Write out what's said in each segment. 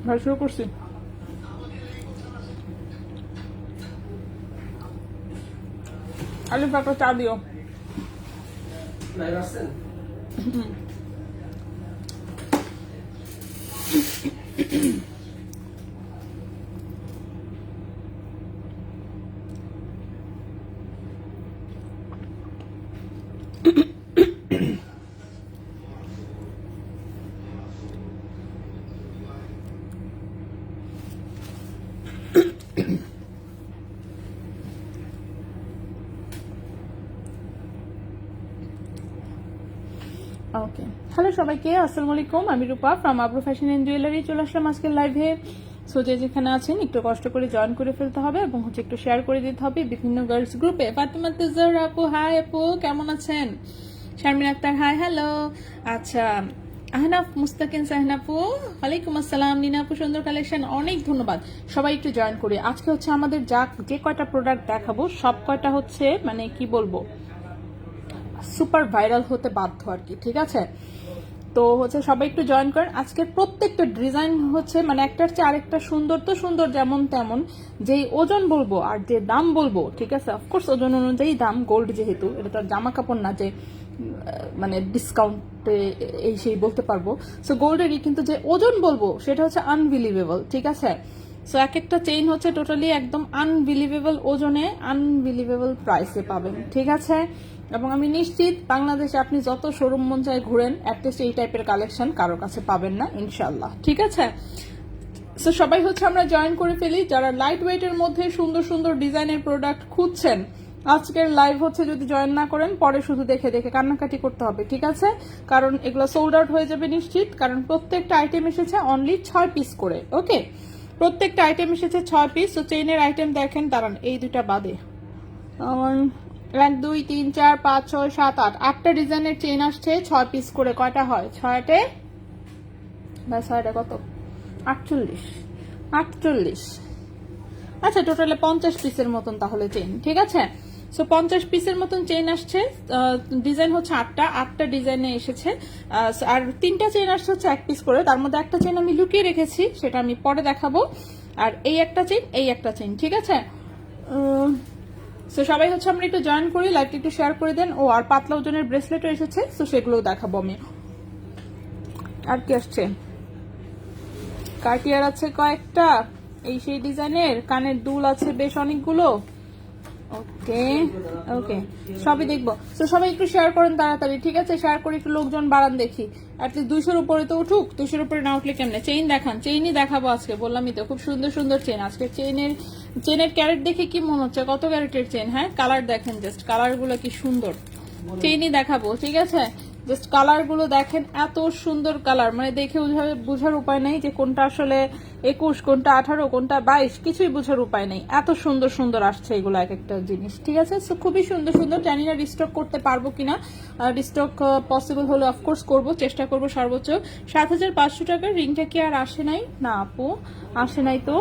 ভাই শুরু করছি। আলিফ একটা চা দিও। ওকে, হ্যালো সবাইকে, আসসালামু আলাইকুম। আমি রূপা from Abru fashion and jewellery. চলে আসলাম আজকের লাইভে। সো যেখানে আছেন একটু কষ্ট করে জয়েন করে ফেলতে হবে এবং একটু শেয়ার করে দিতে হবে বিভিন্ন গার্লস গ্রুপে। ফাতিমা তুজার আপু, হাই আপু, কেমন আছেন? Sharmin Akter, hi, hello. আচ্ছা, আহনাফ মুস্তাকিন সাহনাপু, ওয়ালাইকুম আসসালাম। নীনা আপু, সুন্দর কালেকশন, অনেক ধন্যবাদ। সবাই একটু জয়েন করি। আজকে হচ্ছে আমাদের যে কয়টা প্রোডাক্ট দেখাবো সব কয়টা হচ্ছে মানে কি বলবো, সুপার ভাইরাল হতে বাধ্য আর কি, ঠিক আছে? তো হচ্ছে সবাই একটু জয়েন করেন। আজকের প্রত্যেকটা ডিজাইন হচ্ছে মানে একটার চেয়ে আরেকটা সুন্দর, তো সুন্দর যেমন তেমন। যেই ওজন বলবো আর যে দাম বলবো, ঠিক আছে, অফকোর্স ওজন অনুযায়ী দাম, গোল্ড যেহেতু, এটা তো আর জামা কাপড় না যে মানে ডিসকাউন্টে এই সেই বলতে পারবো। সো গোল্ডেরই কিন্তু যে ওজন বলবো সেটা হচ্ছে আনবিলিভেবল, ঠিক আছে? সো এক একটা চেইন হচ্ছে টোটালি একদম আনবিলিভেবল ওজনে, আনবিলিভেবল প্রাইসে পাবেন, ঠিক আছে? এবং আমি নিশ্চিত বাংলাদেশে আপনি যত শোরুম মন চায় ঘুরেন, অ্যাটলিস্ট এই টাইপের কালেকশন কারো কাছে পাবেন না ইনশাল্লাহ, ঠিক আছে? সো সবাই হচ্ছে আমরা জয়েন করে ফেলি। যারা লাইট ওয়েটের মধ্যে সুন্দর সুন্দর ডিজাইনের প্রোডাক্ট খুঁজছেন, আজকের লাইভ হচ্ছে যদি জয়েন না করেন পরে শুধু দেখে দেখে কান্নাকাটি করতে হবে, ঠিক আছে? কারণ এগুলো সোল্ড আউট হয়ে যাবে নিশ্চিত, কারণ প্রত্যেকটা আইটেম এসেছে অনলি 6 পিস করে। ওকে, প্রত্যেকটা আইটেম এসেছে 6 পিস। তো চেইনের আইটেম দেখেন, দাঁড়ান এই দুটা বাদে, 1 2 3 4 5 6 7 8 8টা ডিজাইনের চেইন আসছে 6 পিস করে। কয়টা হয়? 6টে বা 6টা কত, 48 48। আচ্ছা, টোটালে 50 পিসের মতন তাহলে চেইন, ঠিক আছে? সো 50 পিসের মতন চেইন আসছে। ডিজাইন হচ্ছে 8টা ডিজাইনে এসেছে। আর 3টা চেইন আসছে হচ্ছে 1 পিস করে। তার মধ্যে একটা চেইন আমি লুকিয়ে রেখেছি, সেটা আমি পরে দেখাবো। আর এই একটা চেইন, এই একটা চেইন, ঠিক আছে? সো সবাই হচ্ছে আমরা একটু জয়েন করি, লাইভটা একটু শেয়ার করে দেন। ও আর পাতলা ওজনের ব্রেসলেটও এসেছে, সো সেগুলোও দেখাবো আমি। আর কি আসছে? কার্টিয়ার আছে কয়েকটা, এই সেই ডিজাইনের কানের দুল আছে বেশ অনেকগুলো। ওকে ওকে, সবই দেখবো। তো সবাই একটু শেয়ার করেন তাড়াতাড়ি, ঠিক আছে? শেয়ার করে একটু লোকজন বাড়ান দেখি। অ্যাটলিস্ট 200-র উপরে তো উঠুক। 200-র উপরে না উঠলে কেমনে? চেইন দেখান, চেইনই দেখাবো আজকে, বললামই তো খুব সুন্দর সুন্দর চেইন আজকে। চেইনের ক্যারেট দেখে কি মনে হচ্ছে কত ক্যারেটের চেইন? হ্যাঁ, কালার দেখেন, জাস্ট কালারগুলো কি সুন্দর। চেইনই দেখাবো, ঠিক আছে? জাস্ট কালার গুলো দেখেন, এত সুন্দর কালার, মানে দেখে বুঝার উপায় নেই যে কোনটা আসলে 21, কোনটা 18, কোনটা 22, কিছুই বুঝার উপায় নেই। এত সুন্দর সুন্দর আসছে এগুলো এক একটা জিনিস, ঠিক আছে? সো খুবই সুন্দর সুন্দর। জানি না রিস্টক করতে পারবো কিনা, রিস্টক পসিবল হলে অফকোর্স করবো, চেষ্টা করবো সর্বোচ্চ। 7500 টাকার রিংটা কি আর আসে নাই? না আপু, আসে নাই তো।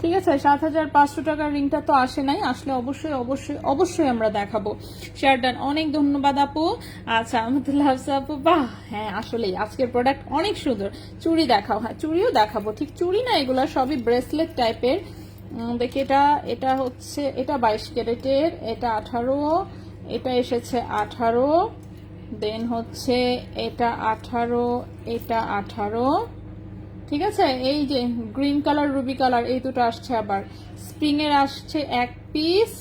ঠিক আছে, 7500 টাকার রিংটা তো আসে নাই, আসলে অবশ্যই অবশ্যই অবশ্যই আমরা দেখাবো। শেয়ার ডান, অনেক ধন্যবাদ আপু। আচ্ছা, আহমদুল্লাহ আপু, বাহ, হ্যাঁ আসলেই আজকের প্রোডাক্ট অনেক সুন্দর। চুড়ি দেখাও। হ্যাঁ, চুড়িও দেখাবো। ঠিক চুড়ি না, এগুলা সবই ব্রেসলেট টাইপের। দেখি, এটা হচ্ছে, এটা 22 ক্যারেটের, এটা 18, এটা এসেছে 18, দেন হচ্ছে এটা 18, এটা 18, ঠিক আছে? এই যে গ্রিন কালার, রুবি কালার, এই দুটো আসছে। আবার স্প্রিং এর আসছে 1 পিস।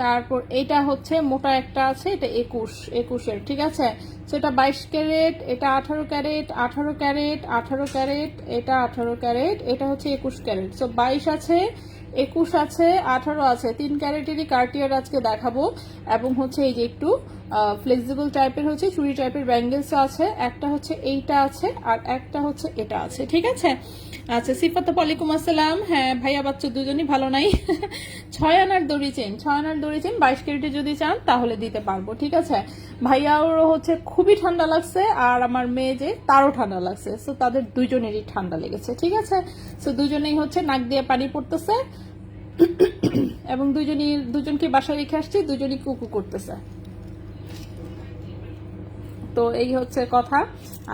তারপর এটা হচ্ছে মোটা একটা আছে, এটা 21-এর, ঠিক আছে? সেটা 22 ক্যারেট, এটা 18 ক্যারেট, 18 ক্যারেট, 18 ক্যারেট, এটা 18 ক্যারেট, এটা হচ্ছে 21 ক্যারেট। সো 22 আছে, 21 আছে, 18 আছে, 3 ক্যারেটেরই কার্টিয়ার আজকে দেখাবো। এবং হচ্ছে এই যে একটু ফ্লেক্সিবল টাইপের হচ্ছে চুড়ি টাইপের ব্যাঙ্গেলস আছে। একটা হচ্ছে এইটা আছে, আর একটা হচ্ছে এটা আছে, ঠিক আছে? আচ্ছা, সিফাত ওয়ালাইকুম আসসালাম। হ্যাঁ ভাইয়া, বাচ্চা দুজনই ভালো নাই। 6 আনার দড়ি চেন, 6 আনার দড়ি চেন 22 ক্যারেটে যদি চান তাহলে দিতে পারবো, ঠিক আছে? ভাইয়াও হচ্ছে খুবই ঠান্ডা লাগছে, আর আমার মেয়ে যে, তারও ঠান্ডা লাগছে। সো তাদের দুজনেরই ঠান্ডা লেগেছে, ঠিক আছে? সো দুজনেই হচ্ছে নাক দিয়ে পানি পড়তেছে এবং দুজনকে বাসায় রেখে আসছি, দুজনই কুকু করতেছে। তো এই হচ্ছে কথা।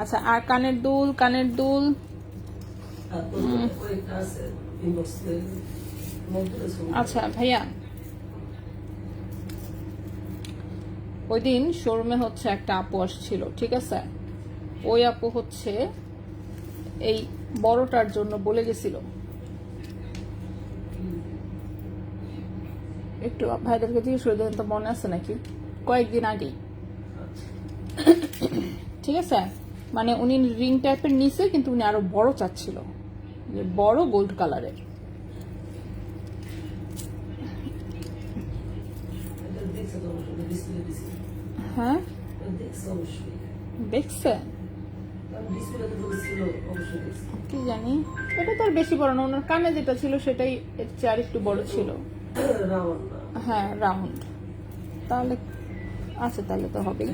আচ্ছা, আর কানের দুল, কানের দুল আচ্ছা ভাইয়া, ওই দিন শোরুমে হচ্ছে একটা আপু আসছিল, ঠিক আছে? ওই আপু হচ্ছে এই বড়টার জন্য বলে গেছিল, একটু ভাইদেরকে জিজ্ঞেস করে দেন তো মনে আছে নাকি, কয়েকদিন আগেই, ঠিক আছে? মানে উনি রিং টাইপের নিছে, কিন্তু উনি আরো বড় চাচ্ছিল, যে বড় গোল্ড কালারের। হ্যাঁ দেখছে, কি জানি, এটা তো আর বেশি বড় না, ওনার কানে যেটা ছিল সেটাই এর চেয়ে আর একটু বড় ছিল। হ্যাঁ রাউন্ড, তাহলে আচ্ছা তাহলে তো হবেই।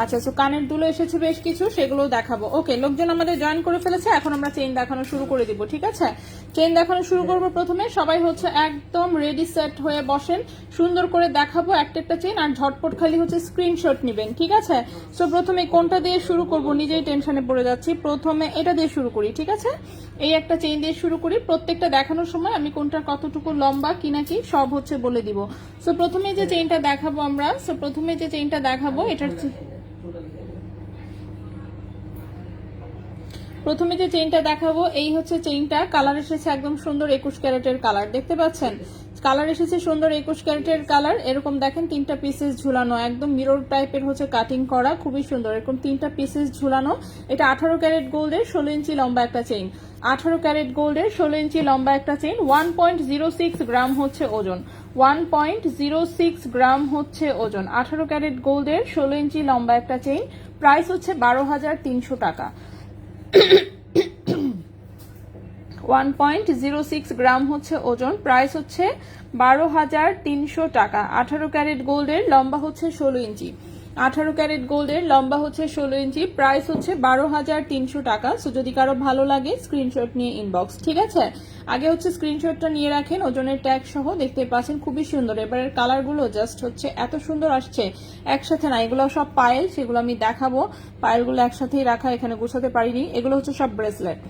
আচ্ছা, তো কানের দুলো এসেছে বেশ কিছু, সেগুলো দেখাবো। ওকে, লোকজন আমাদের জয়েন করে ফেলেছে, এখন আমরা চেইন দেখানো শুরু করে দিব, ঠিক আছে? চেইন দেখানো শুরু করবো। প্রথমে সবাই হচ্ছে একদম রেডি সেট হয়ে বসেন, সুন্দর করে দেখাবো একটা একটা চেইন, আর ঝটপট খালি হচ্ছে স্ক্রিনশট নেবেন, ঠিক আছে? তো প্রথমে কোনটা দিয়ে শুরু করব, নিজেই টেনশনে পড়ে যাচ্ছি। প্রথমে এটা দিয়ে শুরু করি, ঠিক আছে? এই একটা চেইন দিয়ে শুরু করি। প্রত্যেকটা দেখানোর সময় আমি কোনটা কতটুকু লম্বা কি নাকি সব হচ্ছে বলে দিব। সো প্রথমে যে চেইনটা দেখাবো আমরা, সো প্রথমে যে চেইনটা দেখাবো এটার প্রথমে যে চেইনটা দেখাবো এই হচ্ছে চেইনটা। কালার এসেছে একদম সুন্দর 21 ক্যারেটের কালার, দেখতে পাচ্ছেন? কালার এসেছে সুন্দর 21 ক্যারেটের কালার। এরকম দেখেন তিনটা পিসেস ঝুলানো, একদম মিরর টাইপের হচ্ছে কাটিং করা, খুবই সুন্দর। এরকম তিনটা পিসেস ঝুলানো। এটা 18 ক্যারেট গোল্ডের 16 ইঞ্চি লম্বা একটা চেইন। 18 ক্যারেট গোল্ডের 16 ইঞ্চি লম্বা একটা চেইন। 1.06 গ্রাম হচ্ছে ওজন। 1.06 গ্রাম হচ্ছে ওজন। 18 ক্যারেট গোল্ডের 16 ইঞ্চি লম্বা একটা চেইন। প্রাইস হচ্ছে 12,300 টাকা। 1.06 গ্রাম হচ্ছে ওজন, প্রাইস হচ্ছে 12,300 টাকা। 18 ক্যারেট গোল্ডের লম্বা হচ্ছে 16 ইঞ্চি। 18 ক্যারেট গোল্ডের লম্বা হচ্ছে 16 ইঞ্চি, প্রাইস হচ্ছে 12,300 টাকা। সো যদি কারো ভালো লাগে স্ক্রিনশট নিয়ে ইনবক্স, ঠিক আছে? আগে হচ্ছে স্ক্রিনশটটা নিয়ে রাখেন, ওজনের ট্যাগ সহ। দেখতে পাচ্ছেন খুবই সুন্দর। এবারের কালারগুলো জাস্ট হচ্ছে এত সুন্দর আসছে, একসাথে না, এগুলো সব পায়েল, সেগুলো আমি দেখাবো। পায়েলগুলো একসাথেই রাখা, এখানে গুছাতে পারিনি। এগুলো হচ্ছে সব ব্রেসলেট।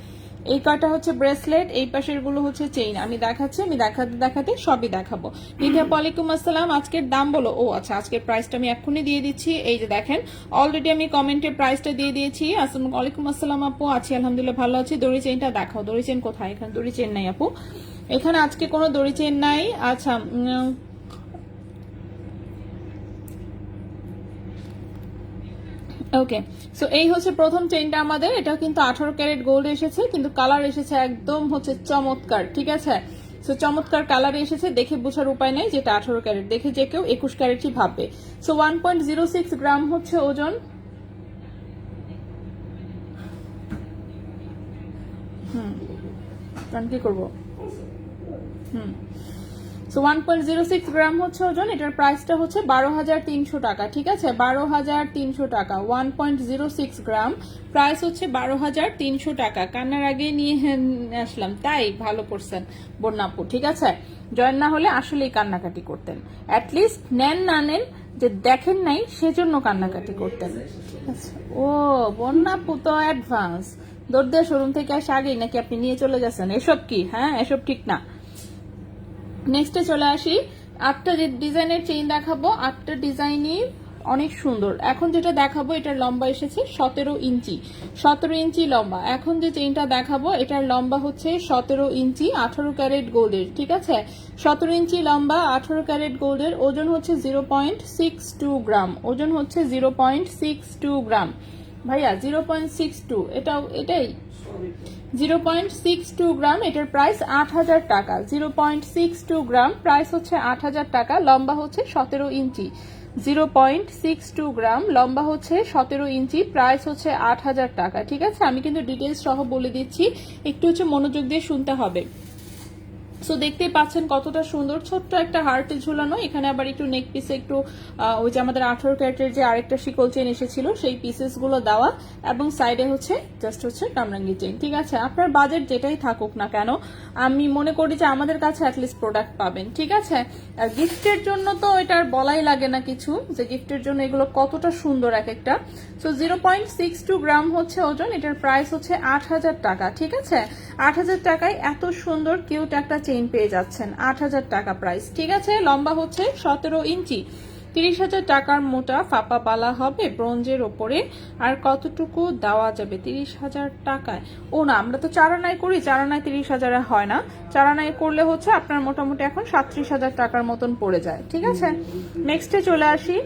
এই কাটা হচ্ছে ব্রেসলেট, এই পাশের গুলো হচ্ছে চেইন। আমি দেখাচ্ছি, আমি দেখাতে দেখাতে সবই দেখাবো। নিধা, ওয়ালাইকুম আসসালাম। আজকের দাম বলো? ও আচ্ছা, আজকের প্রাইসটা আমি এক্ষুনি দিয়ে দিচ্ছি। এই যে দেখেন, অলরেডি আমি কমেন্টে প্রাইসটা দিয়ে দিয়েছি। ওয়ালাইকুম আসসালাম আপু, আছি আলহামদুলিল্লাহ, ভালো আছি। দড়ি চেইনটা দেখাও। দড়ি চেইন কোথায়? এখানে দড়ি চেইন নাই আপু, এখানে আজকে কোনো দড়ি চেইন নাই। আচ্ছা ওকে, সো এই হচ্ছে প্রথম চেইনটা আমাদের। এটা কিন্তু 18 ক্যারেট গোল্ড এসেছে, কিন্তু কালার এসেছে একদম হচ্ছে চমৎকার, ঠিক আছে? সো চমৎকার কালার এসেছে, দেখে বোঝার উপায় নেই যেটা 18 ক্যারেট, দেখে যে কেউ 21 ক্যারেটই ভাববে। সো 1.06 গ্রাম হচ্ছে ওজন। কি করবো? সো 1.06 গ্রাম হচ্ছে ওজন। এটার প্রাইসটা হচ্ছে 12,300 টাকা, ঠিক আছে? 12,300 টাকা। 1.06 গ্রাম, প্রাইস হচ্ছে 12,300 টাকা। কান্নার আগে নিয়ে আসলাম, তাই ভালো করছেন বন্যাপু, ঠিক আছে? জয়েন না হলে আসলেই কান্নাকাটি করতেন। অ্যাটলিস্ট নেন না নেন, যে দেখেন নাই সেজন্য কান্নাকাটি করতেন। ও বন্যাপু তো অ্যাডভান্স, দৌড় দিয়ে শোরুম থেকে আসে আগেই নাকি আপনি নিয়ে চলে যাচ্ছেন? এসব কি? হ্যাঁ, এসব ঠিক না। নেক্সটে চলে আসি। 8টা ডিজাইনের চেইন দেখাবো। 8টা ডিজাইনই অনেক সুন্দর। এখন যেটা দেখাবো এটার লম্বা এসেছে 17 ইঞ্চি। 17 ইঞ্চি লম্বা। এখন যে চেইনটা দেখাবো এটার লম্বা হচ্ছে 17 ইঞ্চি, 18 ক্যারেট গোল্ডের, ঠিক আছে? 17 ইঞ্চি লম্বা, 18 ক্যারেট গোল্ডের। ওজন হচ্ছে 0.62 গ্রাম। ওজন হচ্ছে 0.62 গ্রাম। ভাইয়া 0.62, এটাই 0.62 গ্রাম। এটার প্রাইস 8,000 টাকা। 0.62 গ্রাম, প্রাইস হচ্ছে 8,000 টাকা। লম্বা হচ্ছে 17 ইঞ্চি। 0.62 গ্রাম, লম্বা হচ্ছে 17 ইঞ্চি, প্রাইস হচ্ছে 8,000 টাকা, ঠিক আছে? আমি কিন্তু ডিটেলস সহ বলে দিচ্ছি, একটু হচ্ছে মনোযোগ দিয়ে শুনতে হবে। সো দেখতেই পাচ্ছেন কতটা সুন্দর, ছোট্ট একটা হার্টে ঝুলানো। এখানে আবার একটু নেক পিসে একটু ওই যে আমাদের 18 ক্যারেটের যে আরেকটা শিকল চেন এসেছিল সেই পিসেস গুলো দেওয়া, এবং সাইডে হচ্ছে জাস্ট হচ্ছে কামরাঙ্গি চেন। ঠিক আছে, আপনার বাজেট যেটাই থাকুক না কেন আমি মনে করি যে আমাদের কাছে অ্যাটলিস্ট প্রোডাক্ট পাবেন। ঠিক আছে, আর গিফটের জন্য তো এটার বলাই লাগে না কিছু, যে গিফটের জন্য এগুলো কতটা সুন্দর এক একটা। সো 0.62 গ্রাম হচ্ছে ওজন, এটার প্রাইস হচ্ছে 8,000 টাকা। ঠিক আছে, 8,000 টাকায় এত সুন্দর কিউট একটা চেইন পেয়ে যাচ্ছেন, 8,000 টাকা প্রাইস। ঠিক আছে, লম্বা হচ্ছে 17 ইঞ্চি, 30,000 টাকার মোটা ফাপা বালা হবে ব্রোঞ্জের ওপরে। আর কতটুকু দেওয়া যাবে 30,000 টাকায়? ও না, আমরা তো চারানায় করি, চারানায় 30,000 হয় না, চারানায় করলে হচ্ছে আপনার মোটামুটি এখন 37,000 টাকার মতন পড়ে যায়। ঠিক আছে, নেক্সটে চলে আসি।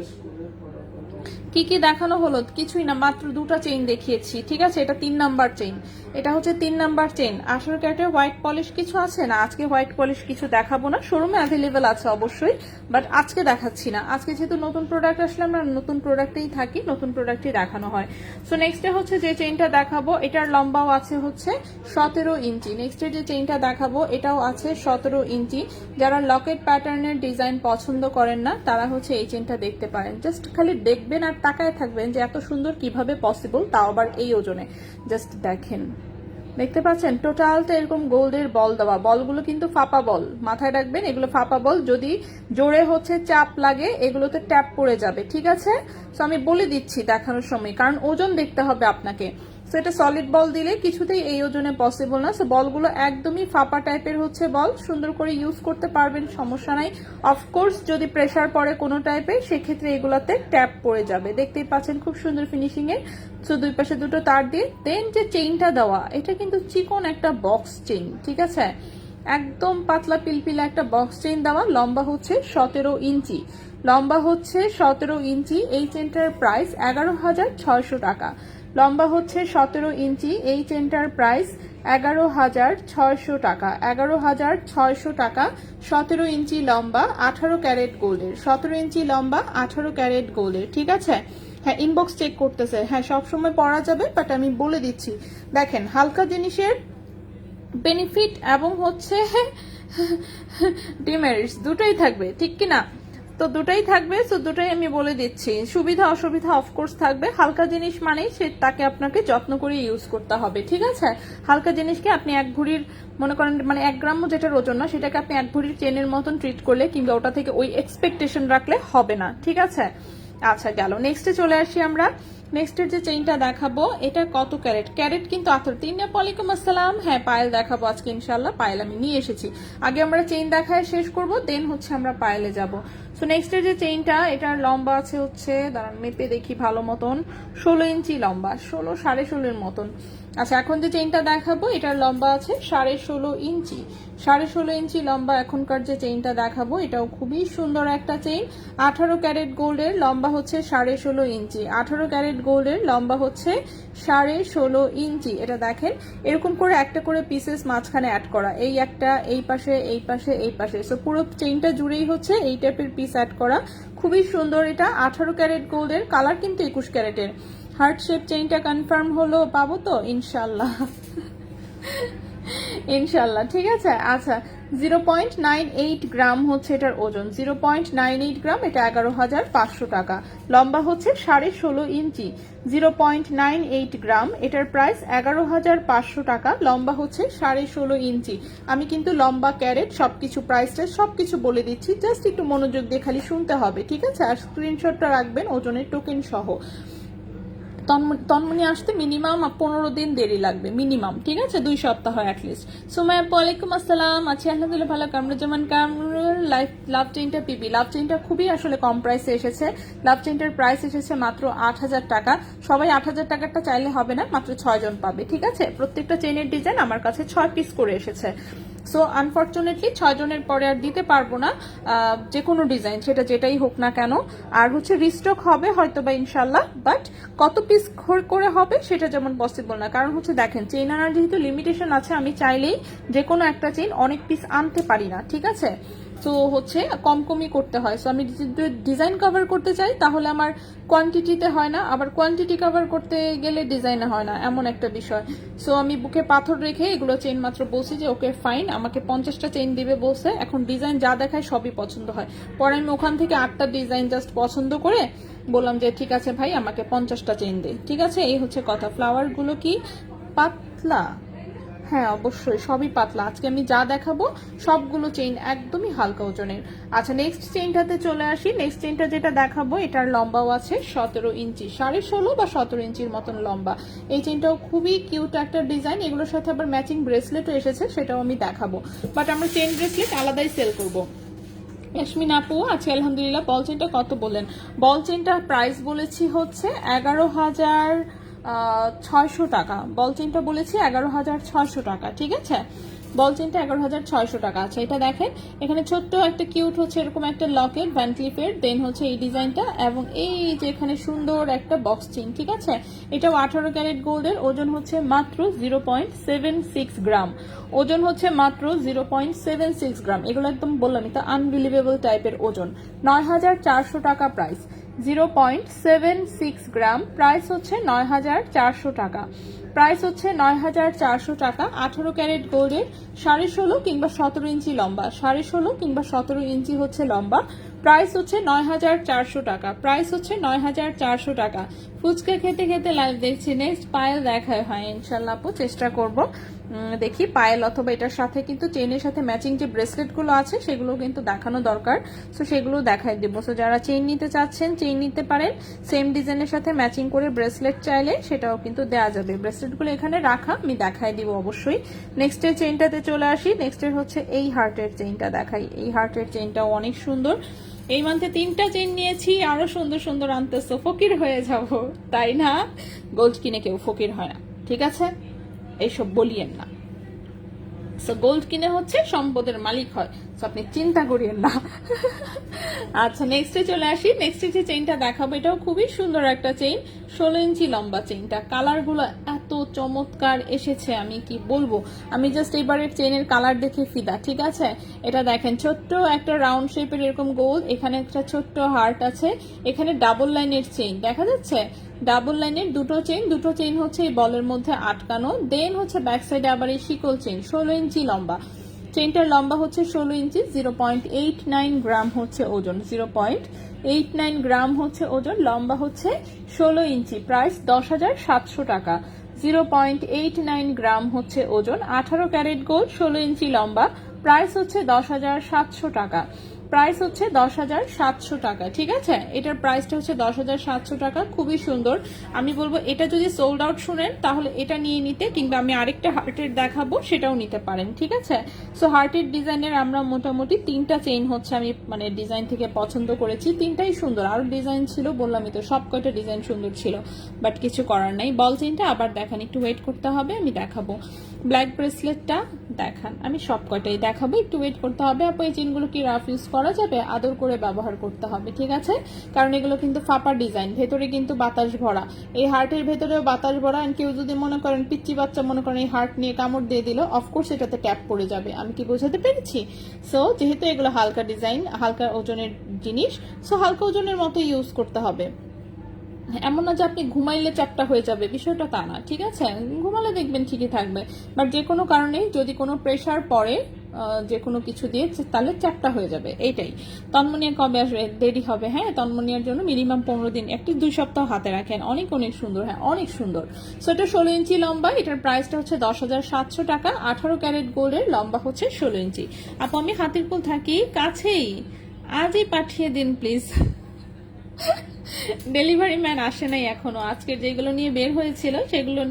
কি কি দেখানো হলো? কিছুই না, মাত্র দুটো চেইন দেখিয়েছি। ঠিক আছে, এটা 3 নাম্বার চেইন, এটা হচ্ছে 3 নাম্বার চেইন। 18 ক্যারেটের হোয়াইট পলিশ কিছু আছে না, আজকে হোয়াইট পলিশ কিছু দেখাবো না, শোরুমে অ্যাভেলেবেল আছে অবশ্যই, বাট আজকে দেখাচ্ছি না। আজকে যেহেতু নতুন প্রোডাক্ট আসলে আমরা নতুন প্রোডাক্টেই থাকি, নতুন প্রোডাক্টই দেখানো হয়। সো নেক্সটে হচ্ছে যে চেইনটা দেখাবো এটার লম্বাও আছে হচ্ছে 17 ইঞ্চি। নেক্সটে যে চেইনটা দেখাবো এটাও আছে 17 ইঞ্চি। যারা লকেট প্যাটার্নের ডিজাইন পছন্দ করেন না তারা হচ্ছে এই চেইনটা দেখতে পারেন। জাস্ট খালি দেখবেন আর তাকায় থাকবেন যে এত সুন্দর কিভাবে পসিবল, তাও আবার এই ওজনে। জাস্ট দেখেন, দেখতে পাচ্ছেন টোটালটা এরকম গোল্ডের বল দেওয়া, বলগুলো কিন্তু ফাঁপা বল, মাথায় রাখবেন এগুলো ফাঁপা বল, যদি জোরে হচ্ছে চাপ লাগে এগুলোতে ট্যাপ পড়ে যাবে। ঠিক আছে, তো আমি বলে দিচ্ছি দেখানোর সময়, কারণ ওজন দেখতে হবে আপনাকে। সো এটা সলিড বল দিলে কিছুতেই এই ওজনে পসিবল না। সো বলগুলো একদমই ফাঁপা টাইপের হচ্ছে বল, সুন্দর করে ইউজ করতে পারবেন, সমস্যা নাই। অফকোর্স যদি প্রেসার পড়ে কোনো টাইপের সেক্ষেত্রে এগুলাতে ট্যাপ পড়ে যাবে। দেখতেই পাচ্ছেন খুব সুন্দর ফিনিশিং এর। সো দুই পাশে দুটো তার দিয়ে দেন যে চেইনটা দেওয়া, এটা কিন্তু চিকন একটা বক্স চেইন। ঠিক আছে, একদম পাতলা পিলপিলা একটা বক্স চেইন দেওয়া, লম্বা হচ্ছে 17 ইঞ্চি, লম্বা হচ্ছে 17 ইঞ্চি। এই চেনটার প্রাইস 11,600 টাকা। লম্বা হচ্ছে 17 ইঞ্চি, এই চেনটার প্রাইস 11,600 টাকা। 11,600 টাকা, 17 ইঞ্চি লম্বা, 18 ক্যারেট গোল্ডের, 17 ইঞ্চি লম্বা, 18 ক্যারেট গোল্ডের। ঠিক আছে, হ্যাঁ ইনবক্স চেক করতেছে, হ্যাঁ সবসময় পরা যাবে, বাট আমি বলে দিচ্ছি। দেখেন হালকা জিনিসের বেনিফিট এবং হচ্ছে ডিমেরিটস দুটোই থাকবে, ঠিক কিনা? তো দুটাই থাকবে, তো দুটাই আমি বলে দিচ্ছি। সুবিধা অসুবিধা অফকোর্স থাকবে। হালকা জিনিস মানেই সে তাকে আপনাকে যত্ন করে ইউজ করতে হবে। ঠিক আছে, হালকা জিনিসকে আপনি এক ভরির মনে করেন মানে 1 গ্রামও যেটার ওজন না সেটাকে আপনি 1 ভরির চেনের মতন ট্রিট করলে কিংবা ওটা থেকে ওই এক্সপেকটেশন রাখলে হবে না। ঠিক আছে, আচ্ছা গেল। নেক্সটে চলে আসি আমরা। নেক্সটের যে চেইনটা দেখাবো এটা কত ক্যারেট? ক্যারেট কিন্তু 18। ওয়ালাইকুম আসসালাম। হ্যাঁ পায়েল দেখাবো আজকে ইনশাল্লাহ, পায়েল আমি নিয়ে এসেছি। আগে আমরা চেইন দেখায় শেষ করব, দেন হচ্ছে আমরা পায়েলে যাব। সো নেক্সটের যে চেইনটা এটার লম্বা আছে হচ্ছে, দাঁড়ান মেপে দেখি ভালো মতন, 16 ইঞ্চি লম্বা, 16 16.5 মতন। আচ্ছা এখন যে চেইনটা দেখাবো এটার লম্বা আছে 16.5 ইঞ্চি, 16.5 ইঞ্চি লম্বা। এখনকার যে চেইনটা দেখাবো এটাও খুবই সুন্দর একটা চেইন, 18 ক্যারেট গোল্ডের, লম্বা হচ্ছে 16.5 ইঞ্চি, 18 ক্যারেট গোল্ডের, লম্বা হচ্ছে 16.5 ইঞ্চি। এটা দেখেন এরকম করে একটা করে পিসেস মাঝখানে অ্যাড করা, এই একটা, এই পাশে, এই পাশে, এই পাশে। সো পুরো চেইনটা জুড়েই হচ্ছে এই টাইপের পিস অ্যাড করা, খুবই সুন্দর। এটা 18 ক্যারেট গোল্ডের, কালার কিন্তু 21 ক্যারেটের। হার্ট শেপ চেইনটা কনফার্ম হলো, পাবো তো ইনশাল্লাহ? ইনশাল্লাহ, ঠিক আছে। আচ্ছা 0.98 গ্রাম হচ্ছে এটার ওজন, 0.98 গ্রাম, এটা 11,500 টাকা। লম্বা হচ্ছে 16.5 ইঞ্চি, 0.98 গ্রাম, এটার প্রাইস 11,500 টাকা। লম্বা হচ্ছে 16.5 ইঞ্চি। আমি কিন্তু লম্বা ক্যারেট সবকিছু প্রাইসটা সবকিছু বলে দিচ্ছি, জাস্ট একটু মনোযোগ দিয়ে খালি শুনতে হবে। ঠিক আছে, আর স্ক্রিনশটটা রাখবেন ওজনের টোকেন সহ। তন্মনি আসতে মিনিমাম 15 দিন দেরি লাগবে মিনিমাম। ঠিক আছে, 2 সপ্তাহ অ্যাটলিস্ট। সুমাইয়া ওয়ালাইকুম আসসালাম। আছি আলহামদুলিল্লাহ ভালো। কামরুজ্জামান কামরুল লাইফ লাভ চেইনটা পিবি, লাভ চেইনটা খুবই আসলে কম প্রাইসে এসেছে। লাভ চেইনটার প্রাইস এসেছে মাত্র 8,000 টাকা। সবাই 8,000 টাকাটা চাইলে হবে না, মাত্র 6 জন পাবে। ঠিক আছে, প্রত্যেকটা চেইনের ডিজাইন আমার কাছে 6 পিস করে এসেছে। সো আনফর্চুনেটলি 6 জনের পরে আর দিতে পারবো না যে কোনো ডিজাইন, সেটা যেটাই হোক না কেন। আর হচ্ছে রিস্টক হবে হয়তো বা ইনশাল্লাহ, বাট কত পিস করে হবে সেটা যেমন পসিবল না। কারণ হচ্ছে দেখেন চেইন আনার যেহেতু লিমিটেশন আছে, আমি চাইলেই যে কোনো একটা চেইন অনেক পিস আনতে পারি না। ঠিক আছে, সো হচ্ছে কম কমই করতে হয়। সো আমি ডিজাইন কভার করতে চাই তাহলে আমার কোয়ান্টিটিতে হয় না, আবার কোয়ান্টিটি কভার করতে গেলে ডিজাইনে হয় না, এমন একটা বিষয়। সো আমি বুকে পাথর রেখে এগুলো চেইন মাত্র বলছি যে ওকে ফাইন, আমাকে 50টা চেইন দিবে বলছে। এখন ডিজাইন যা দেখায় সবই পছন্দ হয়, পরে আমি ওখান থেকে 8টা ডিজাইন জাস্ট পছন্দ করে বললাম যে ঠিক আছে ভাই আমাকে 50টা চেইন দে, ঠিক আছে। এই হচ্ছে কথা। ফ্লাওয়ারগুলো কি পাতলা? হ্যাঁ অবশ্যই সবই পাতলা। আজকে আমি যা দেখাবো সবগুলো চেইন একদমই হালকা ওজনের। আচ্ছা নেক্সট চেইনটাতে চলে আসি। নেক্সট চেইনটা যেটা দেখাবো এটার লম্বাও আছে 17 ইঞ্চি, 16.5 বা 17 ইঞ্চির মতন লম্বা। এই চেইনটাও খুবই কিউট একটা ডিজাইন, এগুলোর সাথে আবার ম্যাচিং ব্রেসলেটও এসেছে, সেটাও আমি দেখাবো। বাট আমরা চেইন ব্রেসলেট আলাদাই সেল করবো। ইয়াসমিন আপু আছে আলহামদুলিল্লাহ। বল চেনটা কত বলেন? বল চেনটার প্রাইস বলেছি হচ্ছে 11,600 টাকা। বল চেনটা বলেছি 11,600 টাকা, ঠিক আছে। বল চেনটা 11,600 টাকা। আচ্ছা এটা দেখেন, এখানে ছোট্ট একটা কিউট হচ্ছে এরকম একটা লকেট ভ্যান ক্লিপের, দেন হচ্ছে এই ডিজাইনটা, এবং এই যে এখানে সুন্দর একটা বক্স চেন, ঠিক আছে। এটাও 18 ক্যারেট গোল্ডের, ওজন হচ্ছে মাত্র 0.76 গ্রাম। ওজন হচ্ছে মাত্র 0.76 গ্রাম। এগুলো একদম বললাম এটা আনবিলিভেবল টাইপের ওজন। 9,400 টাকা প্রাইস। 0.76 গ্রাম, প্রাইস হচ্ছে 9,400 টাকা। প্রাইস হচ্ছে 9,400 টাকা। 18 ক্যারেট গোল্ডের, 16.5 কিংবা 17 ইঞ্চি লম্বা, 16.5 কিংবা 17 ইঞ্চি হচ্ছে লম্বা। প্রাইস হচ্ছে 9,400 টাকা। প্রাইস হচ্ছে 9,400 টাকা। ফুচকা খেতে খেতে লাইভ দেখছি। নেক্সট পায়েল দেখায় হয় ইনশাল্লাহ আপু, চেষ্টা করব। দেখি পায়েল অথবা এটার সাথে কিন্তু চেইনের সাথে ম্যাচিং যে ব্রেসলেট গুলো আছে সেগুলো কিন্তু দেখানো দরকার। সো সেগুলো দেখাই দেবো। সো যারা চেইন নিতে চাচ্ছেন চেইন নিতে পারেন, সেম ডিজাইনের সাথে ম্যাচিং করে ব্রেসলেট চাইলে সেটাও কিন্তু দেওয়া যাবে। ব্রেসলেট গুলো এখানে রাখা, আমি দেখাই দিব অবশ্যই। নেক্সটের চেইনটাতে চলে আসি। নেক্সটের হচ্ছে এই হার্টের চেইনটা দেখাই। এই হার্টের চেইনটাও অনেক সুন্দর। এই মান্থে 3টা চেইন নিয়েছি, আরো সুন্দর সুন্দর আনতেছো, ফকির হয়ে যাব তাই না? গোল্ড কিনে কেউ ফকির হয় না, ঠিক আছে, এইসব বলিয়েন না। সো গোল্ড কিনে হচ্ছে সম্পদের মালিক হয়, সো আপনি চিন্তা করিয়েন না। আচ্ছা নেক্সটে চলে আসি। নেক্সটে যে চেইনটা দেখাবো এটাও খুবই সুন্দর একটা চেইন, 16 ইঞ্চি লম্বা চেইনটা। কালার গুলো এত চমৎকার এসেছে আমি কি বলবো। আমি জাস্ট এবারের চেইনের কালার দেখে ফিদা, ঠিক আছে। এটা দেখেন ছোট্ট একটা রাউন্ড শেপের এরকম গোল, এখানে একটা ছোট্ট হার্ট আছে, এখানে ডাবল লাইনের চেইন দেখা যাচ্ছে, ডাবল লাইনের দুটো চেইন হচ্ছে এই বলের মধ্যে আটকানো। দেন হচ্ছে ব্যাক সাইডে আবার এই শিকল চেইন, 16 ইঞ্চি লম্বা। চেইনটার লম্বা হচ্ছে 16 ইঞ্চি, 0.89 গ্রাম হচ্ছে ওজন, 0.89 গ্রাম হচ্ছে ওজন, লম্বা হচ্ছে 16 ইঞ্চি। প্রাইস 10,700 টাকা। 0.89 গ্রাম হচ্ছে ওজন, 18 ক্যারেট গোল্ড, 16 ইঞ্চি লম্বা। প্রাইস হচ্ছে 10,700 টাকা। প্রাইস হচ্ছে 10,700 টাকা, ঠিক আছে। এটার প্রাইসটা হচ্ছে 10,700 টাকা, খুবই সুন্দর। আমি বলবো এটা যদি সোল্ড আউট শুনেন তাহলে এটা নিয়ে নিতে, কিংবা আমি আরেকটা হার্টের দেখাবো সেটাও নিতে পারেন, ঠিক আছে। সো হার্টের ডিজাইনের আমরা মোটামুটি 3টা চেইন হচ্ছে আমি মানে ডিজাইন থেকে পছন্দ করেছি, 3টাই সুন্দর। আরো ডিজাইন ছিল, বললামই তো সব কয়টা ডিজাইন সুন্দর ছিল, বাট কিছু করার নাই। বল চেইনটা আবার দেখান, একটু ওয়েট করতে হবে, আমি দেখাবো। ব্ল্যাক ব্রেসলেটটা দেখান, আমি সব কয়টাই দেখাবো, একটু ওয়েট করতে হবে। আপু এই চেইনগুলো কি রাফ ইউজ করা যাবে? আদর করে ব্যবহার করতে হবে, ঠিক আছে, কারণ এগুলো কিন্তু ফাঁপা ডিজাইন, ভেতরে কিন্তু বাতাস ভরা। এই হার্টের ভেতরেও বাতাস ভরা। আর কেউ যদি মনে করেন পিচ্চি বাচ্চা মনে করেন এই হার্ট নিয়ে কামড় দিয়ে দিল, অফকোর্স এটাতে ট্যাপ পড়ে যাবে। আমি কি বোঝাতে পেরেছি? সো যেহেতু এগুলো হালকা ডিজাইন, হালকা ওজনের জিনিস, সো হালকা ওজনের মতো ইউজ করতে হবে। এমন না যে আপনি ঘুমাইলে চ্যাপটা হয়ে যাবে, বিষয়টা তা না, ঠিক আছে। ঘুমালে দেখবেন ঠিকই থাকবে, বাট যে কোনো কারণে যদি কোনো প্রেশার পড়ে যে কোনো কিছু দিয়ে, তাহলে চ্যাপটা হয়ে যাবে, এইটাই। তন্মনিয়া কবে আসবে? দেরি হবে, হ্যাঁ। তন্মনিয়ার জন্য মিনিমাম 15 দিন, একটি 2 সপ্তাহ হাতে রাখেন। অনেক অনেক সুন্দর, হ্যাঁ অনেক সুন্দর। সো এটা 16 ইঞ্চি লম্বা, এটার প্রাইসটা হচ্ছে 10,700 টাকা। 18 ক্যারেট গোল্ডের, লম্বা হচ্ছে 16 ইঞ্চি। আপু আমি হাতিরপুল থাকি, কাছেই, আজই পাঠিয়ে দিন প্লিজ। ডেলিভারি ম্যান আসে নাই এখনো, আজকের যেগুলো নিয়ে বের হয়েছিল সেগুলো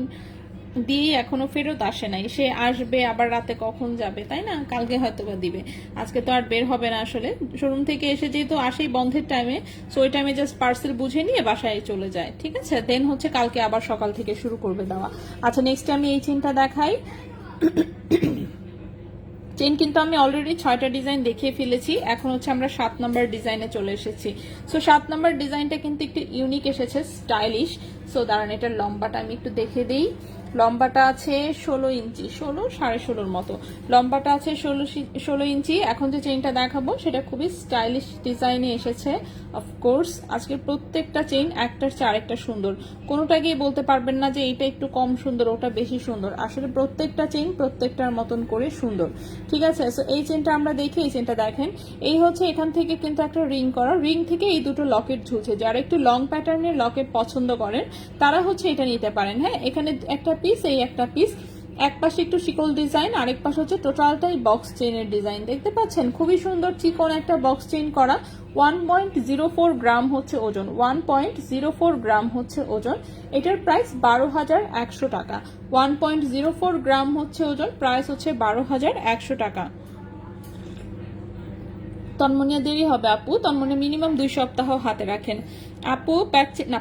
দিয়ে এখনো ফেরত আসে নাই। সে আসবে আবার রাতে কখন যাবে, তাই না, কালকে হয়তো বা দিবে, আজকে তো আর বের হবে না। আসলে শোরুম থেকে এসে যেহেতু আসেই বন্ধের টাইমে, সো ওই টাইমে জাস্ট পার্সেল বুঝে নিয়ে বাসায় চলে যায়, ঠিক আছে। দেন হচ্ছে কালকে আবার সকাল থেকে শুরু করবে দেওয়া। আচ্ছা নেক্সট আমি এই চেনটা দেখাই। চেন কিন্তু আমি অলরেডি 6টা ডিজাইন দেখিয়ে ফেলেছি, এখন হচ্ছে আমরা 7 নম্বর ডিজাইনে চলে এসেছি। সো 7 নম্বর ডিজাইনটা কিন্তু একটু ইউনিক এসেছে, স্টাইলিশ। সো দাঁড়ান এটার লম্বাটা আমি একটু দেখে দিই। লম্বাটা আছে 16 ইঞ্চি, 16.5.5 মতো লম্বাটা আছে, 16 ইঞ্চি। এখন যে চেইনটা দেখাবো সেটা খুবই স্টাইলিশ ডিজাইনে এসেছে। অফকোর্স আজকে প্রত্যেকটা চেইন একটার চেয়ে আরেকটা সুন্দর, কোনোটা গিয়ে বলতে পারবেন না যে এইটা একটু কম সুন্দর ওটা বেশি সুন্দর। আসলে প্রত্যেকটা চেইন প্রত্যেকটার মতন করে সুন্দর, ঠিক আছে। সো এই চেইনটা আমরা দেখি, এই চেইনটা দেখেন, এই হচ্ছে এখান থেকে কিন্তু একটা রিং করা, রিং থেকে এই দুটো লকেট ঝুলছে। যারা একটু লং প্যাটার্নের লকেট পছন্দ করেন তারা হচ্ছে এটা নিতে পারেন। হ্যাঁ, এখানে একটা পিস, এই একটা পিস, এক পাশে একটু শিকল ডিজাইন, আরেক পাশে হচ্ছে টোটালটাই বক্স চেইনের ডিজাইন। দেখতে পাচ্ছেন খুবই সুন্দর চিকন একটা বক্স চেইন করা। 1.04 গ্রাম হচ্ছে ওজন, 1.04 গ্রাম হচ্ছে ওজন। এটার প্রাইস 12,100 টাকা। 1.04 গ্রাম হচ্ছে ওজন, প্রাইস হচ্ছে 12,100 টাকা। তন্মনিয়া দেরি হবে আপু, তন্মনিয়া মিনিমাম 2 সপ্তাহ হাতে রাখেন আপু।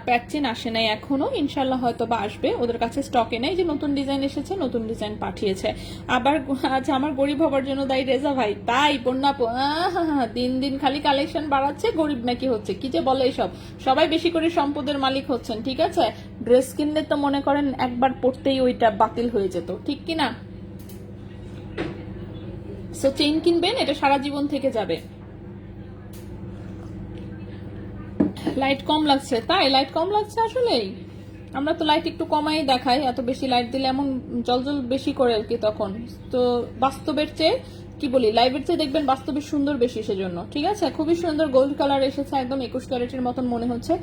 প্যাকচেন আসে নাই এখনো, ইনশাল্লাহ হয়তো বা আসবে, ওদের কাছে স্টকে নেই। যে নতুন ডিজাইন এসেছে, নতুন ডিজাইন পাঠিয়েছে আবার। আচ্ছা, আমার গরিব হবার জন্য দায়ী রেজা ভাই, তাই বন্যা আপু দিন দিন খালি কালেকশন বাড়াচ্ছে, গরিব নাকি হচ্ছে, কি যে বলে এইসব। সবাই বেশি করে সম্পদের মালিক হচ্ছেন, ঠিক আছে। ড্রেস কিনলে তো মনে করেন একবার পড়তেই ওইটা বাতিল হয়ে যেত, ঠিক কিনা। সো চেইন কিনবেন, এটা সারা জীবন থেকে যাবে। লাইট কম লাগছে, তাই লাইট কম লাগছে আসলেই। আমরা তো লাইট একটু কমাই দেখাই, এত বেশি লাইট দিলে এমন জলজল বেশি করে আর কি তখন। তো বাস্তবের চেয়ে কি বলি, লাইভের চেয়ে দেখবেন বাস্তবে সুন্দর বেশি, সেজন্য ঠিক আছে। খুবই সুন্দর গোল্ড কালার এসেছে, একদম 21 ক্যারেটের মতন মনে হচ্ছে।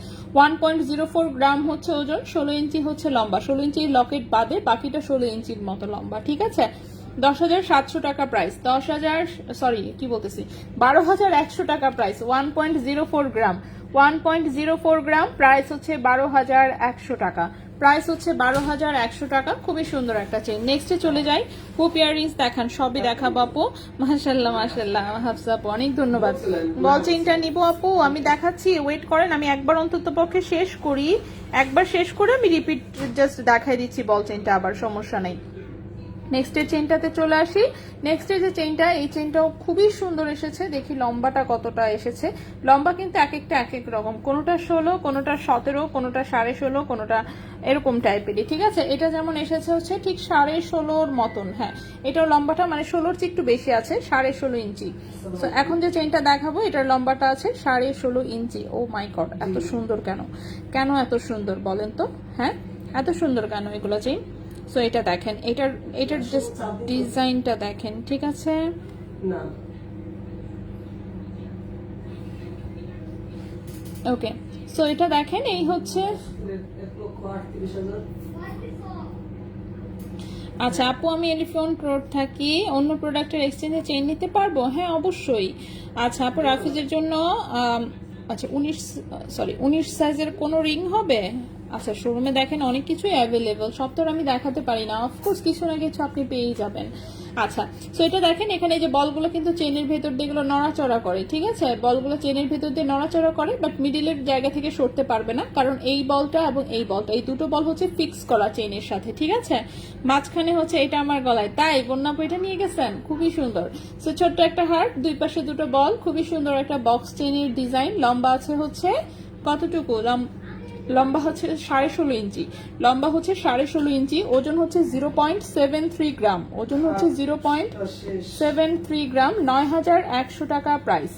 1.04 গ্রাম হচ্ছে ওজন, 16 ইঞ্চি হচ্ছে লম্বা, 16 ইঞ্চি লকেট বাদে বাকিটা 16 ইঞ্চির মতো লম্বা, ঠিক আছে। 10,700 টাকা প্রাইস, 12,100 টাকা প্রাইস। 1.04 গ্রাম, 1.04 গ্রাম, প্রাইস হচ্ছে 12,100 টাকা, প্রাইস হচ্ছে 12,100 টাকা। খুবই সুন্দর একটা চেইন। নেক্সটে চলে যাই, হুপ ইয়াররিংস দেখান, সবই দেখাবো আপু। মাশাল্লাহ মাশাল্লাহ হাফসা আপু, অনেক ধন্যবাদ। বল চেইনটা নিবো আপু, আমি দেখাচ্ছি, ওয়েট করেন, আমি একবার অন্তত পক্ষে শেষ করি, একবার শেষ করে আমি রিপিট জাস্ট দেখাই দিচ্ছি বল চেইনটা, আবার সমস্যা নেই। নেক্সটের চেইনটাতে চলে আসি। নেক্সটের যে চেইনটা, এই চেইনটাও খুবই সুন্দর এসেছে। দেখি লম্বাটা কতটা এসেছে। লম্বা কিন্তু এক একটা এক এক রকম, কোনোটা 16, কোনোটা 17, কোনোটা 16.5, কোনোটা এরকম টাইপেরই, ঠিক আছে। এটা যেমন এসেছে হচ্ছে ঠিক 16.5 মতন। হ্যাঁ, এটাও লম্বাটা মানে 16 চেয়ে একটু বেশি আছে, 16.5 ইঞ্চি। তো এখন যে চেইনটা দেখাবো এটার লম্বাটা আছে 16.5 ইঞ্চি। ও মাই গড, এত সুন্দর কেন, কেন এত সুন্দর বলেন তো? হ্যাঁ, এত সুন্দর কেন এগুলো চেইন? সো এটা দেখেন, এটার জাস্ট ডিজাইনটা দেখেন, ঠিক আছে। ওকে, সো এটা দেখেন, এই হচ্ছে। আচ্ছা আপু, আমি এলিফ্যান্ট রোড থাকি, অন্য প্রোডাক্টের এক্সচেঞ্জে চেইন নিতে পারবো? হ্যাঁ অবশ্যই। আচ্ছা আপু, রাফিজের জন্য আচ্ছা 19 সাইজের কোনো রিং হবে? আচ্ছা, শোরুমে দেখেন অনেক কিছুই অ্যাভেলেবল, সব তো আমি দেখাতে পারি না, অফকোর্স কিছু না কিছু আপনি পেয়েই যাবেন। আচ্ছা, সো এটা দেখেন, এখানে যে বলগুলো কিন্তু চেনের ভেতর দিয়ে এগুলো নড়াচড়া করে, ঠিক আছে। বলগুলো চেনের ভেতর দিয়ে নড়াচড়া করে, বাট মিডিলের জায়গা থেকে সরতে পারবে না, কারণ এই বলটা এবং এই বলটা, এই দুটো বল হচ্ছে ফিক্স করা চেনের সাথে, ঠিক আছে। মাঝখানে হচ্ছে এটা আমার গলায়, তাই বন্যাপু এটা নিয়ে গেছেন, খুবই সুন্দর। সো ছোট্ট একটা হার্ট, দুই পাশে দুটো বল, খুবই সুন্দর একটা বক্স চেনের ডিজাইন। লম্বা আছে হচ্ছে কতটুকু, লম্বা হচ্ছে 16.5 ইঞ্চি, লম্বা হচ্ছে 16.5 ইঞ্চি, ওজন হচ্ছে 0.73 গ্রাম, ওজন হচ্ছে 0.73 গ্রাম। 9,100 টাকা প্রাইস,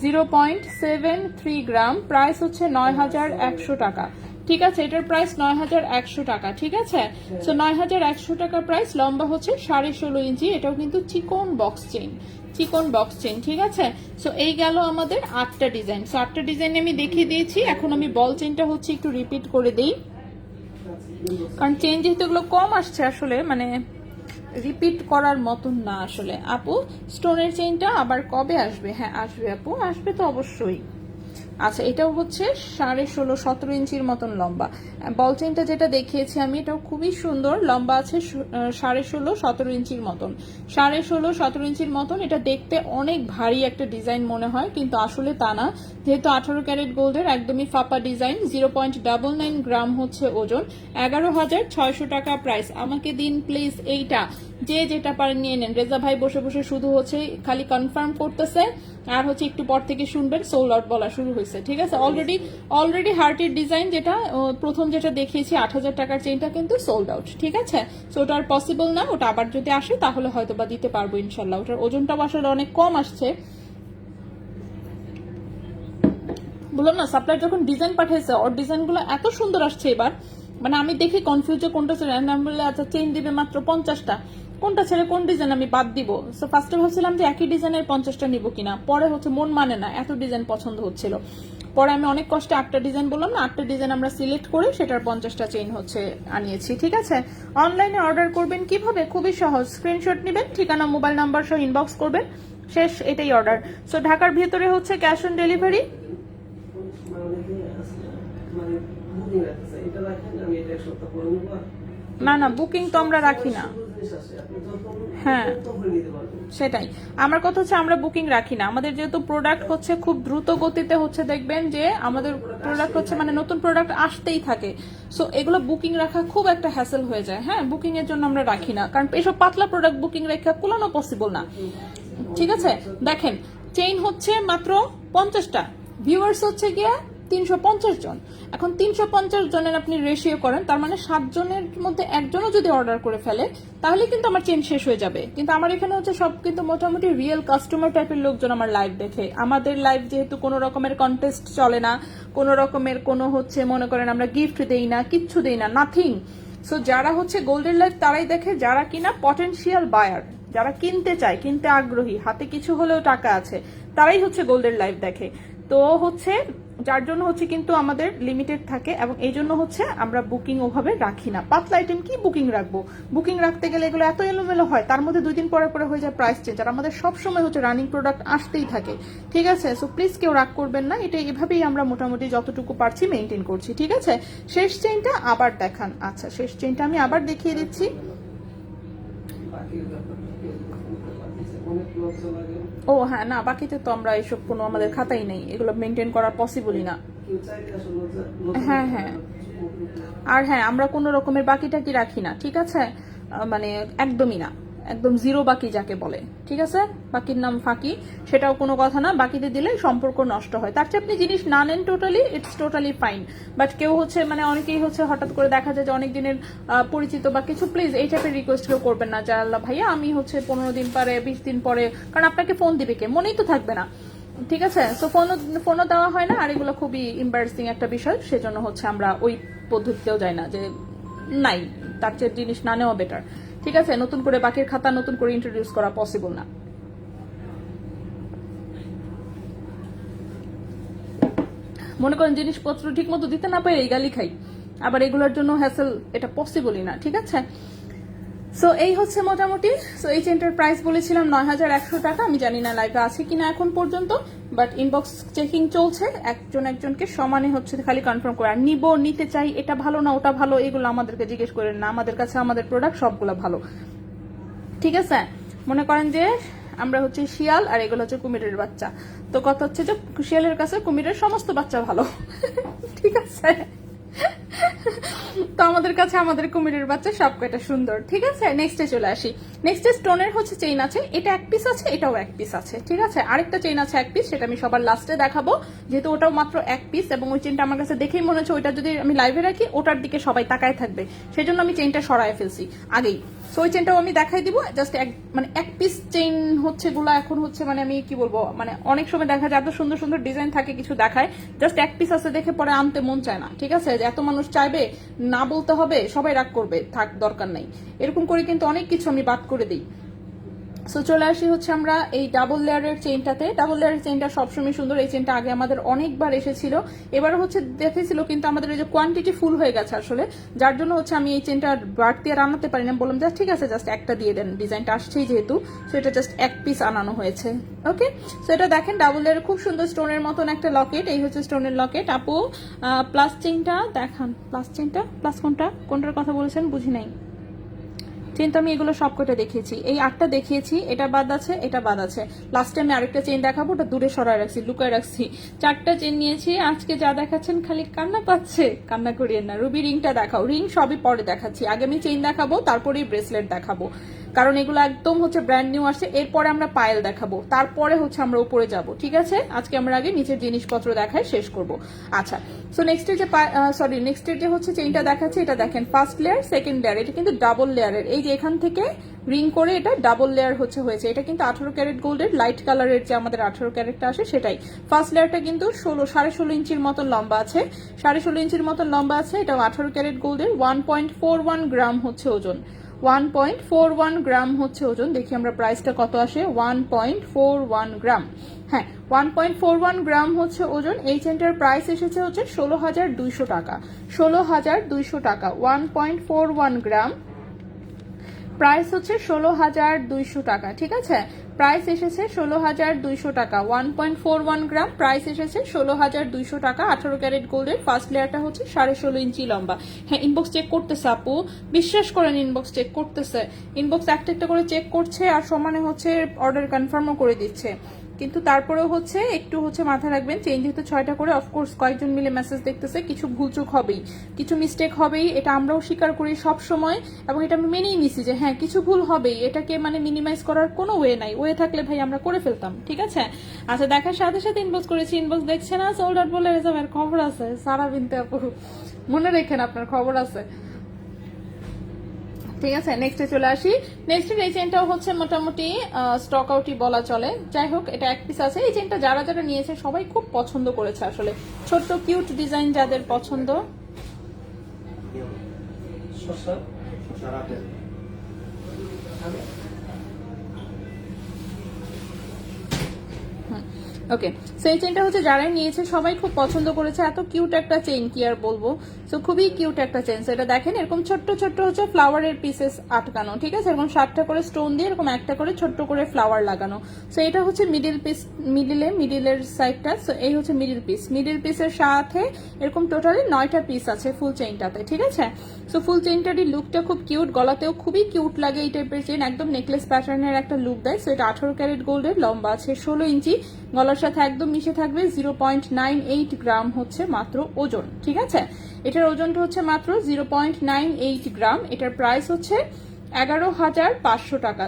0.73 গ্রাম, প্রাইস হচ্ছে 9,100 টাকা, ঠিক আছে। এটার প্রাইস 9,100 টাকা, ঠিক আছে। সো 9,100 টাকা প্রাইস। লম্বা হচ্ছে 16.5 ইঞ্চি, এটাও কিন্তু চিকন বক্স চেইন, চিকন বক্স চেইন, ঠিক আছে। সো এই গেল আমাদের 8টা ডিজাইন। সো 8টা ডিজাইন আমি দেখিয়ে দিয়েছি। এখন আমি বল চেইনটা হচ্ছে একটু রিপিট করে দিই, কারণ চেইন যেহেতু এগুলো কম আসছে, আসলে মানে রিপিট করার মতন না আসলে। আপু, স্টোনের চেইনটা আবার কবে আসবে? হ্যাঁ আসবে আপু, আসবে তো অবশ্যই। আচ্ছা, এটাও হচ্ছে 16.5, 17 ইঞ্চির মতন লম্বা। বল চেইনটা যেটা দেখিয়েছি আমি, এটাও খুবই সুন্দর, লম্বা আছে 16.5, 17 ইঞ্চির মতন, 16.5, 17 ইঞ্চির মতন। এটা দেখতে অনেক ভারী একটা ডিজাইন মনে হয়, কিন্তু আসলে তা না, যেহেতু 18 ক্যারেট গোল্ডের একদমই ফাপা ডিজাইন। 0.99 গ্রাম হচ্ছে ওজন, 11,600 টাকা প্রাইস। আমাকে দিন প্লিজ এইটা, যে যেটা পারেন নিয়ে নেন। রেজা ভাই বসে বসে শুধু হচ্ছে খালি কনফার্ম করতেছে, আর হচ্ছে একটু পর থেকে শুনবেন সোল্ড আউট বলা শুরু হয়েছে, ঠিক আছে। অলরেডি হার্টের ডিজাইন যেটা প্রথম যেটা দেখিয়েছি 8,000 টাকার চেইনটা কিন্তু সোল্ড আউট, ঠিক আছে। সো ওটা আর পসিবল না, ওটা আবার যদি আসে তাহলে হয়তো বা দিতে পারবো ইনশাল্লাহ। ওটার ওজনটাও আসলে অনেক কম আসছে, বললাম না সাপ্লায়ার যখন ডিজাইন পাঠিয়েছে ওর ডিজাইনগুলো এত সুন্দর আসছে এবার, মানে আমি দেখি কনফিউজ কোনটা ছেড়ে, আমি বললে আচ্ছা চেইন দিবে মাত্র 50টা, কোনটা ছেড়ে কোন ডিজাইন আমি বাদ দিব। সো ফার্স্টে ভাবছিলাম যে একই ডিজাইনের 50টা নিব কিনা, পরে হচ্ছে মন মানে না, এত ডিজাইন পছন্দ হচ্ছিল। পরে আমি অনেক কষ্টে 8টা ডিজাইন বললাম না, 8টা ডিজাইন আমরা সিলেক্ট করে সেটার 50টা চেইন হচ্ছে আনিয়েছি, ঠিক আছে। অনলাইনে অর্ডার করবেন কিভাবে, খুবই সহজ, স্ক্রিনশট নেবেন, ঠিকানা মোবাইল নাম্বার সহ ইনবক্স করবেন, শেষ, এটাই অর্ডার। সো ঢাকার ভিতরে হচ্ছে ক্যাশ অন ডেলিভারি, না না বুকিং তো আমরা রাখি না, হ্যাঁ সেটাই আমার কথা হচ্ছে, আমরা বুকিং রাখি না। আমাদের যেহেতু প্রোডাক্ট হচ্ছে খুব দ্রুত গতিতে হচ্ছে, দেখবেন যে আমাদের প্রোডাক্ট হচ্ছে মানে নতুন প্রোডাক্ট আসতেই থাকে, সো এগুলো বুকিং রাখা খুব একটা হ্যাসেল হয়ে যায়। হ্যাঁ, বুকিং এর জন্য আমরা রাখি না, কারণ এসব পাতলা প্রোডাক্ট বুকিং রেখা কুলানো পসিবল না, ঠিক আছে। দেখেন চেইন হচ্ছে মাত্র 50টা, ভিউয়ার্স হচ্ছে গিয়া 350 জন। এখন 350 জনের আপনি রেশিও করেন, তার মানে 7 জনের মধ্যে একজনও যদি অর্ডার করে ফেলে তাহলে কিন্তু আমার চেন শেষ হয়ে যাবে। কিন্তু আমার এখানে হচ্ছে সব কিন্তু মোটামুটি রিয়েল কাস্টমার টাইপের লোকজন আমার লাইভ দেখে। আমাদের লাইভ যেহেতু কোনো রকমের কন্টেস্ট চলে না, কোনো রকমের কোনো হচ্ছে মনে করেন আমরা গিফট দেই না, কিচ্ছু দেই না, নাথিং। সো যারা হচ্ছে গোল্ডের লাইভ তারাই দেখে, যারা কিনা পটেনশিয়াল বায়ার, যারা কিনতে চায়, কিনতে আগ্রহী, হাতে কিছু হলেও টাকা আছে, তারাই হচ্ছে গোল্ডের লাইভ দেখে। তো হচ্ছে যার জন্য হচ্ছে কিন্তু আমাদের লিমিটেড থাকে, এবং এই জন্য হচ্ছে আমরা বুকিং ওভাবে রাখি না। পাতলা আইটেম কি বুকিং রাখবো, বুকিং রাখতে গেলে এগুলো এত এলোমেলো হয়, তার মধ্যে 2 দিন পরে পরে হয়ে যায় প্রাইস চেঞ্জ, আর আমাদের সবসময় হচ্ছে রানিং প্রোডাক্ট আসতেই থাকে, ঠিক আছে। সো প্লিজ কেউ রাগ করবেন না, এটা এভাবেই আমরা মোটামুটি যতটুকু পারছি মেনটেন করছি, ঠিক আছে। শেষ চেইনটা আবার দেখান, আচ্ছা শেষ চেইনটা আমি আবার দেখিয়ে দিচ্ছি। ও হ্যাঁ, না বাকিতে তো আমরা এসব কোনো আমাদের খাতাই নেই, এগুলো মেনটেন করা পসিবলই না। হ্যাঁ হ্যাঁ, আর হ্যাঁ আমরা কোনো রকমের বাকিটা কি রাখি না, ঠিক আছে, মানে একদমই না, একদম জিরো বাকি যাকে বলে, ঠিক আছে। বাকির নাম ফাঁকি, সেটাও কোনো কথা না, বাকিতে দিলে সম্পর্ক নষ্ট হয়। তার চেয়ে আপনি জিনিস না নেন totally, it's totally fine. But কেউ হচ্ছে মানে অনেকেই হচ্ছে হঠাৎ করে দেখা যায় যে অনেক দিনের পরিচিত বা কিছু, প্লিজ এই টাইপের রিকোয়েস্ট কেউ করবেন না যে আল্লাহ ভাইয়া আমি হচ্ছে 15 দিন পরে 20 দিন পরে, কারণ আপনাকে ফোন দিবে কে, মনেই তো থাকবে না, ঠিক আছে। সো ফোনও দেওয়া হয় না, আর এগুলো খুবই এম্বারাসিং একটা বিষয়, সেজন্য হচ্ছে আমরা ওই পদ্ধতিতেও যাই না, যে নাই, তার চেয়ে জিনিস না নেওয়া বেটার, ঠিক আছে। নতুন করে বাকির খাতা নতুন করে ইন্ট্রোডিউস করা পসিবল না। মনে করেন জিনিসপত্র ঠিক মতো দিতে না পারে এই গালি খাই, আবার এগুলোর জন্য হ্যাসেল, এটা পসিবলই না, ঠিক আছে। সো এই হচ্ছে মোটামুটি। সো এই চেনটার প্রাইস বলেছিলাম 9,100 টাকা, আমি জানি না লাইভে আছে কিনা এখন পর্যন্ত, বাট ইনবক্স চেকিং চলছে, একজনকে সমানে হচ্ছে খালি কনফার্ম করে। আর নিতে চাই, এটা ভালো না ওটা ভালো, এগুলো আমাদেরকে জিজ্ঞেস করেন না, আমাদের কাছে আমাদের প্রোডাক্ট সবগুলো ভালো, ঠিক আছে। মনে করেন যে আমরা হচ্ছে শিয়াল আর এগুলো হচ্ছে কুমিরের বাচ্চা, তো কথা হচ্ছে যে শিয়ালের কাছে কুমিরের সমস্ত বাচ্চা ভালো, ঠিক আছে। তো আমাদের কাছে আমাদের কুমিরের বাচ্চা সব কয়টা সুন্দর, ঠিক আছে। নেক্সটে চলে আসি। নেক্সটে স্টোনের হচ্ছে চেইন আছে, এটা 1 পিস আছে, এটাও 1 পিস আছে, ঠিক আছে। আরেকটা চেইন আছে 1 পিস, সেটা আমি সবার লাস্টে দেখাবো, যেহেতু ওটাও মাত্র 1 পিস, এবং ওই চেইনটা আমার কাছে দেখেই মনে হচ্ছে ওইটা যদি আমি লাইভে রাখি ওটার দিকে সবাই তাকায় থাকবে, সেই জন্য আমি চেইনটা সরায় ফেলছি আগেই। সো ওই চেইনটাও আমি দেখাই দিব, জাস্ট মানে 1 পিস চেইন হচ্ছে গুলা এখন হচ্ছে মানে আমি কি বলবো, মানে অনেক সময় দেখা যায় এত সুন্দর সুন্দর ডিজাইন থাকে, কিছু দেখায় জাস্ট 1 পিস আছে দেখে পরে আনতে মন চায় না, ঠিক আছে। এত মানুষ চাইবে, না বলতে হবে, সবাই রাগ করবে, থাক দরকার নাই, এরকম করে কিন্তু অনেক কিছু আমি বাদ করে দিই। সো চলে আসি হচ্ছে আমরা এই ডাবল লেয়ারের চেইনটাতে। ডাবল লেয়ারের চেইনটা সবসময় সুন্দর, এই চেইনটা আগে আমাদের অনেকবার এসেছিল, এবার হচ্ছে দেখেছিল, কিন্তু আমাদের এই যে কোয়ান্টিটি ফুল হয়ে গেছে আসলে, যার জন্য হচ্ছে আমি এই চেইনটা বাড়তি আর আনাতে পারি না, বললাম যে ঠিক আছে জাস্ট একটা দিয়ে দেন, ডিজাইনটা আসছেই যেহেতু, সো এটা জাস্ট 1 পিস আনানো হয়েছে, ওকে। সো এটা দেখেন ডাবল লেয়ারের খুব সুন্দর স্টোনের মতন একটা লকেট, এই হচ্ছে স্টোনের লকেট। আপু প্লাস চেইনটা দেখান, প্লাস চেইনটা, প্লাস কোনটার কথা বলেছেন বুঝি নাই। চেইন তো আমি এগুলো সবকটা দেখিয়েছি, এই 8টা দেখিয়েছি, এটা বাদ আছে, এটা বাদ আছে। লাস্টে আমি আরেকটা চেইন দেখাবো, ওটা দূরে সরায় রাখছি, লুকায় রাখছি। 4টা চেইন নিয়েছি, আজকে যা দেখাচ্ছেন খালি কান্না পাচ্ছে, কান্না করিয়েন না। রুবি রিংটা দেখাও, রিং সবই পরে দেখাচ্ছি, আগে আমি চেইন দেখাবো, তারপরেই ব্রেসলেট দেখাবো। কারণ এগুলো একদম হচ্ছে ব্র্যান্ড নিউ আসছে। এরপরে আমরা পায়েল দেখাবো, তারপরে হচ্ছে আমরা উপরে যাব, ঠিক আছে? আজকে আমরা আগে নিচের জিনিসপত্র দেখায় শেষ করব। আচ্ছা, সো নেক্সট যে নেক্সট যে হচ্ছে চেইনটা দেখাচ্ছে, এটা দেখেন ফার্স্ট লেয়ার সেকেন্ড লেয়ার, এটা কিন্তু ডাবল লেয়ারের। এই যে এখান থেকে রিং করে এটা ডাবল লেয়ার হয়েছে। এটা কিন্তু 18 ক্যারেট গোল্ডের লাইট কালারের, যে আমাদের 18 ক্যারেটটা আসে সেটাই। ফার্স্ট লেয়ারটা কিন্তু 16.5 ইঞ্চির মতন লম্বা আছে, 16.5 ইঞ্চির মতন লম্বা আছে। এটা 18 ক্যারেট গোল্ডের, 1.41 গ্রাম হচ্ছে ওজন, 1.41 গ্রাম হচ্ছে ওজন। দেখি আমরা প্রাইসটা কত আসে, 1.41 গ্রাম। হ্যাঁ, 1.41 গ্রাম হচ্ছে ওজন। এই চেনটার প্রাইস এসেছে হচ্ছে 16,200 টাকা, 16,200 টাকা। 1.41 গ্রাম, প্রাইস হচ্ছে 16,200 টাকা, ঠিক আছে? প্রাইস এসেছে 16,200 টাকা। 1.41 গ্রাম, প্রাইস এসেছে 16,200 টাকা। 18 ক্যারেট গোল্ডের, ফার্স্ট লেয়ারটা হচ্ছে 16.5 ইঞ্চি লম্বা। হ্যাঁ, ইনবক্স চেক করতেছে আপু, বিশ্বাস করেন ইনবক্স চেক করতেছে, ইনবক্স একটা একটা করে চেক করছে আর সমানে হচ্ছে অর্ডার কনফার্মও করে দিচ্ছে। কিন্তু তারপরেও হচ্ছে একটু হচ্ছে মাথায় রাখবেন, চেঞ্জ যেহেতু 6টা করে, অফকোর্স কয়েকজন মিলে মেসেজ দেখতেছে, কিছু ভুলচুক হবেই, কিছু মিস্টেক হবেই, এটা আমরাও স্বীকার করি সব সময়, এবং এটা আমি মেনেই নিছি যে হ্যাঁ কিছু ভুল হবেই, এটাকে মানে মিনিমাইজ করার কোনো ওয়ে নাই, ওয়ে থাকলে ভাই আমরা করে ফেলতাম, ঠিক আছে? আচ্ছা, দেখার সাথে সাথে ইনবক্স করেছি, ইনবক্স দেখছে না, সোল্ড আউট বলে রেজামের খবর আছে, সারা বিনতে আপু মনে রেখেন আপনার খবর আছে, ঠিক আছে? নেক্সটে চলে আসি। নেক্সটের এই চেনটাও হচ্ছে মোটামুটি স্টক আউটই বলা চলে। যাই হোক, এটা এক পিস আছে। এই চেনটা যারা যারা নিয়েছে সবাই খুব পছন্দ করেছে আসলে, ছোট্ট কিউট ডিজাইন যাদের পছন্দ। ওকে, সো এই চেইনটা হচ্ছে যারাই নিয়েছে সবাই খুব পছন্দ করেছে, এত কিউট একটা চেইন কি আর বলবো। সো খুবই কিউট একটা চেইন। সো এটা দেখেন এরকম ছোট্ট ছোট্ট হচ্ছে ফ্লাওয়ারের পিসেস আটকানো, ঠিক আছে? এরকম 7টা করে স্টোন দিয়ে এরকম একটা করে ছোট্ট করে ফ্লাওয়ার লাগানো। সো এটা হচ্ছে মিডিল পিস, মিডিলের সাইডটা। সো এই হচ্ছে মিডিল পিস, মিডিল পিসের সাথে এরকম টোটালি 9টা পিস আছে ফুল চেইনটাতে, ঠিক আছে? সো ফুল চেইনটারই লুকটা খুব কিউট, গলাতেও খুবই কিউট লাগে এই টাইপের চেইন, একদম নেকলেস প্যাটার্নের একটা লুক দেয়। সো এটা 18 ক্যারেট গোল্ডের, লম্বা আছে 16 ইঞ্চি, গলার সাথে একদম মিশে থাকবে। 0.98 গ্রাম হচ্ছে মাত্র ওজন, ঠিক আছে? এটার ওজনটা হচ্ছে মাত্র 0.98 গ্রাম। এটার প্রাইস হচ্ছে 11,500 টাকা।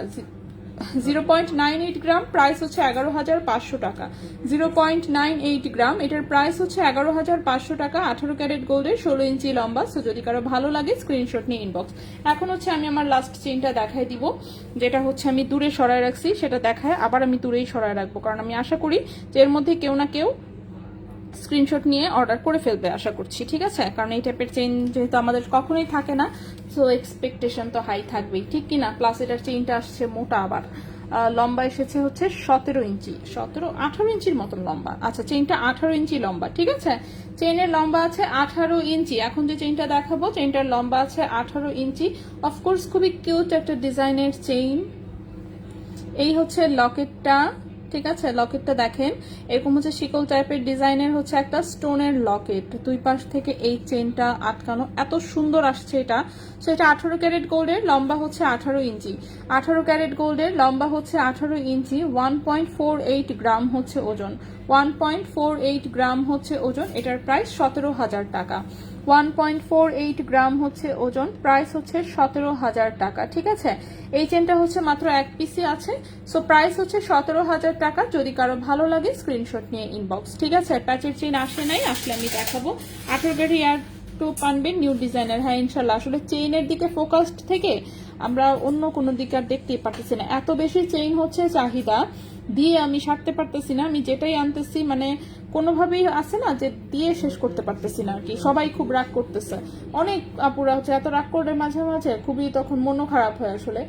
0.98 গ্রাম, প্রাইস হচ্ছে 11,500 টাকা। 0.98 গ্রাম, এটার প্রাইস হচ্ছে 11,500 টাকা। 18 ক্যারেট গোল্ডের, 16 ইঞ্চি লম্বা। সো যদি কারো ভালো লাগে স্ক্রিনশট নিয়ে ইনবক্স। এখন হচ্ছে আমি আমার লাস্ট চেইনটা দেখাই দিব, যেটা হচ্ছে আমি দূরে সরায় রাখছি, সেটা দেখায় আবার আমি দূরেই সরায় রাখবো, কারণ আমি আশা করি যে এর মধ্যে কেউ না কেউ স্ক্রিনশট নিয়ে অর্ডার করে ফেলবে, আশা করছি, ঠিক আছে? কারণ এই টাইপের চেইন যেহেতু আমাদের কখনোই থাকে না, সো এক্সপেকটেশন তো হাই থাকবেই, ঠিক কিনা? প্লাস এটার চেইনটা আসছে মোটা, আবার লম্বা এসেছে হচ্ছে 17 ইঞ্চি, 18 ইঞ্চির মতন লম্বা। আচ্ছা, চেইনটা 18 ইঞ্চি লম্বা, ঠিক আছে? চেইনের লম্বা আছে 18 ইঞ্চি। এখন যে চেইনটা দেখাবো, চেইনটার লম্বা আছে 18 ইঞ্চি। অফকোর্স খুবই কিউট একটা ডিজাইনের চেইন। এই হচ্ছে লকেটটা, ঠিক আছে? লকেটটা দেখেন এরকম হচ্ছে শিকল টাইপের ডিজাইনের হচ্ছে একটা স্টোনের লকেট, দুই পাশ থেকে এই চেনটা আটকানো, এত সুন্দর আসছে এটা। সো এটা 18 ক্যারেট গোল্ডের, লম্বা হচ্ছে 18 ইঞ্চি। 18 ক্যারেট গোল্ডের, লম্বা হচ্ছে 18 ইঞ্চি। 1.48 গ্রাম হচ্ছে ওজন, 1.48 গ্রাম হচ্ছে ওজন। এটার প্রাইস 17,000 টাকা। 1.48 গ্রাম হচ্ছে ওজন, প্রাইস হচ্ছে 17,000 টাকা, ঠিক আছে? এই চেনটা হচ্ছে মাত্র এক পিসি আছে। সো প্রাইস হচ্ছে 17,000 টাকা। যদি কারো ভালো লাগে স্ক্রিনশট নিয়ে ইনবক্স, ঠিক আছে? প্যাচের চেন আসে নাই, আসলে আমি দেখাবো। 18 ক্যারেট ইয়ার টু পানবেন নিউ ডিজাইনের। হ্যাঁ ইনশাল্লাহ, আসলে চেইনের দিকে ফোকাসড থেকে আমরা অন্য কোনো দিকে আর দেখতেই পারতেছি না, এত বেশি চেইন হচ্ছে চাহিদা দিয়ে আমি সারতে পারতেছি না। আমি যেটাই আনতেছি মানে কোনোভাবেই আছে না যে দিয়ে শেষ করতে পারতেছি না আর কি। সবাই খুব রাগ করতেছে, অনেক আপুরা হচ্ছে এত রাগ করে মাঝে মাঝে, খুবই তখন মনও খারাপ হয় আসলে।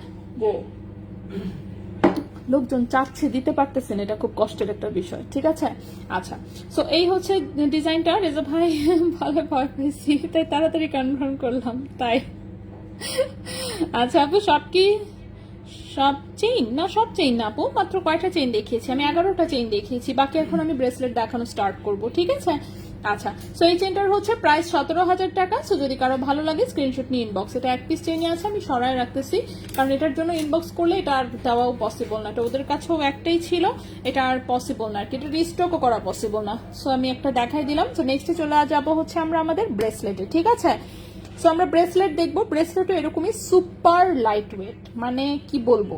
লোকজন চাচ্ছে দিতে পারতেছেন, এটা খুব কষ্টের একটা বিষয়, ঠিক আছে? আচ্ছা, সো এই হচ্ছে ডিজাইনটা। রেজা ভাই ভালো ভয় পেয়েছি, তাই তাড়াতাড়ি কনফার্ম করলাম, তাই। আচ্ছা আপু, সব কি সব চেইন না? সব চেইন না আপু, মাত্র কয়টা চেইন দেখিয়েছি আমি? 11টা চেইন দেখিয়েছি, বাকি এখন আমি ব্রেসলেট দেখানো স্টার্ট করব, ঠিক আছে? আচ্ছা, সো এই চেইনটার হচ্ছে প্রাইস 17,000 টাকা। সো যদি কারো ভালো লাগে স্ক্রিনশট নিয়ে ইনবক্স। এটা এক পিস চেইনই আছে, আমি সরায় রাখতেছি, কারণ এটার জন্য ইনবক্স করলে এটা আর দেওয়াও পসিবল না, এটা ওদের কাছেও একটাই ছিল, এটা আর পসিবল না আর কি, এটা রিস্টকও করা পসিবল না। সো আমি একটা দেখাই দিলাম। তো নেক্সটে চলে যাবো হচ্ছে আমরা আমাদের ব্রেসলেটে, ঠিক আছে? সো আমরা ব্রেসলেট দেখবো। ব্রেসলেটও এরকমই সুপার লাইট ওয়েট, মানে কি বলবো,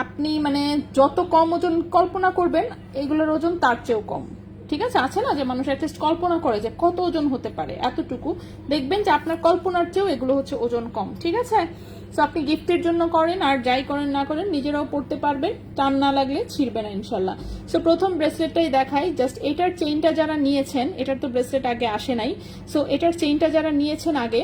আপনি মানে যত কম ওজন কল্পনা করবেন এগুলোর ওজন তার চেয়েও কম। ঠিক আছে, আছে না যে মানুষ অ্যাটলিস্ট কল্পনা করে যে কত ওজন হতে পারে, এতটুকু দেখবেন যে আপনার কল্পনার চেয়েও এগুলো হচ্ছে ওজন কম। ঠিক আছে, সো আপনি গিফটের জন্য করেন আর যাই করেন না করেন নিজেরাও পড়তে পারবেন, টান না লাগলে ছিড়বে না ইনশাল্লাহ। সো প্রথম ব্রেসলেটটাই দেখাই। জাস্ট এটার চেইনটা যারা নিয়েছেন, এটার তো ব্রেসলেট আগে আসে নাই, সো এটার চেইনটা যারা নিয়েছেন আগে,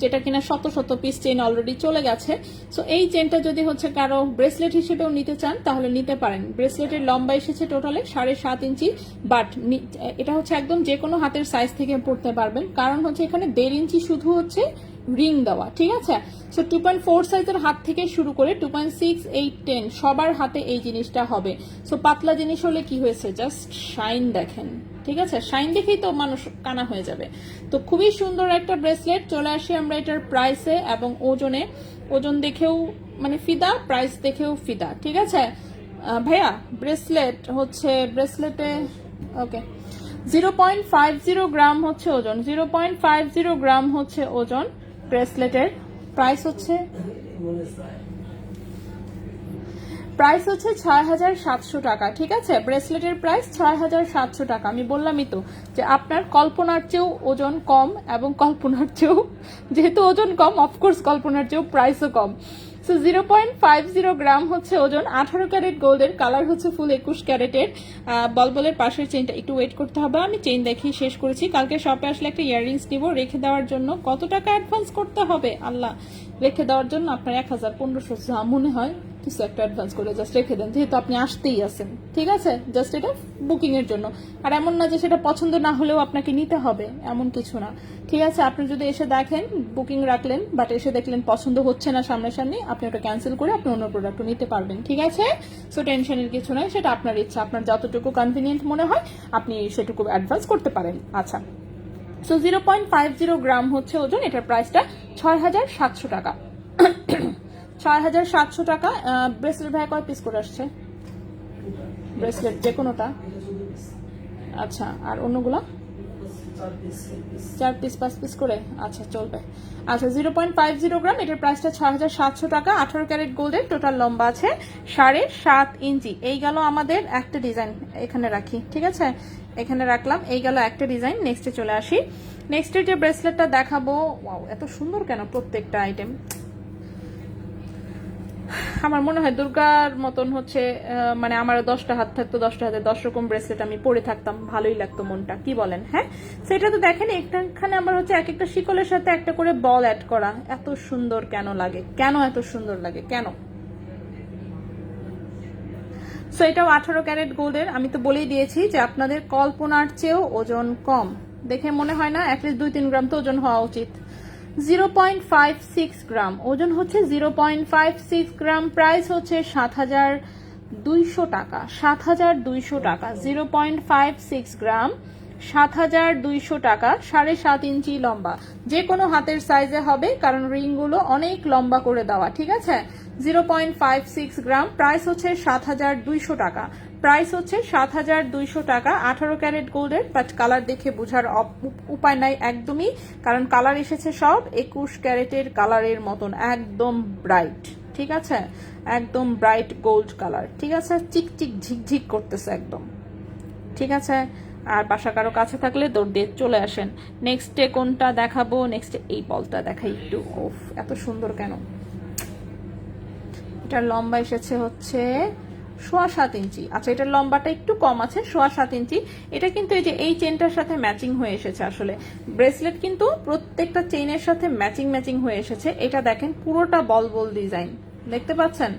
যেটা কিনা শত শত পিস চেইন অলরেডি চলে গেছে, সো এই চেইনটা যদি হচ্ছে কারো ব্রেসলেট হিসেবেও নিতে চান তাহলে নিতে পারেন। ব্রেসলেটের লম্বা এসেছে টোটালে 7.5 ইঞ্চি, বাট এটা হচ্ছে একদম যে কোনো হাতের সাইজ থেকে পড়তে পারবেন, কারণ হচ্ছে এখানে 1.5 ইঞ্চি শুধু হচ্ছে রিং দেওয়া। ঠিক আছে, সো 2.4 সাইজের হাত থেকে শুরু করে 2.6, 8, 10 সবার হাতে এই জিনিসটা হবে। সো পাতলা জিনিস হলে কি হয়েছে, জাস্ট শাইন দেখেন। ঠিক আছে, শাইন দেখেই তো মানুষ কানা হয়ে যাবে। তো খুবই সুন্দর একটা ব্রেসলেট। চলে আসি আমরা এটার প্রাইসে এবং ওজনে। ওজন দেখেও মানে ফিদা, প্রাইস দেখেও ফিদা। ঠিক আছে ভাইয়া, ব্রেসলেট হচ্ছে ব্রেসলেটে ওকে 0.50 গ্রাম হচ্ছে ওজন, 0.50 গ্রাম হচ্ছে ওজন ব্রেসলেটের। প্রাইস হচ্ছে 6,700 টাকা। ঠিক আছে, ব্রেসলেটের প্রাইস 6,700 টাকা। আমি বললামই তো যে আপনার কল্পনার চেয়েও ওজন কম, এবং কল্পনার চেয়েও যেহেতু ওজন কম, অফকোর্স কল্পনার চেয়েও প্রাইসও কম। সো 0.50 গ্রাম হচ্ছে ওজন। 18 ক্যারেট গোল্ডের, কালার হচ্ছে ফুল 21 ক্যারেটের। বলবলের পাশের চেইনটা একটু ওয়েট করতে হবে, আমি চেইন দেখেই শেষ করেছি। কালকে শপে আসলে একটা ইয়াররিংস নিব রেখে দেওয়ার জন্য। কত টাকা অ্যাডভান্স করতে হবে আল্লাহ, রেখে দেওয়ার জন্য আপনার 1000, 1500 যা মনে হয় কিছু একটা অ্যাডভান্স করে জাস্ট রেখে দেন, যেহেতু আপনি আসতেই আছেন। ঠিক আছে, জাস্ট এটা বুকিং এর জন্য। আর এমন না যে সেটা পছন্দ না হলেও আপনাকে নিতে হবে, এমন কিছু না। ঠিক আছে, আপনি যদি এসে দেখেন বুকিং রাখলেন, বাট এসে দেখলেন পছন্দ হচ্ছে না সামনাসামনি, আপনি ওটা ক্যান্সেল করে আপনি অন্য প্রোডাক্টও নিতে পারবেন। ঠিক আছে, সো টেনশনের কিছু নয়, সেটা আপনার ইচ্ছা, আপনার যতটুকু কনভিনিয়েন্ট মনে হয় আপনি সেটুকু অ্যাডভান্স করতে পারেন। আচ্ছা, সো 0.50 গ্রাম হচ্ছে ওজন। এটার প্রাইসটা 6,700 টাকা। 6,700 টাকা। ব্রেসলেট ভাই কয় পিস করে আসছে? ব্রেসলেট যে কোনোটা? আচ্ছা, আর অন্যগুলা 4 পিস 5 পিস করে? আচ্ছা, চলবে। আচ্ছা, 0.50 গ্রাম, এটার প্রাইসটা 6,700 টাকা। 18 ক্যারেট গোল্ডের, টোটাল লম্বা আছে 7.5 ইঞ্চি। এই গেল আমাদের একটা ডিজাইন, এখানে রাখি। ঠিক আছে, এখানে রাখলাম। এই গেল একটা ডিজাইন। নেক্সটে চলে আসি। নেক্সটের যে ব্রেসলেটটা দেখাবো, ওয়াও এত সুন্দর কেন প্রত্যেকটা আইটেম। আমার মনে হয় দুর্গার মতন হচ্ছে, মানে আমার 10টা হাত থাকতো, 10টা হাতে 10 রকম ব্রেসলেট আমি পরে থাকতাম, ভালোই লাগতো মনটা, কি বলেন? হ্যাঁ, সেটা তো দেখেন এখানে আমার হচ্ছে এক একটা শিকলের সাথে একটা করে বল অ্যাড করা। এত সুন্দর কেন লাগে, কেন এত সুন্দর লাগে, কেন? সো এটাও 18 ক্যারেট গোল্ডের। আমি তো বলেই দিয়েছি যে আপনাদের কল্পনার চেয়েও ওজন কম। দেখে মনে হয় না? অ্যাটলিস্ট 2-3 গ্রাম তো ওজন হওয়া উচিত। 0.56 গ্রাম ওজন হচ্ছে, 0.56 গ্রাম। প্রাইস হচ্ছে 7,200 টাকা। 7,200 টাকা। 0.56 গ্রাম, 7,200 টাকা। 7.5 ইঞ্চি লম্বা, যে কোনো হাতের সাইজে হবে, কারণ রিংগুলো অনেক লম্বা করে দেওয়া। ঠিক আছে, 0.56 গ্রাম। প্রাইস হচ্ছে 7,200 টাকা। প্রাইস হচ্ছে 7,200 টাকা। 18 ক্যারেট গোল্ডের, বাট কালার দেখে বোঝার উপায় নাই একদমই, কারণ কালার এসেছে সব 21 ক্যারেটের কালারের মতন, একদম ব্রাইট। ঠিক আছে, একদম ব্রাইট গোল্ড কালার। ঠিক আছে, চিকচিক ঝিকঝিক করতেছে একদম। ঠিক আছে, আর বাসা কারো কাছে থাকলে দৌড় দিয়ে চলে আসেন। নেক্সটে কোনটা দেখাবো? নেক্সটে এই বলটা দেখাই একটু। ওফ, এত সুন্দর কেন। এটার লম্বা এসেছে হচ্ছে 7.25 ইঞ্চি। আচ্ছা, এটার লম্বাটা একটু কম আছে, 7.25 ইঞ্চি। এটা কিন্তু এই যে এই চেনটার সাথে ম্যাচিং হয়ে এসেছে। আসলে ব্রেসলেট কিন্তু প্রত্যেকটা চেইনের সাথে ম্যাচিং হয়ে এসেছে। এটা দেখেন পুরোটা বল ডিজাইন, দেখতে পাচ্ছেন?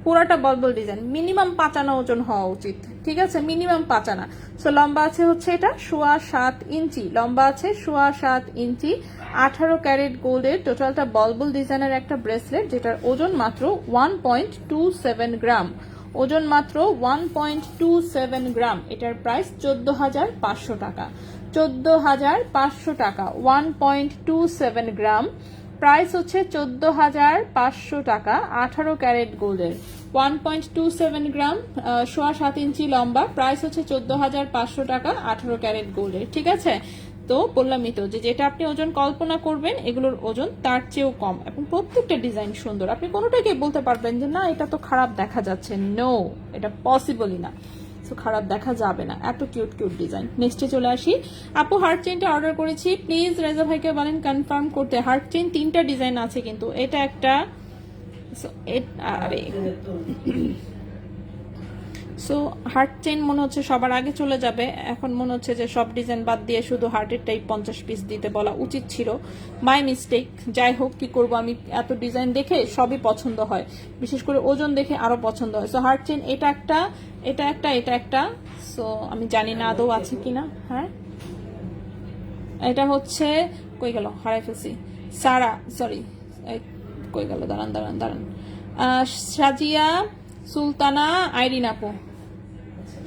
পুরোটা বল ডিজাইন। মিনিমাম 5 আনা ওজন হওয়া উচিত। ঠিক আছে, মিনিমাম 5 আনা। সো লম্বা আছে হচ্ছে এটা 7.25 ইঞ্চি, লম্বা আছে 7.25 ইঞ্চি। 18 ক্যারেট গোল্ডের, টোটালটা বল ডিজাইনের একটা ব্রেসলেট, যেটার ওজন মাত্র 1.27 গ্রাম। ওজন মাত্র 1.27 গ্রাম। এটার প্রাইস 14,500 টাকা। 14,500 টাকা। 1.27 গ্রাম, প্রাইস হচ্ছে 14,500 টাকা। 18 ক্যারেট গোল্ডের, 1.27 গ্রাম, 7.25 ইঞ্চি লম্বা। প্রাইস হচ্ছে 14,500 টাকা। 18 ক্যারেট গোল্ডের। ঠিক আছে, তো বললামই তো যে যেটা আপনি ওজন কল্পনা করবেন এগুলোর ওজন তার চেয়েও কম, এবং প্রত্যেকটা ডিজাইন সুন্দর। আপনি কোনোটাকে বলতে পারবেন যে না এটা তো খারাপ দেখা যাচ্ছে, নো, এটা পসিবলই না। সো খারাপ দেখা যাবে না, এত কিউট কিউট ডিজাইন। নেক্সটে চলে আসি। আপু হার্ট চেইনটা অর্ডার করেছি, প্লিজ রেজা ভাইকে বলেন কনফার্ম করতে। হার্ট চেইন 3টা ডিজাইন আছে কিন্তু, এটা একটা, আরে সো হার্ট চেইন মনে হচ্ছে সবার আগে চলে যাবে। এখন মনে হচ্ছে যে সব ডিজাইন বাদ দিয়ে শুধু হার্টের টাইপ 50 পিস দিতে বলা উচিত ছিল, মাই মিস্টেক। যাই হোক, কি করব, আমি এত ডিজাইন দেখে সবই পছন্দ হয়, বিশেষ করে ওজন দেখে আরো পছন্দ হয়। সো হার্ট চেইন এটা একটা, এটা একটা, এটা একটা। সো আমি জানি না আদৌ আছে কিনা। হ্যাঁ, এটা হচ্ছে, কই গেল, হারাই ফেলছি। সারা, সরি, কই গেল, দাঁড়ান দাঁড়ান দাঁড়ান, সাজিয়া সুলতানা আইরিন আপু,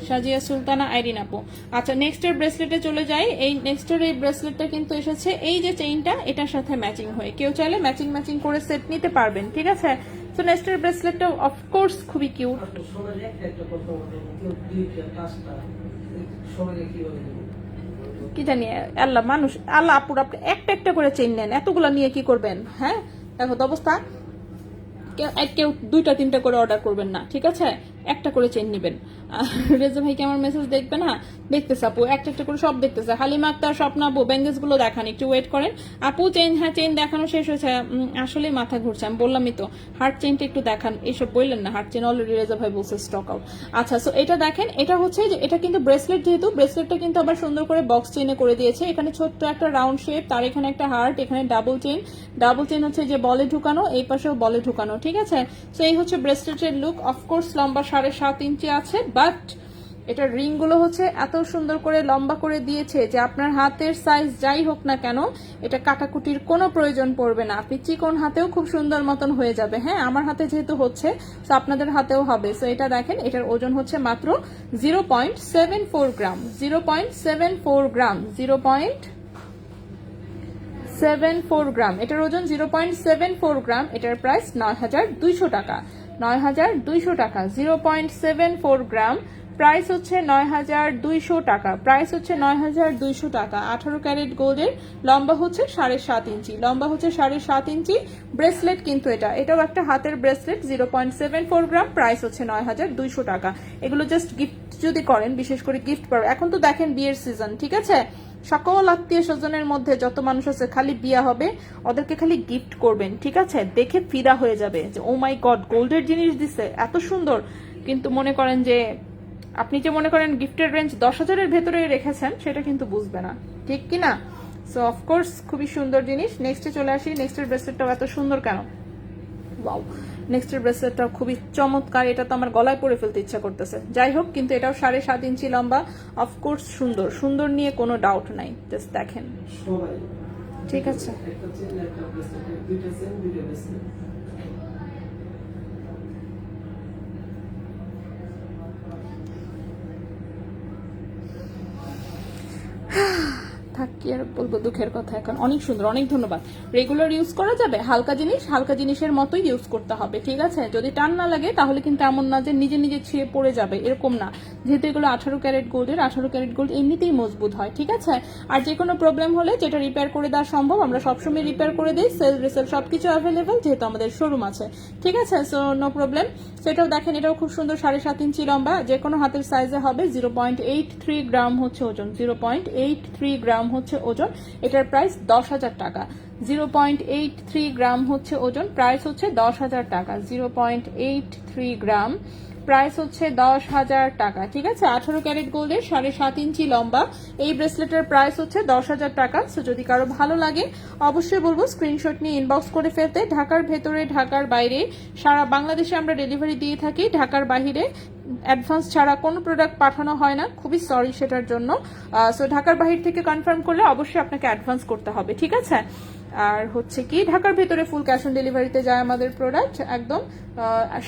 সাজিয়া সুলতানা আইরিন আপু। আচ্ছা, নেক্সটের ব্রেসলেটে চলে যাই। এই নেক্সটের এই ব্রেসলেটটা কিন্তু এসেছে এই যে চেইনটা, এটার সাথে ম্যাচিং হয়ে, কেউ চাইলে ম্যাচিং ম্যাচিং করে সেট নিতে পারবেন, ঠিক আছে। তো নেক্সটের ব্রেসলেটটা অফকোর্স খুবই কিউট। কি জানি, আল্লাহ মানুষ, আল্লাহ আপুর, আপনি একটা একটা করে চেইন নেন, এতগুলো নিয়ে কি করবেন? হ্যাঁ, দেখো তো অবস্থা। কেউ 2টা 3টা করে অর্ডার করবেন না, ঠিক আছে, একটা করে চেন নিবেন। রেজা ভাই কি আমার মেসেজ দেখবে না? দেখতেছে আপু, একটা একটা করে সব দেখতেছে। হালিমা আক্তার, স্বপ্না আপু, ব্যাঙ্গেলস গুলো দেখান, একটু ওয়েট করেন আপু। চেন, হ্যাঁ চেন দেখানো শেষ হয়েছে। আসলে মাথা ঘুরছে, আমি বললামই তো হার্ট চেনটা একটু দেখান। এইসব বললেন না, হার্ট চেন অলরেডি রেজা ভাই বলছে স্টক আউট। আচ্ছা, সো এটা দেখেন, এটা হচ্ছে যে এটা কিন্তু ব্রেসলেট, যেহেতু ব্রেসলেটটা কিন্তু আবার সুন্দর করে বক্স চেনে করে দিয়েছে। এখানে ছোট্ট একটা রাউন্ড শেপ, তার এখানে একটা হার্ট, এখানে ডাবল চেন। ডাবল চেন হচ্ছে যে বলে ঢুকানো, এই পাশেও বলে ঢুকানো, ঠিক আছে। সো এই হচ্ছে ব্রেসলেটের লুক। অফকোর্স লম্বা 7.5 ইঞ্চি আছে, বাট এটার রিং গুলো হচ্ছে এত সুন্দর করে লম্বা করে দিয়েছে যে আপনার হাতের সাইজ যাই হোক না কেন, এটা কাটাকুটির কোনো প্রয়োজন পড়বে না। আপনি চিকন হাতেও খুব সুন্দর মতন হয়ে যাবে। হ্যাঁ, আমার হাতে যেহেতু হচ্ছে, তো আপনাদের হাতেও হবে। সো এটা দেখেন, এটার ওজন হচ্ছে মাত্র 0.74 গ্রাম, 0.74 গ্রাম, 0.74 গ্রাম। এটার ওজন 0.74 গ্রাম। এটার প্রাইস 9,200 টাকা, 9,200 টাকা। 0.74 গ্রাম, প্রাইস হচ্ছে 9,200 টাকা, প্রাইস হচ্ছে 9,200 টাকা। 18 ক্যারেট গোল্ডের, লম্বা হচ্ছে 7.5 ইঞ্চি, লম্বা হচ্ছে 7.5 ইঞ্চি। ব্রেসলেট কিন্তু এটাও একটা হাতের ব্রেসলেট। 0.74 গ্রাম, প্রাইস হচ্ছে 9,200 টাকা। এগুলো জাস্ট গিফট যদি করেন, বিশেষ করে গিফট পাবেন। এখন তো দেখেন বিয়ের সিজন, ঠিক আছে, সকল আত্মীয় স্বজনের মধ্যে যত মানুষ আছে খালি বিয়া হবে, ওদেরকে খালি গিফট করবেন, ঠিক আছে, দেখে ফিদা হয়ে যাবে যে ও মাই গড, গোল্ডের জিনিস দিছে, এত সুন্দর। কিন্তু মনে করেন যে আপনি যে মনে করেন গিফটের রেঞ্জ 10,000-এর ভেতরে রেখেছেন, সেটা কিন্তু বুঝবে না, ঠিক কিনা। সো অফকোর্স খুবই সুন্দর জিনিস। নেক্সটে চলে আসি। নেক্সটের ব্রেসলেটটাও এত সুন্দর কেন, ওয়াও। নেক্সটের ব্রেসলেটটা খুবই চমৎকার, এটা তো আমার গলায় পরে ফেলতে ইচ্ছা করতেছে। যাই হোক, কিন্তু এটাও 7.5 ইঞ্চি লম্বা। অফকোর্স সুন্দর, সুন্দর নিয়ে কোনো ডাউট নাই। জাস্ট দেখেন, ঠিক আছে। থাক, কি আর বলবো, দুঃখের কথা। এখন অনেক সুন্দর, অনেক ধন্যবাদ। রেগুলার ইউজ করা যাবে, হালকা জিনিস হালকা জিনিসের মতোই ইউজ করতে হবে, ঠিক আছে। যদি টান না লাগে তাহলে কিন্তু এমন না যে নিজে নিজে ছিঁড়ে পড়ে যাবে, এরকম না। যেহেতু এগুলো 18 ক্যারেট গোল্ডের, 18 ক্যারেট গোল্ড এমনিতেই মজবুত হয়, ঠিক আছে। আর যে কোনো প্রবলেম হলে যেটা রিপেয়ার করে দেওয়া সম্ভব, আমরা সবসময় রিপেয়ার করে দিই। সেল রিসেল সবকিছু অ্যাভেলেবেল, যেহেতু আমাদের শোরুম আছে, ঠিক আছে। So no problem. সেটাও দেখেন, এটাও খুব সুন্দর, 7.5 ইঞ্চি লম্বা, যে কোনো হাতের সাইজে হবে। 0.83 গ্রাম হচ্ছে ওজন, 0.83 গ্রাম হচ্ছে ওজন। এটার প্রাইস 10,000 টাকা। 0.83 গ্রাম হচ্ছে ওজন, প্রাইস হচ্ছে 10,000 টাকা। 0.83 গ্রাম, প্রাইস হচ্ছে 10,000 টাকা, ঠিক আছে। 18 ক্যারেট গোল্ডের, 7.5 ইঞ্চি লম্বা। এই ব্রেসলেটের প্রাইস হচ্ছে 10,000 টাকা। সো যদি কারো ভালো লাগে অবশ্যই বলবো স্ক্রিনশট নিয়ে ইনবক্স করে ফেলতে। ঢাকার ভেতরে, ঢাকার বাইরে, সারা বাংলাদেশে আমরা ডেলিভারি দিয়ে থাকি। ঢাকার বাইরে অ্যাডভান্স ছাড়া কোনো প্রোডাক্ট পাঠানো হয় না, খুবই সরি সেটার জন্য। সো ঢাকার বাহির থেকে কনফার্ম করলে অবশ্যই আপনাকে অ্যাডভান্স করতে হবে, ঠিক আছে। আর হচ্ছে কি, ঢাকার ভেতরে ফুল ক্যাশ অন ডেলিভারিতে যায় আমাদের প্রোডাক্ট, একদম।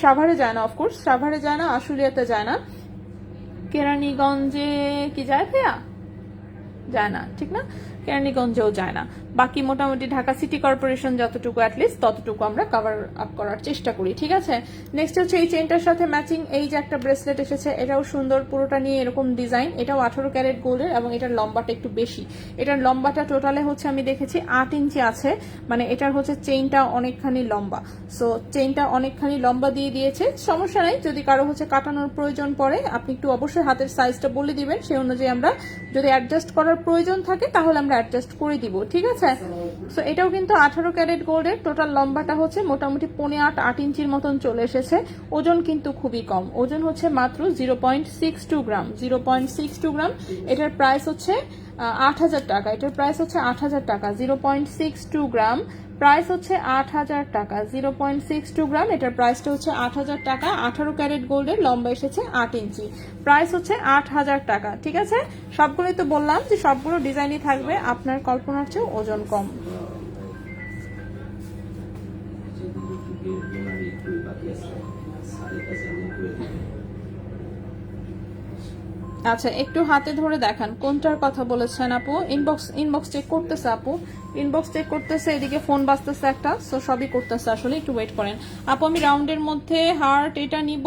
সাভারে যায় না, অফকোর্স সাভারে যায় না, আশুলিয়াতে যায় না, কেরানীগঞ্জে কি যায় ভাইয়া, যায় না, ঠিক না, কেরানীগঞ্জেও যায় না। বাকি মোটামুটি ঢাকা সিটি কর্পোরেশন যতটুকু অ্যাটলিস্ট ততটুকু আমরা কভার আপ করার চেষ্টা করি, ঠিক আছে। নেক্সট হচ্ছে এই চেনটার সাথে ম্যাচিং এই যে একটা ব্রেসলেট এসেছে, এটাও সুন্দর, পুরোটা নিয়ে এরকম ডিজাইন, এটাও 18 ক্যারেট গোল্ডের এবং এটার লম্বাটা একটু বেশি। এটার লম্বাটা টোটালে হচ্ছে আমি দেখেছি 8 ইঞ্চি আছে, মানে এটার হচ্ছে চেইনটা অনেকখানি লম্বা। সো চেইনটা অনেকখানি লম্বা দিয়ে দিয়েছে, সমস্যা নাই। যদি কারো হচ্ছে কাটানোর প্রয়োজন পড়ে আপনি একটু অবশ্যই হাতের সাইজটা বলে দিবেন, সেই অনুযায়ী আমরা যদি অ্যাডজাস্ট করার প্রয়োজন থাকে তাহলে আমরা অ্যাডজাস্ট করে দিব, ঠিক আছে। সো এটাও কিন্তু 18 ক্যারেট গোল্ডের, টোটাল লম্বাটা হচ্ছে মোটামুটি 8.5 ইঞ্চির মতন চলে এসেছে। ওজন কিন্তু খুবই কম, ওজন হচ্ছে মাত্র 0.62 গ্রাম, 0.62 গ্রাম। এটার প্রাইস হচ্ছে 8,000 টাকা, এটার প্রাইস হচ্ছে 8,000 টাকা। 0.62 গ্রাম, প্রাইস হচ্ছে 8,000 টাকা। 0.62 গ্রাম, এটার প্রাইসটা হচ্ছে 8,000 টাকা। 18 ক্যারেট গোল্ডের, লম্বা এসেছে 8 ইঞ্চি, প্রাইস হচ্ছে 8,000 টাকা, ঠিক আছে। সবগুলোই তো বললাম যে সবগুলো ডিজাইনই থাকবে আপনার কল্পনার চেয়ে ওজন কম। আচ্ছা, একটু হাতে ধরে দেখান কোনটার কথা বলেছেন আপু। ইনবক্স চেক করতেছে আপু, ইনবক্স চেক করতেছে, এদিকে ফোন বাজতেছে একটা, সো সবই করতেছে আসলে, একটু ওয়েট করেন আপু। আমি রাউন্ডের মধ্যে হার্ট এটা নিব,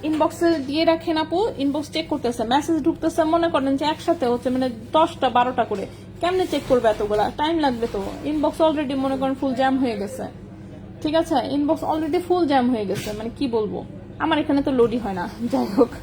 ইনবক্সে দিয়ে রাখেন আপু। ইনবক্স চেক করতেছে, মেসেজ ঢুকতেছে, মনে করেন যে একসাথে হচ্ছে মানে 10টা 12টা করে, কেমনে চেক করবে এতগুলা, টাইম লাগবে তো। ইনবক্স অলরেডি মনে করেন ফুল জ্যাম হয়ে গেছে, ঠিক আছে। ইনবক্স অলরেডি ফুল জ্যাম হয়ে গেছে, মানে কি বলবো, আমার এখানে তো লোডই হয় না, যাই হোক,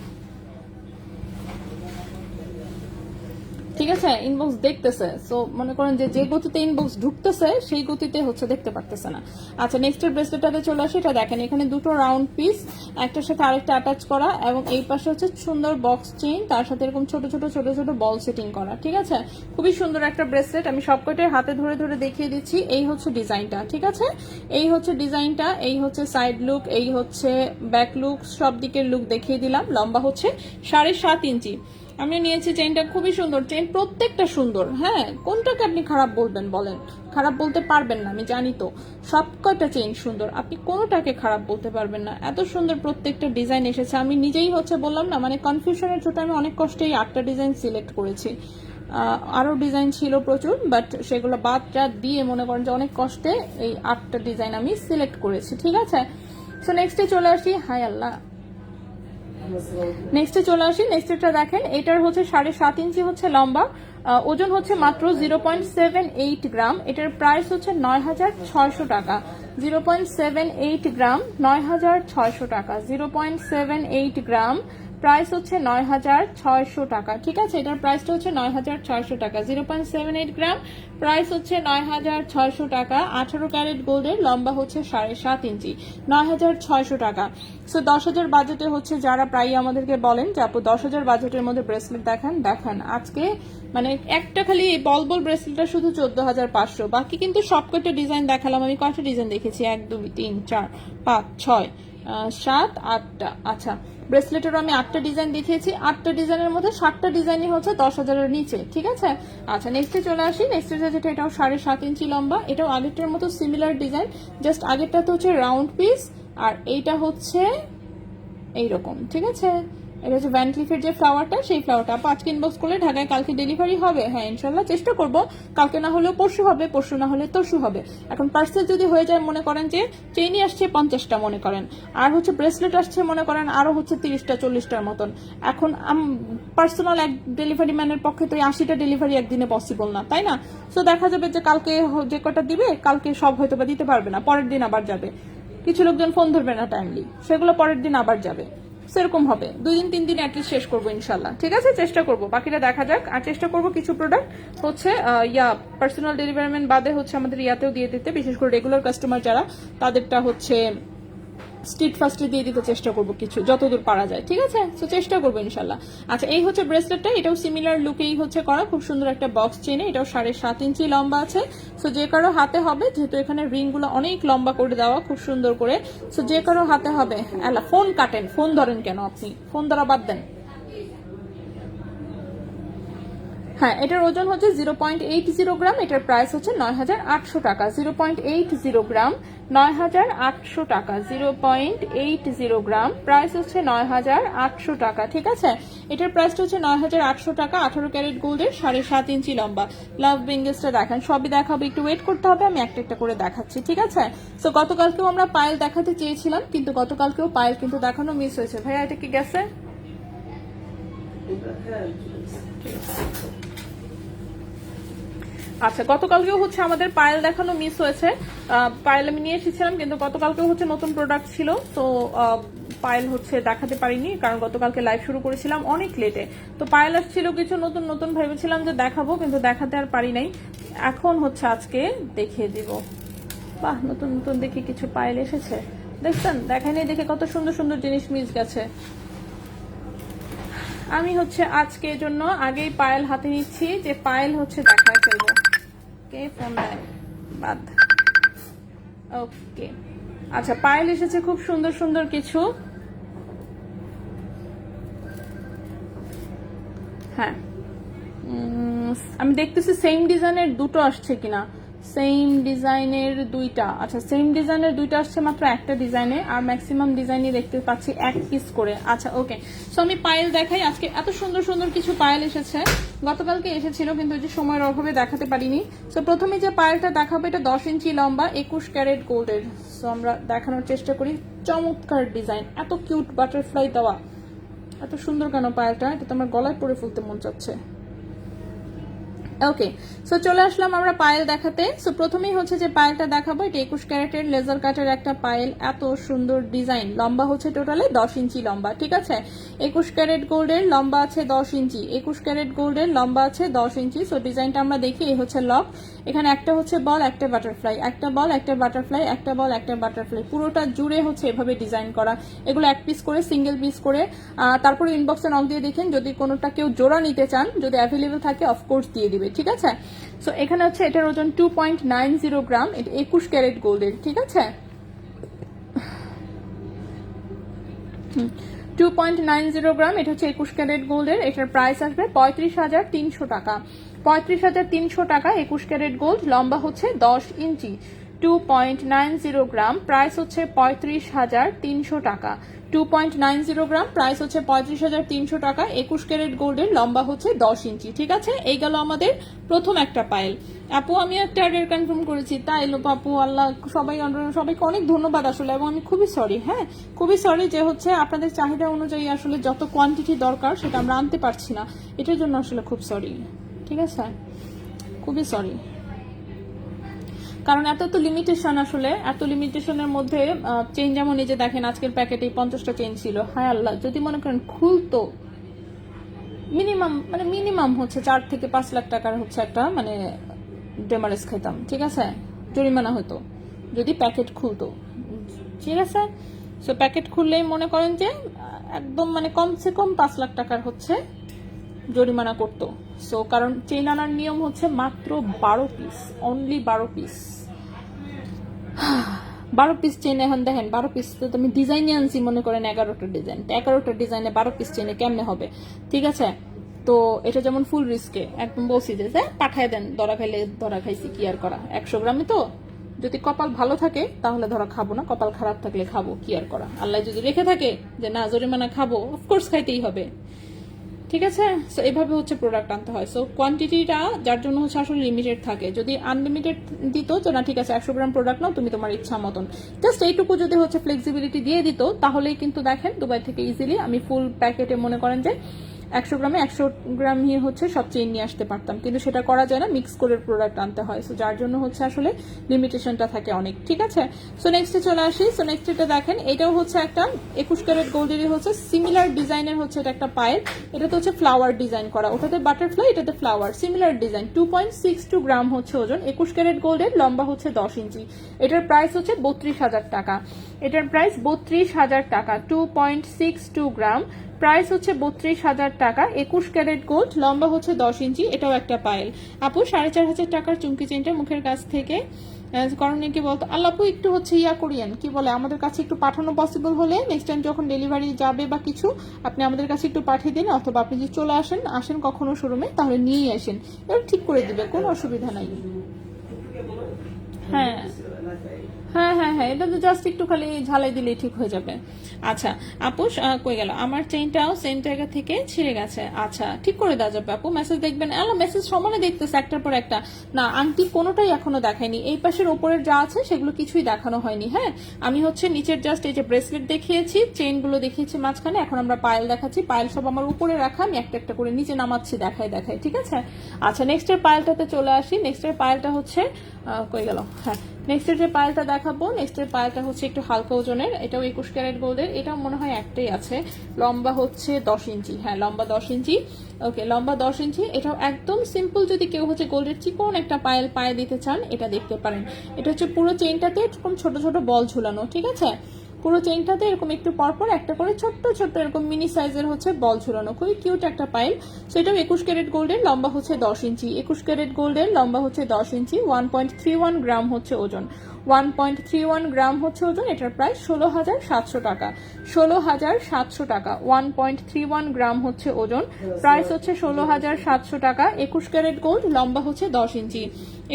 ঠিক আছে। ইনবক্স দেখতেছে, সো মনে করেন যে যে গতিতে ইনবক্স ঢুকতেছে সেই গতিতে হচ্ছে দেখতে পারতেছে না। আচ্ছা, নেক্সটের ব্রেসলেটটাতে চলে আসি। এটা দেখেন, এখানে দুটো রাউন্ড পিস, একটার সাথে আরেকটা অ্যাটাচ করা, এবং এই পাশে হচ্ছে সুন্দর বক্স চেইন, তার সাথে এরকম ছোট ছোট ছোট ছোট বল সেটিং করা, ঠিক আছে। খুবই সুন্দর একটা ব্রেসলেট, আমি সবকটাই হাতে ধরে ধরে দেখিয়ে দিচ্ছি। এই হচ্ছে ডিজাইনটা, ঠিক আছে, এই হচ্ছে ডিজাইনটা, এই হচ্ছে সাইড লুক, এই হচ্ছে ব্যাক লুক, সব দিকের লুক দেখিয়ে দিলাম। লম্বা হচ্ছে 7.5 ইঞ্চি। আমি নিয়েছি চেইনটা, খুবই সুন্দর চেইন, প্রত্যেকটা সুন্দর। হ্যাঁ, কোনটাকে আপনি খারাপ বলবেন বলেন, খারাপ বলতে পারবেন না, আমি জানি তো। সব কয়টা চেইন সুন্দর, আপনি কোনোটাকে খারাপ বলতে পারবেন না, এত সুন্দর প্রত্যেকটা ডিজাইন এসেছে। আমি নিজেই হচ্ছে বললাম না, মানে কনফিউশনের ছোট আমি অনেক কষ্টে এই 8টা ডিজাইন সিলেক্ট করেছি। আরো ডিজাইন ছিল প্রচুর, বাট সেগুলো বাদ দিয়ে মনে করেন যে অনেক কষ্টে এই 8টা ডিজাইন আমি সিলেক্ট করেছি, ঠিক আছে। সো নেক্সটে চলে আসি। হাই আল্লাহ, নেক্সটে চলে আসি। নেক্সটটা দেখেন, এটার হচ্ছে 7.5 ইঞ্চি হচ্ছে লম্বা, ওজন হচ্ছে মাত্র 0.78 গ্রাম। এটার প্রাইস হচ্ছে 9,600 টাকা। 0.78 গ্রাম, 9,600 টাকা। 0.78 গ্রাম, প্রাইস হচ্ছে 9,600 টাকা, ঠিক আছে। এটার প্রাইসটা হচ্ছে 9,600 টাকা। 0.78 গ্রাম, প্রাইস হচ্ছে 9,600 টাকা। 18 ক্যারেট গোল্ডের, লম্বা হচ্ছে 7.5 ইঞ্চি, 9,600 টাকা। সো 10,000 বাজেটে হচ্ছে যারা প্রায় আমাদেরকে বলেন যে আপু 10,000 বাজেটের মধ্যে ব্রেসলেট দেখান, দেখান আজকে মানে একটা খালি বল ব্রেসলেটটা শুধু 14,500, বাকি কিন্তু সবকটা ডিজাইন দেখালাম আমি। কয়টা ডিজাইন দেখেছি? 1 2 3 4 5 6 7 8টা। আচ্ছা, ব্রেসলেটেরও আমি 8টা ডিজাইন দেখিয়েছি। 8টা ডিজাইনের মধ্যে 7টা ডিজাইনই হচ্ছে 10,000-এর নিচে, ঠিক আছে। আচ্ছা, নেক্সটে চলে আসি। নেক্সটে যেটা, এটাও 7.5 ইঞ্চি লম্বা, এটাও আগেরটার মতো সিমিলার ডিজাইন, জাস্ট আগেরটা তো হচ্ছে রাউন্ড পিস আর এইটা হচ্ছে এইরকম, ঠিক আছে। এটা হচ্ছে ভ্যান ক্লিফের যে ফ্লাওয়ারটা, সেই ফ্লাওয়ারটা। আপু আজকে ইনবক্স করলে ঢাকায় কালকে ডেলিভারি হবে? হ্যাঁ, ইনশাল্লাহ চেষ্টা করব, কালকে না হলেও পরশু হবে, পরশু না হলে তরশু হবে। এখন পার্সেল যদি হয়ে যায়, মনে করেন যে চেইনই আসছে 50টা মনে করেন, আর হচ্ছে ব্রেসলেট আসছে মনে করেন আরো হচ্ছে 30টা 40টার মতন। এখন পার্সোনাল এক ডেলিভারি ম্যানের পক্ষে তো 80টা ডেলিভারি একদিনে পসিবল না, তাই না? সো দেখা যাবে যে কালকে যে কটা দিবে, কালকে সব হয়তো বা দিতে পারবে না, পরের দিন আবার যাবে। কিছু লোকজন ফোন ধরবে না টাইমলি, সেগুলো পরের দিন আবার যাবে, সেরকম হবে। 2 দিন 3 দিন অ্যাটলিস্ট শেষ করবো ইনশাল্লাহ, ঠিক আছে। চেষ্টা করবো, বাকিটা দেখা যাক। আর চেষ্টা করবো কিছু প্রোডাক্ট হচ্ছে পার্সোনাল ডেলিভারিমেন্ট বাদে হচ্ছে আমাদের ইয়াতেও দিয়ে দিতে, বিশেষ করে রেগুলার কাস্টমার যারা, তাদেরটা হচ্ছে স্ট্রিট ফাস্টে দিয়ে দিতে চেষ্টা করবো কিছু, যতদূর পারা যায়, ঠিক আছে। তো চেষ্টা করবো ইনশাল্লাহ। আচ্ছা, এই হচ্ছে ব্রেসলেটটা, এটাও সিমিলার লুকেই হচ্ছে করা, খুব সুন্দর একটা বক্স চেনে, এটাও 7.5 ইঞ্চি লম্বা আছে। সো যে কারো হাতে হবে, যেহেতু এখানে রিং গুলো অনেক লম্বা করে দেওয়া, খুব সুন্দর করে, সো যে কারো হাতে হবে। এলা ফোন কাটেন, ফোন ধরেন কেন আপনি? ফোন ধরা বাদ দেন। হ্যাঁ, এটার ওজন হচ্ছে 0.80 গ্রাম, এটার প্রাইস হচ্ছে 9,800 টাকা। 0.80 গ্রাম, 9,800 টাকা। 0.80 গ্রাম, প্রাইস হচ্ছে 9,800 টাকা। ঠিক আছে, এটার প্রাইসটা হচ্ছে 9,800 টাকা। 18 ক্যারেট গোল্ডের, 7.5 ইঞ্চি লম্বা। লাভ বেঙ্গেলসটা দেখেন, সবই দেখাবো, একটু ওয়েট করতে হবে, আমি একটা একটা করে দেখাচ্ছি। ঠিক আছে, তো গতকালকেও আমরা পায়েল দেখাতে চেয়েছিলাম, কিন্তু গতকালকেও পায়েল কিন্তু দেখানো মিস হয়েছে। ভাইয়া এটা কি গেছে? আচ্ছা, গতকালকেও হচ্ছে আমাদের পায়েল দেখানো মিস হয়েছে। পায়েল আমি নিয়ে এসেছিলাম, কিন্তু গতকালকেও হচ্ছে নতুন প্রোডাক্ট ছিল, তো পায়েল হচ্ছে দেখাতে পারিনি, কারণ গতকালকে লাইভ শুরু করেছিলাম অনেক লেটে। তো পায়েল আসছিল কিছু নতুন নতুন, ভেবেছিলাম যে দেখাবো, কিন্তু দেখাতে আর পারি নাই। এখন হচ্ছে আজকে দেখিয়ে দিব। বাহ, নতুন নতুন দেখি কিছু পায়েল এসেছে, দেখছেন? দেখায়নি দেখে কত সুন্দর সুন্দর জিনিস মিস গেছে। আমি হচ্ছে আজকে জন্য আগেই পায়েল হাতে নিচ্ছি, যে পায়েল হচ্ছে দেখায় ফেলবো। কে ফোন দেয়? বাদ। ওকে, আচ্ছা, পায়েল এসেছে খুব সুন্দর সুন্দর কিছু। হ্যাঁ, আমি দেখতেছি সেম ডিজাইনের দুটো আসছে কিনা। সেম ডিজাইনের দুইটা, আচ্ছা সেম ডিজাইনের দুইটা আসছে মাত্র একটা ডিজাইনে, আর ম্যাক্সিমাম ডিজাইনই দেখতে পাচ্ছি এক পিস করে। আচ্ছা ওকে, সো আমি পায়েল দেখাই। আজকে এত সুন্দর সুন্দর কিছু পায়েল এসেছে, গতকালকে এসেছিল কিন্তু ওই যে সময়ের অভাবে দেখাতে পারিনি। সো প্রথমে যে পায়েলটা দেখাবো, এটা 10 ইঞ্চি লম্বা, 21 ক্যারেট গোল্ডের। সো আমরা দেখানোর চেষ্টা করি। চমৎকার ডিজাইন, এত কিউট বাটারফ্লাই দেওয়া, এত সুন্দর কেন পায়েলটা, এটা তো আমার গলায় পরে ফেলতে মন চাচ্ছে। ওকে, সো চলে আসলাম আমরা পায়েল দেখাতে। সো প্রথমেই হচ্ছে যে পায়েলটা দেখাবো, এটা 21 ক্যারেটের লেজার কাটের একটা পায়েল, এত সুন্দর ডিজাইন। লম্বা হচ্ছে টোটালে 10 ইঞ্চি লম্বা। ঠিক আছে, 21 ক্যারেট গোল্ডের, লম্বা আছে 10 ইঞ্চি। 21 ক্যারেট গোল্ডের, লম্বা আছে 10 ইঞ্চি। সো ডিজাইনটা আমরা দেখি, এই হচ্ছে লক, এখানে একটা হচ্ছে বল, একটা বাটারফ্লাই, একটা বল, একটা বাটারফ্লাই, একটা বল, একটা বাটারফ্লাই, পুরোটা জুড়ে হচ্ছে এভাবে ডিজাইন করা। এগুলো এক পিস করে, সিঙ্গেল পিস করে। তারপরে ইনবক্সে নক দিয়ে দেখেন, যদি কোনোটা কেউ জোড়া নিতে চান, যদি অ্যাভেলেবেল থাকে অফকোর্স দিয়ে দিবে। ঠিক আছে, সো এখানে হচ্ছে এটার ওজন 2.90 গ্রাম, এটা 21 ক্যারেট গোল্ডের। ঠিক আছে, 2.90 গ্রাম, এটা হচ্ছে 21 ক্যারেট গোল্ডের। এটার প্রাইস আসবে 35,300 টাকা। 35,300 টাকা, 21 ক্যারেট গোল্ড, লম্বা হচ্ছে 10 ইঞ্চি। 2.90 গ্রাম, প্রাইস হচ্ছে 35,300 টাকা। 2.90 গ্রাম, প্রাইস হচ্ছে 35,300 টাকা। 21 ক্যারেট গোল্ডের, লম্বা হচ্ছে 10 ইঞ্চি। ঠিক আছে, এই গেল আমাদের প্রথম একটা পায়েল। আপু আমি একটা অর্ডার কনফার্ম করেছি, তাই এলো আপু, আল্লাহ সবাইকে অনেক ধন্যবাদ আসলে, এবং আমি খুবই সরি, হ্যাঁ খুবই সরি যে হচ্ছে আপনাদের চাহিদা অনুযায়ী আসলে যত কোয়ান্টিটি দরকার সেটা আমরা আনতে পারছি না, এটার জন্য আসলে খুব সরি। ঠিক আছে, খুবই সরি, কারণ এত তো লিমিটেশন, আসলে এত লিমিটেশনের মধ্যে চেন, যেমন এই যে দেখেন আজকের প্যাকেটে 50টা চেন ছিল। হায় আল্লাহ, যদি মনে করেন খুলতো মিনিমাম হচ্ছে 4 থেকে 5 লাখ টাকার হচ্ছে একটা ডেমারেজ খাইতাম। ঠিক আছে, জরিমানা হতো যদি প্যাকেট খুলতো। ঠিক আছে, সো প্যাকেট খুললেই মনে করেন যে একদম কমসে কম 5 লাখ টাকার হচ্ছে জরিমানা করতো। সো কারণ চেন আনার নিয়ম হচ্ছে মাত্র 12 piece, only 12 piece. 12 piece chain, এখন দেখেন 12 পিস তো আমি ডিজাইনে আনছি, মনে করেন 11টা ডিজাইন, 11টা ডিজাইনে 12 পিস চেনে কেমনে হবে? ঠিক আছে, তো এটা যেমন ফুল রিস্কে, একদম বলছি যে পাঠায় দেন, ধরা খাইলে ধরা খাইছি, কি আর করা। 100 গ্রামে তো, যদি কপাল ভালো থাকে তাহলে ধরা খাবো না, কপাল খারাপ থাকলে খাবো, কি আর করা। আল্লাহ যদি রেখে থাকে যে না জরিমানা খাবো, অফকোর্স খাইতেই হবে। ঠিক আছে, সো এভাবে হচ্ছে প্রোডাক্ট আনতে হয়। সো কোয়ান্টিটিটা যার জন্য হচ্ছে আসলে লিমিটেড থাকে। যদি আনলিমিটেড দিত যে না ঠিক আছে 100 গ্রাম প্রোডাক্ট নাও তুমি তোমার ইচ্ছা মতন, জাস্ট এইটুকু যদি হচ্ছে ফ্লেক্সিবিলিটি দিয়ে দিত, তাহলেই কিন্তু দেখেন দুবাই থেকে ইজিলি আমি ফুল প্যাকেটে মনে করেন যে 100 গ্রামে 100 গ্রাম নিয়ে হচ্ছে সব চেইন নিয়ে আসতে পারতাম, কিন্তু সেটা করা যায় না, মিক্স করে প্রোডাক্ট আনতে হয়। সো যার জন্য হচ্ছে আসলে লিমিটেশনটা থাকে অনেক। ঠিক আছে, সো নেক্সটে চলে আসি। সো নেক্সটটা দেখেন, এটাও হচ্ছে একটা 21 ক্যারেট গোল্ডেরই হচ্ছে সিমিলার ডিজাইনের হচ্ছে এটা একটা পায়েল। এটা তো হচ্ছে ফ্লাওয়ার ডিজাইন করা, ওটাতে বাটারফ্লাই, এটাতে ফ্লাওয়ার, সিমিলার ডিজাইন। 2.62 গ্রাম হচ্ছে ওজন, 21 ক্যারেট গোল্ডের, লম্বা হচ্ছে 10 ইঞ্চি। এটার প্রাইস হচ্ছে 32,000 টাকা। এটার প্রাইস 32,000 টাকা। 2.62 গ্রাম, প্রাইস হচ্ছে 32,000 টাকা। 21 ক্যারেট গোল্ড, লম্বা হচ্ছে 10 ইঞ্চি। এটাও একটা পায়েল। আপু 4,500 টাকার চুমকি চেনটা মুখের কাছ থেকে করণীয় কি বলতো আল্লাপু একটু হচ্ছে ইয়া করিয়েন, কি বলে আমাদের কাছে একটু পাঠানো পসিবল হলে নেক্সট টাইম যখন ডেলিভারি যাবে বা কিছু আপনি আমাদের কাছে একটু পাঠিয়ে দিন, অথবা আপনি যদি চলে আসেন কখনো শোরুমে তাহলে নিয়েই আসেন, এবার ঠিক করে দিবে, কোনো অসুবিধা নাই। হ্যাঁ হ্যাঁ হ্যাঁ হ্যাঁ, এটা তো জাস্ট একটু খালি ঝালাই দিলেই ঠিক হয়ে যাবে। আচ্ছা আপু কই গেল, আমার চেইনটাও সেম জায়গা থেকে ছিঁড়ে গেছে। আচ্ছা ঠিক করে দেওয়া যাবে আপু, মেসেজ দেখবেন। মেসেজ সমানে দেখতেছে একটার পর একটা। না আংটি কোনোটাই এখনো দেখায়নি, এই পাশের ওপরের যা আছে সেগুলো কিছুই দেখানো হয়নি। হ্যাঁ আমি হচ্ছে নিচের জাস্ট এই যে ব্রেসলেট দেখিয়েছি, চেইনগুলো দেখিয়েছি মাঝখানে, এখন আমরা পায়েল দেখাচ্ছি। পায়েল সব আমার উপরে রাখা, আমি একটা একটা করে নিচে নামাচ্ছি, দেখাই ঠিক আছে। আচ্ছা নেক্সটের পায়েলটাতে চলে আসি। নেক্সটের পায়েলটা হচ্ছে কই গেল, হ্যাঁ নেক্সটের যে পায়েলটা দেখাবো, নেক্সটের পায়েলটা হচ্ছে একটু হালকা ওজনের, এটাও 21 ক্যারেট গোল্ডের, এটাও মনে হয় একটাই আছে। লম্বা হচ্ছে 10 ইঞ্চি, হ্যাঁ লম্বা 10 ইঞ্চি। ওকে লম্বা 10 ইঞ্চি, এটাও একদম সিম্পল। যদি কেউ হচ্ছে গোল্ডের চিকন একটা পায়েল পায়ে দিতে চান এটা দেখতে পারেন। এটা হচ্ছে পুরো চেইনটাতে এরকম ছোট ছোট বল ঝুলানো, ঠিক আছে। পুরো চেইনটাতে এরকম একটু পরপর একটা করে ছোট্ট ছোট্ট এরকম মিনি সাইজের হচ্ছে বল ঝুলানো, খুবই কিউট একটা পাইল। সেটাও 21 ক্যারেট গোল্ডের, লম্বা হচ্ছে 10 ইঞ্চি। 21 ক্যারেট গোল্ডের, লম্বা হচ্ছে 10 ইঞ্চি। 1.31 গ্রাম হচ্ছে ওজন, 1.31 গ্রাম হচ্ছে ওজন। এটার প্রাইস 16,700 টাকা, 16,700 টাকা। 1.31 গ্রাম হচ্ছে ওজন, প্রাইস হচ্ছে 16,700 টাকা। 21 ক্যারেট গোল্ড, লম্বা হচ্ছে 10 ইঞ্চি।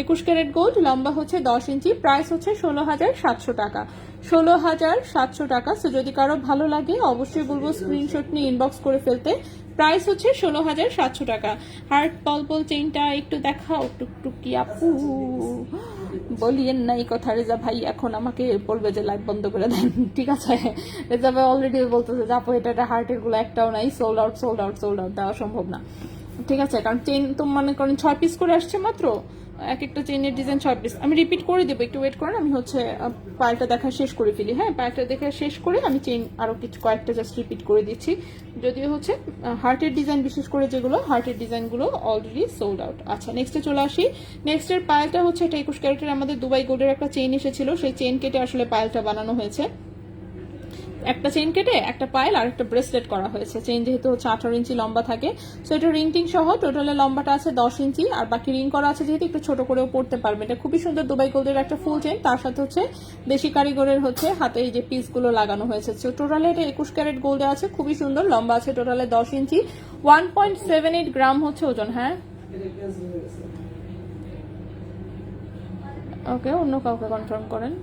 21 ক্যারেট গোল্ড, লম্বা হচ্ছে 10 ইঞ্চি, প্রাইস হচ্ছে 16,700 টাকা, 16,700 টাকা। সো যদি কারো ভালো লাগে অবশ্যই বলবো স্ক্রিনশট নিয়ে ইনবক্স করে ফেলতে। প্রাইস হচ্ছে 16,700 টাকা। হার্ট পল চেইনটা একটু দেখাও টুকটুকি আপু, বলিয়েন না এই কথা। রেজা ভাই এখন আমাকে বলবে যে লাইভ বন্ধ করে দেন, ঠিক আছে। রেজা ভাই অলরেডি বলতেছে যে আপু এটা হার্টের গুলো একটাও নাই, sold out sold out sold out, দেওয়া সম্ভব না, ঠিক আছে। কারণ চেইন তো মনে করেন 6 পিস করে আসছে মাত্র, এক একটা চেইনের ডিজাইন 6 পিস। আমি রিপিট করে দেবো, একটু ওয়েট করেন, আমি হচ্ছে পায়েলটা দেখা শেষ করে ফেলি। হ্যাঁ পায়েলটা দেখা শেষ করে আমি চেইন আরো কিছু কয়েকটা জাস্ট রিপিট করে দিচ্ছি, যদিও হচ্ছে হার্টের ডিজাইন, বিশেষ করে যেগুলো হার্টের ডিজাইনগুলো অলরেডি সোল্ড আউট। আচ্ছা নেক্সটে চলে আসি। নেক্সটের পায়েলটা হচ্ছে এটা 21 ক্যারেটের আমাদের দুবাই গোল্ডের একটা চেইন এসেছিল, সেই চেইন কেটে আসলে পায়েলটা বানানো হয়েছে। একটা চেইন কেটে একটা পায়েল আর একটা ব্রেসলেট করা হয়েছে। চেইন যেহেতু হচ্ছে 18 ইঞ্চি লম্বা থাকে, সো এটা রিং টিং সহ টোটালে লম্বাটা আছে 10 ইঞ্চি, আর বাকি রিং করা আছে যেহেতু একটু ছোট করেও পড়তে পারবে। এটা খুবই সুন্দর দুবাই গোল্ডের একটা ফুল চেইন, তার সাথে হচ্ছে দেশি কারিগরের হচ্ছে হাতে এই যে পিসগুলো লাগানো হয়েছে। সো টোটালে এটা 21 ক্যারেট গোল্ডে আছে, খুবই সুন্দর, লম্বা আছে টোটালে 10 ইঞ্চি। 1.78 গ্রাম হচ্ছে ওজন। হ্যাঁ ওকে, অন্য কাউকে কনফার্ম করেন।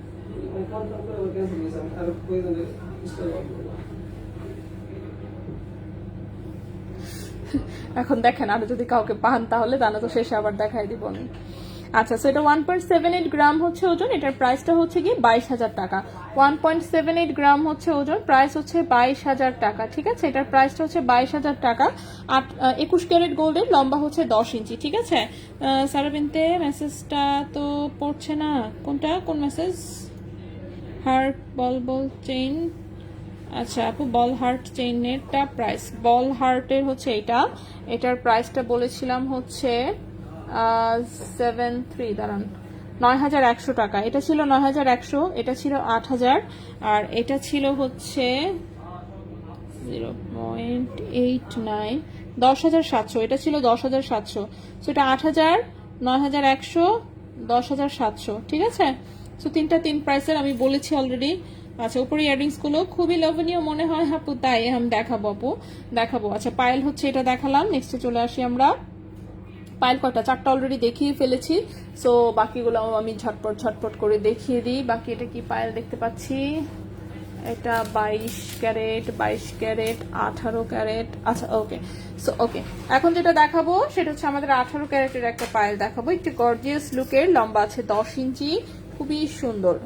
এখন দেখেন আরো যদি কাউকে পান তাহলে জানা তো শেষে আবার দেখাই দিব আমি। আচ্ছা সো এটা 1.78 গ্রাম হচ্ছে ওজন, এটার প্রাইসটা হচ্ছে কি 22,000 টাকা। 1.78 গ্রাম হচ্ছে ওজন, প্রাইস হচ্ছে 22,000 টাকা, ঠিক আছে। এটার প্রাইসটা হচ্ছে 22,000 টাকা। 21 ক্যারেট গোল্ডের, লম্বা হচ্ছে 10 ইঞ্চি, ঠিক আছে। সারাবিনতে মেসেজটা তো পড়ছে না, কোন মেসেজ? হার্ট বল চেইন, আচ্ছা আপু বল হার্ট চেইনেরটা প্রাইস, বল হার্টের হচ্ছে এটার প্রাইসটা বলেছিলাম হচ্ছে 73, দাঁড়ান 9,100 টাকা। এটা ছিল 9,100, এটা ছিল 8,000, আর এটা ছিল হচ্ছে 0.89, 10,700। এটা ছিল 10,700, সো এটা 8,000, 9,100, 10,700, ঠিক আছে। সো তিন প্রাইসের আমি বলেছি অলরেডি। আচ্ছা উপরে ইয়াররিংস গুলো খুবই লোভনীয় মনে হয় আপু, তাই আমি দেখাবো আপু, দেখাবো। আচ্ছা পায়েল হচ্ছে এটা দেখালাম, নেক্সটে চলে আসি আমরা। পায়েল কয়টা, 4টা অলরেডি দেখিয়ে ফেলেছি, সো বাকিগুলো আমি ঝটপট করে দেখিয়ে দিই। বাকি এটা কি পায়েল দেখতে পাচ্ছি, এটা 22 ক্যারেট, 18 ক্যারেট। আচ্ছা ওকে, সো ওকে এখন যেটা দেখাবো সেটা হচ্ছে আমাদের 18 ক্যারেটের একটা পায়েল দেখাবো, একটু গর্জিয়াস লুকের, লম্বা আছে 10 ইঞ্চি, খুবই সুন্দর।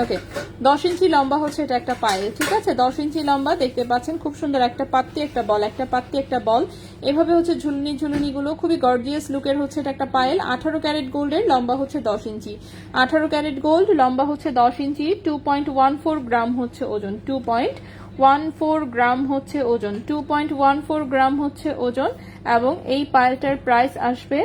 ওকে 10 ইঞ্চি লম্বা হচ্ছে এটা একটা পায়েল, ঠিক আছে। 10 ইঞ্চি লম্বা দেখতে পাচ্ছেন, খুব সুন্দর একটা পাত্তি একটা বল, একটা পাত্তি একটা বল, এভাবে হচ্ছে ঝুলনি গুলো খুবই গর্জিয়াস লুকের হচ্ছে এটা একটা পায়েল। 18 ক্যারেট গোল্ডের, লম্বা হচ্ছে 10 ইঞ্চি। 18 ক্যারেট গোল্ড, লম্বা হচ্ছে 10 ইঞ্চি। 2.14 গ্রাম হচ্ছে ওজন, 2.14 গ্রাম হচ্ছে ওজন, 2.14 গ্রাম হচ্ছে ওজন। এবং এই পায়েলটার প্রাইস আসবে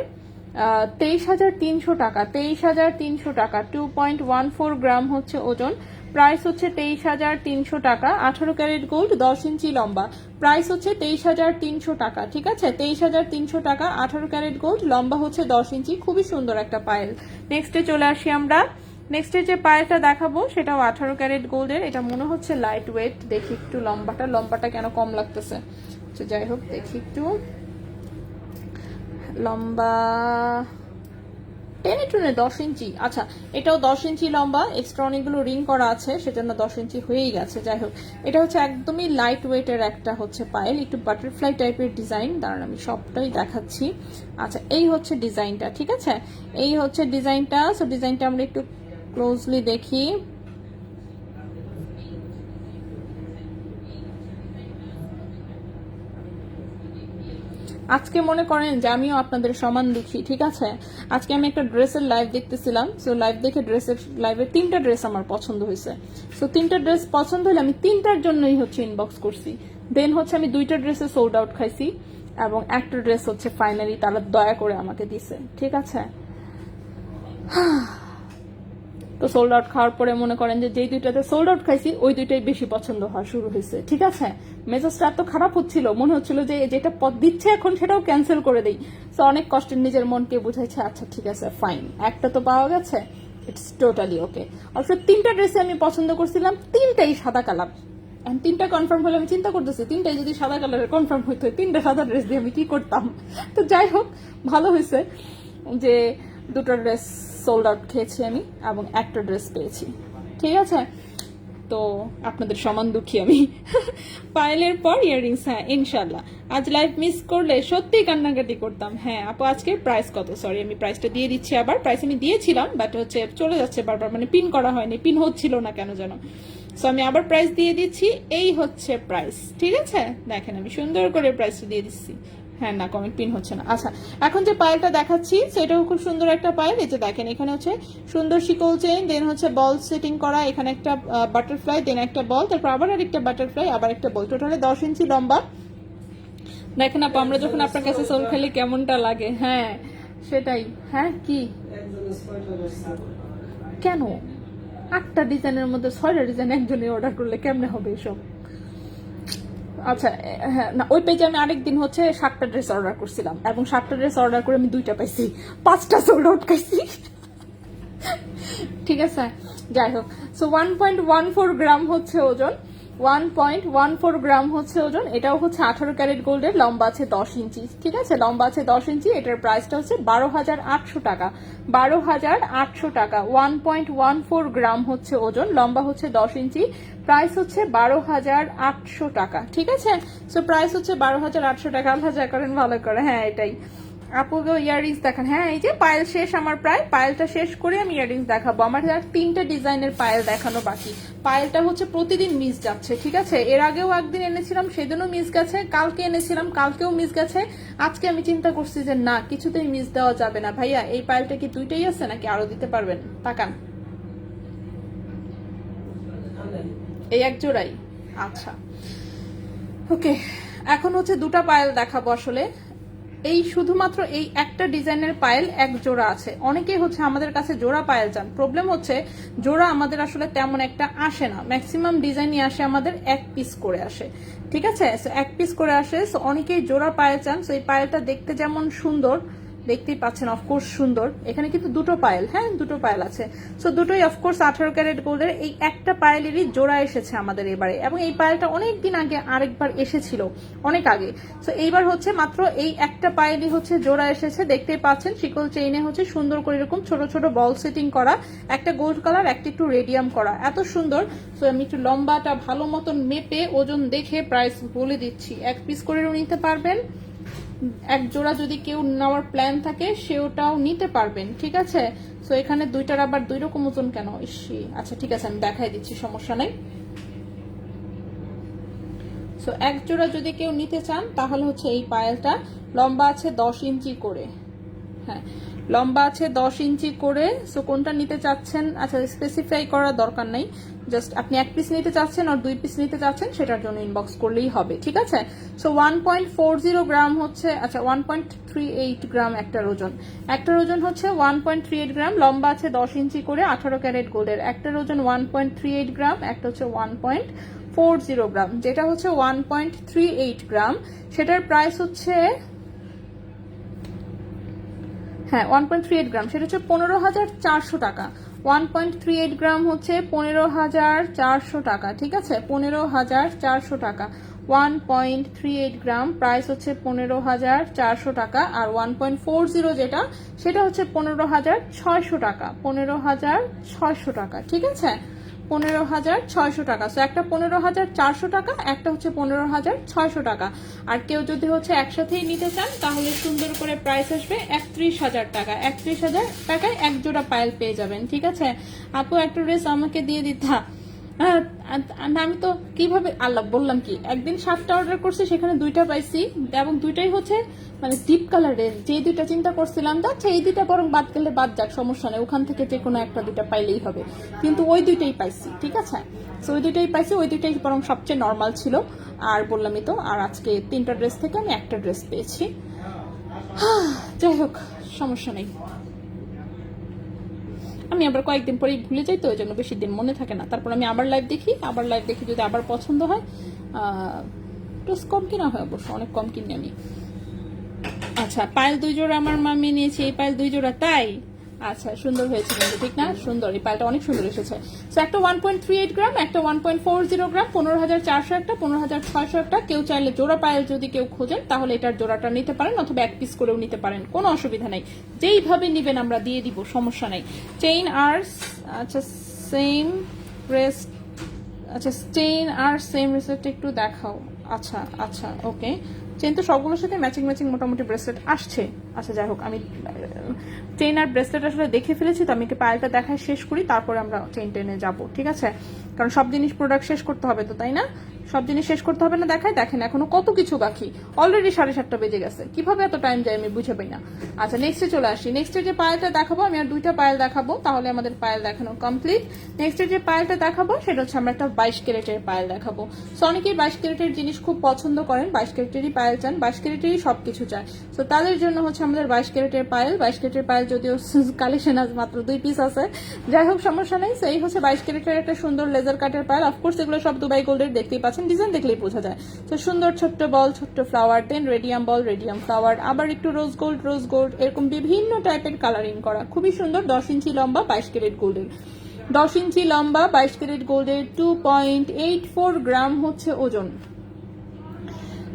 23,300 টাকা, 23,300 টাকা। 2.14 গ্রাম হচ্ছে ওজন, প্রাইস হচ্ছে 23,300 টাকা, 18 ক্যারেট গোল্ড, 10 ইঞ্চি লম্বা। প্রাইস হচ্ছে 23,300 টাকা, ঠিক আছে? 23,300 টাকা, 18 ক্যারেট গোল্ড, লম্বা হচ্ছে 10 ইঞ্চি। খুবই সুন্দর একটা পায়েল। নেক্সটে চলে আসি আমরা। নেক্সটে যে পায়েলটা দেখাবো সেটাও 18 ক্যারেট গোল্ডের। এটা মনে হচ্ছে লাইট ওয়েট। দেখি একটু লম্বাটা কেন কম লাগতেছে। আচ্ছা যাই হোক, দেখি একটু লম্বা, টেনে টুনে 10 ইঞ্চি। আচ্ছা, এটাও 10 ইঞ্চি লম্বা, এক্সট্রা অনেকগুলো রিং করা আছে, সেজন্য 10 ইঞ্চি হয়েই গেছে। যাই হোক, এটা হচ্ছে একদমই লাইট ওয়েটের একটা হচ্ছে পায়েল, একটু বাটারফ্লাই টাইপের ডিজাইন। দাঁড়ান আমি সবটাই দেখাচ্ছি। আচ্ছা, এই হচ্ছে ডিজাইনটা, ঠিক আছে? এই হচ্ছে ডিজাইনটা। সো ডিজাইনটা আমরা একটু ক্লোজলি দেখি। আজকে মনে করেন যে আমিও আপনাদের সমান দুঃখী, ঠিক আছে? আজকে আমি একটা ড্রেসের লাইভ দেখতেছিলাম। সো লাইভ দেখে লাইভের 3টা ড্রেস আমার পছন্দ হয়েছে। সো 3টা ড্রেস পছন্দ হলে আমি 3টার জন্যই হচ্ছে ইনবক্স করছি। দেন হচ্ছে আমি 2টা ড্রেসে সোল্ড আউট খাইছি এবং একটা ড্রেস হচ্ছে ফাইনালি তারা দয়া করে আমাকে দিছে, ঠিক আছে? তো সোল্ড আউট খাওয়ার পরে মনে করেন যে যেই 2টাতে সোল্ড আউট খাইছি ওই 2টাই বেশি পছন্দ হওয়া শুরু হয়েছে, ঠিক আছে? মেজাজটা এত খারাপ হচ্ছিল, মনে হচ্ছিল যে যেটা পথ দিচ্ছে এখন সেটাও ক্যান্সেল করে দেই। তো অনেক কষ্টের নিজের মনকে বুঝাইছে, আচ্ছা ঠিক আছে ফাইন, একটা তো পাওয়া গেছে, ইটস টোটালি ওকে। অবশ্য 3টা ড্রেসে আমি পছন্দ করছিলাম, 3টাই সাদা কালার। 3টা কনফার্ম হলে আমি চিন্তা করতেছি 3টাই যদি সাদা কালারের কনফার্ম হইতো, 3টা সাদা ড্রেস দিয়ে আমি কি করতাম। তো যাই হোক, ভালো হয়েছে যে 2টা ড্রেস সোল্ড আউট খেয়েছি আমি এবং একটা ড্রেস পেয়েছি, ঠিক আছে? তো আপনাদের সমান দুঃখী আমি। পায়েলের পর ইয়াররিংস, হ্যাঁ ইনশাল্লাহ। আজ লাইভ মিস করলে সত্যিই কান্নাকাটি করতাম। হ্যাঁ আপু, আজকে প্রাইস কত? সরি, আমি প্রাইসটা দিয়ে দিচ্ছি আবার। প্রাইস আমি দিয়েছিলাম, বাট হচ্ছে চলে যাচ্ছে বারবার, মানে পিন করা হয়নি, পিন হচ্ছিল না কেন যেন। সো আমি আবার প্রাইস দিয়ে দিচ্ছি। এই হচ্ছে প্রাইস, ঠিক আছে? দেখেন আমি সুন্দর করে প্রাইসটা দিয়ে দিচ্ছি। হ্যাঁ না, কমেন্ট পিন হচ্ছে না। আচ্ছা, এখন যে পায়েলটা দেখাচ্ছি সেটাও খুব সুন্দর একটা পায়েল। এই যে দেখেন, এখানে হচ্ছে সুন্দর শিকল চেইন, দেন হচ্ছে বল সেটিং করা, এখানে একটা বাটারফ্লাই, দেন একটা বল, তারপর আবার আরেকটা বাটারফ্লাই, আবার একটা বল, টোটালে 10 ইঞ্চি লম্বা। দেখেন আপু, আমরা যখন আপনার কাছে সোল খেলি কেমনটা লাগে। হ্যাঁ সেটাই। হ্যাঁ কি কেন 8টা ডিজাইনের মধ্যে 6টা ডিজাইন একজনে অর্ডার করলে কেমনে হবে এসব? আচ্ছা হ্যাঁ, না ওই পেজে আমি আরেকদিন হচ্ছে 7টা ড্রেস অর্ডার করছিলাম এবং 7টা ড্রেস অর্ডার করে আমি 2টা পাইছি, 5টা সোল্ড আউট খাইছি, ঠিক আছে? যাই হোক, সো 1.14 গ্রাম হচ্ছে ওজন, 1.14 গ্রাম হচ্ছে ওজন। এটাও হচ্ছে 18 ক্যারেট গোল্ডের, লম্বা আছে 10 ইঞ্চি, ঠিক আছে? লম্বা আছে 10 ইঞ্চি। এটার প্রাইসটা হচ্ছে 12,800 টাকা, 12,800 টাকা। 1.14 গ্রাম হচ্ছে ওজন, লম্বা হচ্ছে 10 ইঞ্চি। প্রাইস হচ্ছে 12,800 টাকা, ঠিক আছে? সো প্রাইস হচ্ছে 12,800 টাকা। আল্লাহ যা করেন ভালো করে। হ্যাঁ এটাই। আপুকে ইয়াররিংস দেখান। হ্যাঁ এই যে পায়েল শেষ আমার, প্রায় পায়েলটা শেষ করে আমি ইয়াররিংস দেখাবো। আমার 3টা ডিজাইনের পায়েল দেখানো বাকি। পায়েলটা হচ্ছে প্রতিদিন মিস যাচ্ছে, ঠিক আছে? এর আগেও একদিন এনেছিলাম, সেদিনও মিস গেছে, কালকে এনেছিলাম, কালকেও মিস গেছে। আজকে আমি চিন্তা করছি যে না, কিছুতেই মিস দেওয়া যাবে না। ভাইয়া এই পায়েলটা কি 2টাই আছে নাকি আরো দিতে পারবেন? তাকান, এই এক জোড়াই। আচ্ছা ওকে, এখন হচ্ছে 2টা পায়েল দেখাবো। আসলে এই শুধুমাত্র এই একটা ডিজাইনের পায়েল এক জোড়া আছে। অনেকেই হচ্ছে আমাদের কাছে জোড়া পায়েল চান। প্রবলেম হচ্ছে জোড়া আমাদের আসলে তেমন একটা আসে না, ম্যাক্সিমাম ডিজাইনই আসে আমাদের 1 পিস করে আসে, ঠিক আছে? 1 পিস করে আসে। সো অনেকেই জোড়া পায়েল চান। সো এই পায়েলটা দেখতে যেমন সুন্দর, দেখতেই পাচ্ছেন অফকোর্স সুন্দর। এখানে কিন্তু 2টো পায়েল, হ্যাঁ 2টো পায়েল আছে। সো দুটোই অফকোর্স 18 ক্যারেট গোল্ডের। এই একটা পায়েলেরই জোড়া এসেছে আমাদের এবারে, এবং এই পায়েলটা অনেকদিন আগে আরেকবার এসেছিল, অনেক আগে। সো এইবার হচ্ছে মাত্র এই একটা পায়েলই হচ্ছে জোড়া এসেছে। দেখতেই পাচ্ছেন শিকল চেইনে হচ্ছে সুন্দর করে এরকম ছোট ছোট বল সেটিং করা, একটা গোল্ড কালার, একটা একটু রেডিয়াম করা, এত সুন্দর। সো আমি একটু লম্বাটা ভালো মতন মেপে ওজন দেখে প্রাইস বলে দিচ্ছি। 1 পিস করেও নিতে পারবেন, এক জোড়া যদি কেউ নেওয়ার প্ল্যান থাকে সেটাও নিতে পারবেন, ঠিক আছে? সো এখানে 2টার আবার 2 রকম ওজন কেন? ইসি, আচ্ছা ঠিক আছে, আমি দেখাই দিচ্ছি, সমস্যা নাই। সো এক জোড়া যদি কেউ নিতে চান তাহলে হচ্ছে এই পায়েলটা, লম্বা আছে 10 ইঞ্চি করে, হ্যাঁ, লম্বা আছে 10 ইঞ্চি করে। সো কোনটা নিতে চাচ্ছেন, আচ্ছা স্পেসিফাই করার দরকার নাই, জাস্ট আপনি 1 পিস নিতে চাচ্ছেন আর 2 পিস নিতে চাচ্ছেন সেটার জন্য ইনবক্স করলেই হবে, ঠিক আছে। সো 1.40 গ্রাম হচ্ছে, আচ্ছা 1.38 গ্রাম একটার ওজন, একটার ওজন হচ্ছে 1.38 গ্রাম। লম্বা আছে 10 ইঞ্চি করে, 18 ক্যারেট গোল্ডের। একটার ওজন 1.38 গ্রাম, একটা হচ্ছে 1.40 গ্রাম। যেটা হচ্ছে 1.38 গ্রাম সেটার প্রাইস হচ্ছে, হ্যাঁ 1.38 গ্রাম, সেটা হচ্ছে 15,400 টাকা। 1.38 গ্রাম হচ্ছে 15,400 টাকা, ঠিক আছে, 15,400 টাকা। 1.38 গ্রাম প্রাইস হচ্ছে 15,400 টাকা। আর 1.40 যেটা, সেটা হচ্ছে 15,600 টাকা, 15,600 টাকা, ঠিক আছে, 15,600 টাকা। সো একটা 15,400 টাকা, একটা হচ্ছে 15,600 টাকা। আর কেউ যদি হচ্ছে একসাথেই নিতে চান তাহলে সুন্দর করে প্রাইস আসবে 31,000 টাকা। 31,000 টাকায় এক জোড়া পায়েল পেয়ে যাবেন, ঠিক আছে। আপু একটা ড্রেস আমাকে দিয়ে দিতা। আমি তো কিভাবে, আল্লাহ বললাম কি, একদিন 7টা অর্ডার করছি, সেখানে 2টা পাইছি এবং 2টাই হচ্ছে মানে ডিপ কালারের। যে 2টা চিন্তা করছিলাম যাচ্ছে এই 2টা বরং বাদ গেলে বাদ যাক, সমস্যা নেই, ওখান থেকে যে কোনো একটা 2টা পাইলেই হবে, কিন্তু ওই 2টাই পাইছি, ঠিক আছে। সো ওই 2টাই পাইছি, ওই 2টাই বরং সবচেয়ে নর্মাল ছিল। আর বললামই তো, আর আজকে 3টা ড্রেস থেকে আমি একটা ড্রেস পেয়েছি। যাই হোক, সমস্যা নেই। আমি আবার কয়েকদিন পরেই ভুলে যাই, তো ওই জন্য বেশি দিন মনে থাকে না। তারপর আমি আবার লাইভ দেখি, যদি আবার পছন্দ হয়, ড্রেস কম কিনা হয় অবশ্য, অনেক কম কিনি আমি। আচ্ছা, পায়েল 2 জোড়া আমার মামি নিয়েছে, এই পায়েল 2 জোড়া, তাই? আচ্ছা, সুন্দর হয়েছে কিন্তু, ঠিক না? সুন্দর, এই পায়েলটা অনেক সুন্দর এসেছে। সো একটা 1.38 গ্রাম, একটা 1.40 গ্রাম, 15,400 একটা, 15,600 একটা। কেউ চাইলে জোড়া পায়েল যদি কেউ খোঁজেন তাহলে এটার জোড়াটা নিতে পারেন, অথবা 1 পিস করেও নিতে পারেন, কোনো অসুবিধা নাই। যেইভাবে নিবেন আমরা দিয়ে দিব, সমস্যা নাই। চেইন আর, আচ্ছা সেম ব্রেস্ট, আচ্ছা চেইন আর সেম ব্রেসলেট একটু দেখাও। আচ্ছা আচ্ছা, ওকে। চেন তো সবগুলোর সাথে ম্যাচিং ম্যাচিং মোটামুটি ব্রেসলেট আসছে। আচ্ছা যাই হোক, আমি চেইন আর ব্রেসলেট আসলে দেখে ফেলেছি, তো আমি একটু পায়েলটা দেখায় শেষ করি, তারপরে আমরা চেইন টেনে যাবো, ঠিক আছে। কারণ সব জিনিস প্রোডাক্ট শেষ করতে হবে তো, তাই না? সব জিনিস শেষ করতে হবে না দেখায়, দেখেন এখনো কত কিছু বাকি। অলরেডি 7:30 বেজে গেছে, কিভাবে এত টাইম যায় আমি বুঝে পাই না। আচ্ছা নেক্সটে চলে আসি। নেক্সটে যে পায়েলটা দেখাবো, আমি আর 2টা পায়েল দেখাবো, তাহলে আমাদের পায়েল দেখানো কমপ্লিট। নেক্সটে যে পায়েলটা দেখাবো সেটা হচ্ছে আমরা একটা 22 ক্যারেটের পায়েল দেখাবো। সো অনেকেই 22 ক্যারেটের জিনিস খুব পছন্দ করেন, 22 ক্যারেটেরই পায়েল চান, 22 ক্যারেটেরই সবকিছু চায়। সো তাদের জন্য হচ্ছে আমাদের 22 ক্যারেটের পায়েল। 22 ক্যারেটের পায়েল যদিও কালেকশন আজ মাত্র 2 পিস আছে, যাই হোক সমস্যা নেই। সেই হচ্ছে 22 ক্যারেটের একটা সুন্দর লেজার কাটের পায়েল। অফকোর্স এগুলো সব দুবাই গোল্ডের, দেখতেই পাচ্ছেন, ডিজাইন দেখলেই বোঝা যায়। তো সুন্দর ছোট্ট বল, ছোট্ট ফ্লাওয়ার, দেন রেডিয়াম বল, রেডিয়াম ফ্লাওয়ার, আবার একটু রোজ গোল্ড, এরকম বিভিন্ন টাইপের কালারিং করা, খুবই সুন্দর। 10 ইঞ্চি লম্বা, 22 ক্যারেট গোল্ডের। 10 ইঞ্চি লম্বা, 22 ক্যারেট গোল্ডের, 2.84 গ্রাম হচ্ছে ওজন,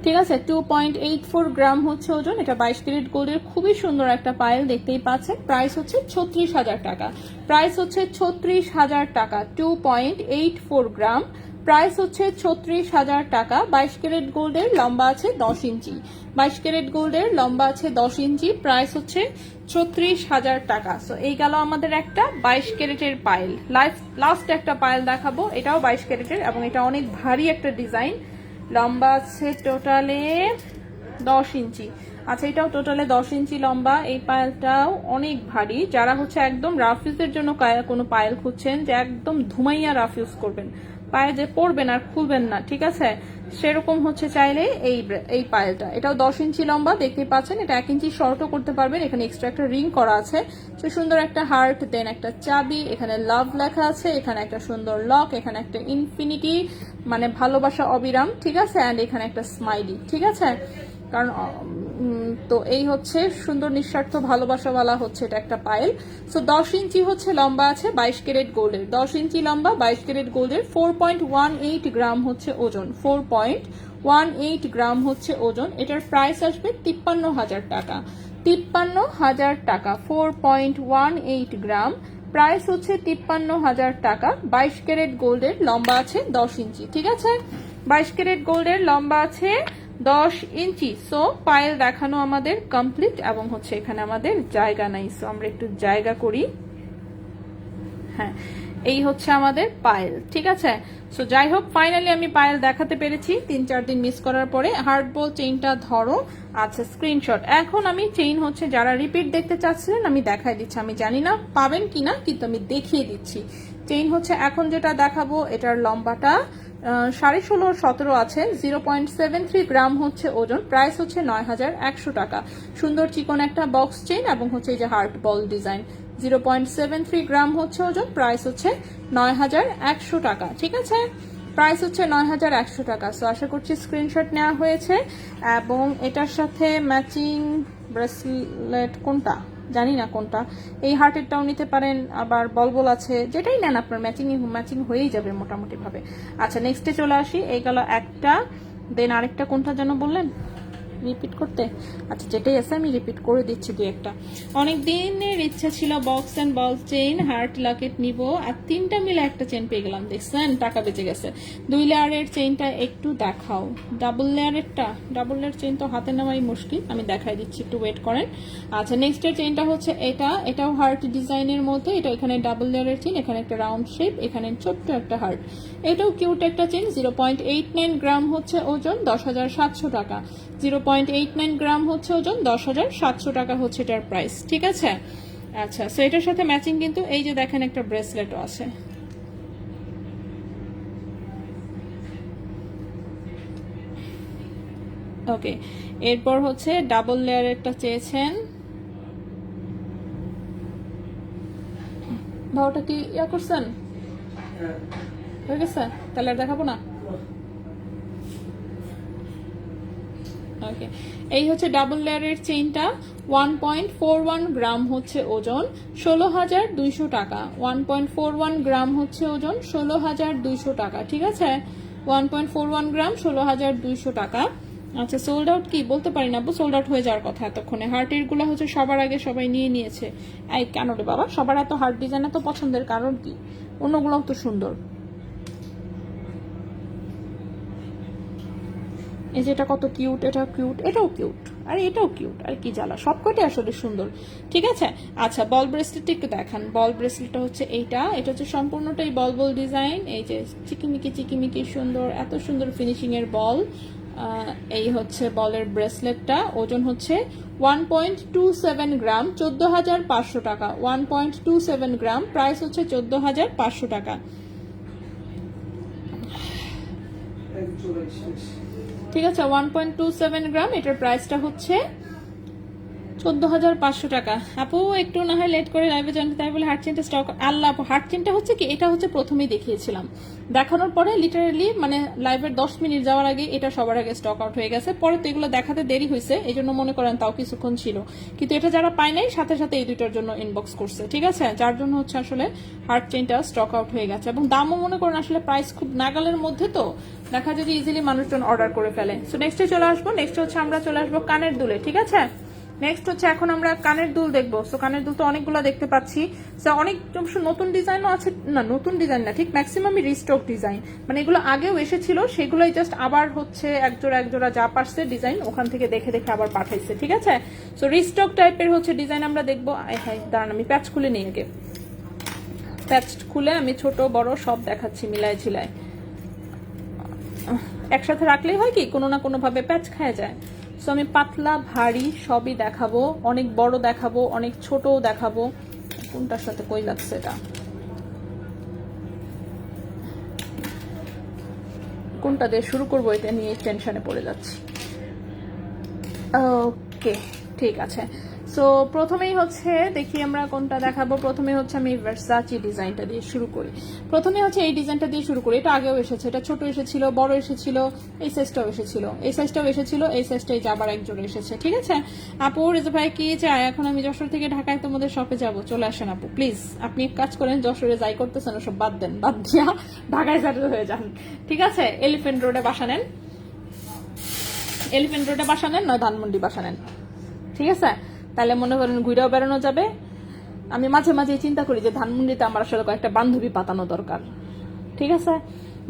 ঠিক আছে। 2.84 গ্রাম হচ্ছে ওজন। এটা 22 ক্যারেট গোল্ডের খুবই সুন্দর একটা পায়েল, দেখতেই পাচ্ছেন। প্রাইস হচ্ছে 36,000 টাকা, প্রাইস হচ্ছে 36,000 টাকা। 2.84 গ্রাম, প্রাইস হচ্ছে 36,000 টাকা। 22 ক্যারেট গোল্ডের, লম্বা আছে 10 ইঞ্চি, 22 ক্যারেট গোল্ডের লম্বা আছে 10 ইঞ্চি, প্রাইস হচ্ছে 36,000 টাকা। সো এই গেল আমাদের একটা 22 ক্যারেটের পায়েল। লাস্ট একটা পায়েল দেখাবো, এটাও 22 ক্যারেটের এবং এটা অনেক ভারী একটা ডিজাইন। লম্বা আছে টোটালে 10 ইঞ্চি। আচ্ছা এটাও টোটালে 10 ইঞ্চি লম্বা। এই পায়েলটাও অনেক ভারী। যারা হচ্ছে একদম রাফ ইউজের জন্য কোনো পায়েল খুঁজছেন, যে একদম ধুমাইয়া রাফ ইউজ করবেন, পায়ে যে পরবেন আর খুলবেন না, ঠিক আছে, সেরকম হচ্ছে চাইলে এই পায়েলটা। এটাও 10 ইঞ্চি লম্বা, দেখতেই পাচ্ছেন। এটা 1 ইঞ্চি শর্টও করতে পারবেন। এখানে এক্সট্রা একটা রিং করা আছে, তো সুন্দর একটা হার্ট, দেন একটা চাবি, এখানে লাভ লেখা আছে, এখানে একটা সুন্দর লক, এখানে একটা ইনফিনিটি মানে ভালোবাসা অবিরাম, ঠিক আছে, অ্যান্ড এখানে একটা স্মাইলি, ঠিক আছে। কারণ তো এই হচ্ছে সুন্দর নিঃস্বার্থ ভালোবাসাওয়ালা হচ্ছে এটা একটা পায়েল। সো 10 ইঞ্চি হচ্ছে লম্বা আছে, 22 ক্যারেট গোল্ডের। 10 ইঞ্চি লম্বা, 22 ক্যারেট গোল্ডের, 4.18 গ্রাম হচ্ছে ওজন, 4.18 গ্রাম হচ্ছে ওজন। এটার প্রাইস আসবে 53,000 টাকা, 53,000 টাকা। 4.18 গ্রাম, প্রাইস হচ্ছে 53,000 টাকা। 22 ক্যারেট গোল্ডের, লম্বা আছে 10 ইঞ্চি, ঠিক আছে। 22 ক্যারেট গোল্ডের লম্বা আছে 10 ইঞ্চি। সো পায়েল দেখানো আমাদের কমপ্লিট এবং হচ্ছে এখানে আমাদের জায়গা নাই, সো আমরা একটু জায়গা করি। হ্যাঁ এই হচ্ছে আমাদের পায়েল, ঠিক আছে। সো যাই হোক, ফাইনালি আমি পায়েল দেখাতে পেরেছি 3-4 দিন মিস করার পরে। হার্ট বল চেইনটা ধরো, আচ্ছা স্ক্রিনশট। এখন আমি চেইন হচ্ছে যারা রিপিট দেখতে চাচ্ছিলেন আমি দেখাই দিচ্ছি, আমি জানি না পাবেন কিনা কিন্তু আমি দেখিয়ে দিচ্ছি। চেইন হচ্ছে এখন যেটা দেখাবো এটার লম্বাটা 16.5-17 আছে, 0.73 গ্রাম হচ্ছে ওজন, প্রাইস হচ্ছে 9,100 টাকা। সুন্দর চিকন একটা বক্স চেইন এবং হচ্ছে এই যে হার্ট বল ডিজাইন, 0.73 গ্রাম হচ্ছে ওজন, প্রাইস হচ্ছে 9,100 টাকা, ঠিক আছে। প্রাইস হচ্ছে 9,100 টাকা। সো আশা করছি স্ক্রিনশট নেওয়া হয়েছে। এবং এটার সাথে ম্যাচিং ব্রেসলেট কোনটা জানি না কোনটা, এই হার্টেরটাও নিতে পারেন, আবার বলবল আছে, যেটাই নেন আপনার ম্যাচিং হয়েই যাবে মোটামুটি ভাবে। আচ্ছা নেক্সটে চলে আসি, এই গেল একটা, দেন আরেকটা কোনটা যেন বললেন রিপিট করতে, আচ্ছা যেটাই আছে আমি রিপিট করে দিচ্ছি দুই একটা। অনেক দিনের ইচ্ছা ছিল box and ball chain heart Locket নিব, আর 3টা মিলে একটা চেইন পেয়ে গেলাম, দেখছেন টাকা বেঁচে গেছে। 2 লেয়ারের চেইনটা একটু দেখাও, ডাবল লেয়ার চেইন তো হাতে নেওয়াই মুশকিল, আমি দেখাই দিচ্ছি, একটু ওয়েট করেন। আচ্ছা নেক্সটের চেইনটা হচ্ছে এটাও হার্ট ডিজাইনের মধ্যে, এটা এখানে ডাবল লেয়ারের চেইন, এখানে একটা রাউন্ড শেপ, এখানে ছোট্ট একটা হার্ট, এটাও কিউট একটা চেইন, 0.89 গ্রাম হচ্ছে ওজন, 10,700 টাকা। 0.89 গ্রাম হচ্ছে ওজন, 10,700 টাকা হচ্ছে এটার প্রাইস, ঠিক আছে। আচ্ছা সো এটার সাথে ম্যাচিং কিন্তু এই যে দেখেন একটা ব্রেসলেটও আছে। ওকে, এরপর হচ্ছে ডাবল লেয়ারেরটা চেয়েছেন, ভাওটা কি ইয়া করছেন হয়ে গেছে, তাহলে আর দেখাবো না। ওকে, এই হচ্ছে ডাবল লেয়ারের চেইনটা, 1.41 গ্রাম হচ্ছে ওজন, 16,200 টাকা। 1.41 গ্রাম হচ্ছে ওজন, 16,200 টাকা, ঠিক আছে। 1.41 গ্রাম, 16,200 টাকা। আচ্ছা সোল্ড আউট কি বলতে পারি না, সোল্ড আউট হয়ে যাওয়ার কথা এতক্ষণে। হার্টের গুলো হচ্ছে সবার আগে সবাই নিয়ে নিয়েছে। এই কেন রে বাবা, সবার এত হার্ট ডিজাইন এত পছন্দের কারণ কি? অন্যগুলোও তো সুন্দর। এই যে এটা কত কিউট, এটাও কিউট, এটাও কিউট, আর এটাও কিউট, আর কি জ্বালা, সবকটাই আসলে সুন্দর, ঠিক আছে। আচ্ছা বল ব্রেসলেটটা একটু দেখান। বল ব্রেসলেটটা হচ্ছে এটা হচ্ছে সম্পূর্ণটাই বল ডিজাইন, এই যে চিকিমিকি সুন্দর, এত সুন্দর ফিনিশিং এর বল। এই হচ্ছে বলের ব্রেসলেটটা, ওজন হচ্ছে 1.27 গ্রাম, 14,500 টাকা। 1.27 গ্রাম, প্রাইস হচ্ছে 14,500 টাকা। ঠিক আছে, 1.27 গ্রাম, এটার প্রাইসটা হচ্ছে 14,500 টাকা। আপু একটু না হয় লেট করে লাইভে জানতে, তাই বলে হার্ট চেনটা স্টক, আল্লাহ আপু হার্ট চেনটা হচ্ছে কি, এটা হচ্ছে প্রথমেই দেখিয়েছিলাম, দেখানোর পরে লিটারালি মানে লাইভের 10 মিনিট যাওয়ার আগে এটা সবার আগে স্টক আউট হয়ে গেছে, পরে তো এগুলো দেখাতে দেরি হয়েছে, এই জন্য মনে করেন তাও কিছুক্ষণ ছিল, কিন্তু এটা যারা পায় নাই সাথে সাথে এই দুইটার জন্য ইনবক্স করছে, ঠিক আছে, যার জন্য হচ্ছে আসলে হার্ট চেনটা স্টক আউট হয়ে গেছে। এবং দামও মনে করেন আসলে প্রাইস খুব নাগালের মধ্যে, তো দেখা যায় যে ইজিলি মানুষজন অর্ডার করে ফেলে। সো নেক্সটে চলে আসবো, নেক্সট হচ্ছে আমরা চলে আসবো কানের দুলে, ঠিক আছে। নেক্সট হচ্ছে এখন আমরা কানের দুল দেখবো। সো কানের দুল তো অনেকগুলো দেখতে পাচ্ছি, সো অনেক নতুন ডিজাইনও আছে, না নতুন ডিজাইন না ঠিক, ম্যাক্সিমামই রিস্টক ডিজাইন, মানে এগুলো আগেও এসেছিল, সেগুলোই জাস্ট আবার হচ্ছে একজোড়া যা পারছে ডিজাইন ওখান থেকে দেখে দেখে আবার পাঠাইছে, ঠিক আছে। সো রিস্টক টাইপের হচ্ছে ডিজাইন আমরা দেখবো। হ্যাঁ দাঁড়ান আমি প্যাচ খুলে নিই আগে, প্যাচ খুলে আমি ছোট বড় সব দেখাচ্ছি মিলায় ঝিলায়, একসাথে রাখলেই হয় কি কোনো না কোনো ভাবে প্যাচ খায় যায়। সো আমি পাতলা ভারী সবই দেখাবো, অনেক বড় দেখাবো, অনেক ছোটও দেখাবো। কোনটার সাথে কই লাগছে এটা, কোনটা দিয়ে শুরু করবো এটা নিয়ে টেনশনে পড়ে যাচ্ছি। ওকে ঠিক আছে, সো প্রথমেই হচ্ছে দেখি আমরা কোনটা দেখাবো। প্রথমে হচ্ছে আমি ভার্সাচি ডিজাইনটা দিয়ে শুরু করি। প্রথমে হচ্ছে এই ডিজাইনটা দিয়ে শুরু করি, এটা আগেও এসেছে, এটা ছোট এসেছিল, বড় এসেছিল, এই সাইজটাও এসেছিল, এই সাইজটাও এসেছিল, এই সাইজটাই আবার একজোড় এসেছে, ঠিক আছে। আপু রেজা ভাই কি চায়, এখন আমি যশোর থেকে ঢাকায় তোমাদের শপে যাব, চলে আসেন আপু প্লিজ। আপনি এক কাজ করেন, যশোরে যাই করতেছেন ওসব বাদ দেন, বাদ দিয়া ঢাকায় সেটেল হয়ে যান, ঠিক আছে। এলিফ্যান্ট রোডে বাসা নেন, এলিফ্যান্ট রোডে বাসা নেন, নয় ধানমন্ডি বাসা নেন, ঠিক আছে। তাহলে মনে করেন ঘুরেও বেড়ানো যাবে। আমি মাঝে মাঝে চিন্তা করি যে ধানমন্ডিতে আমার আসলে কয়েকটা বান্ধবী পাতানো দরকার, ঠিক আছে।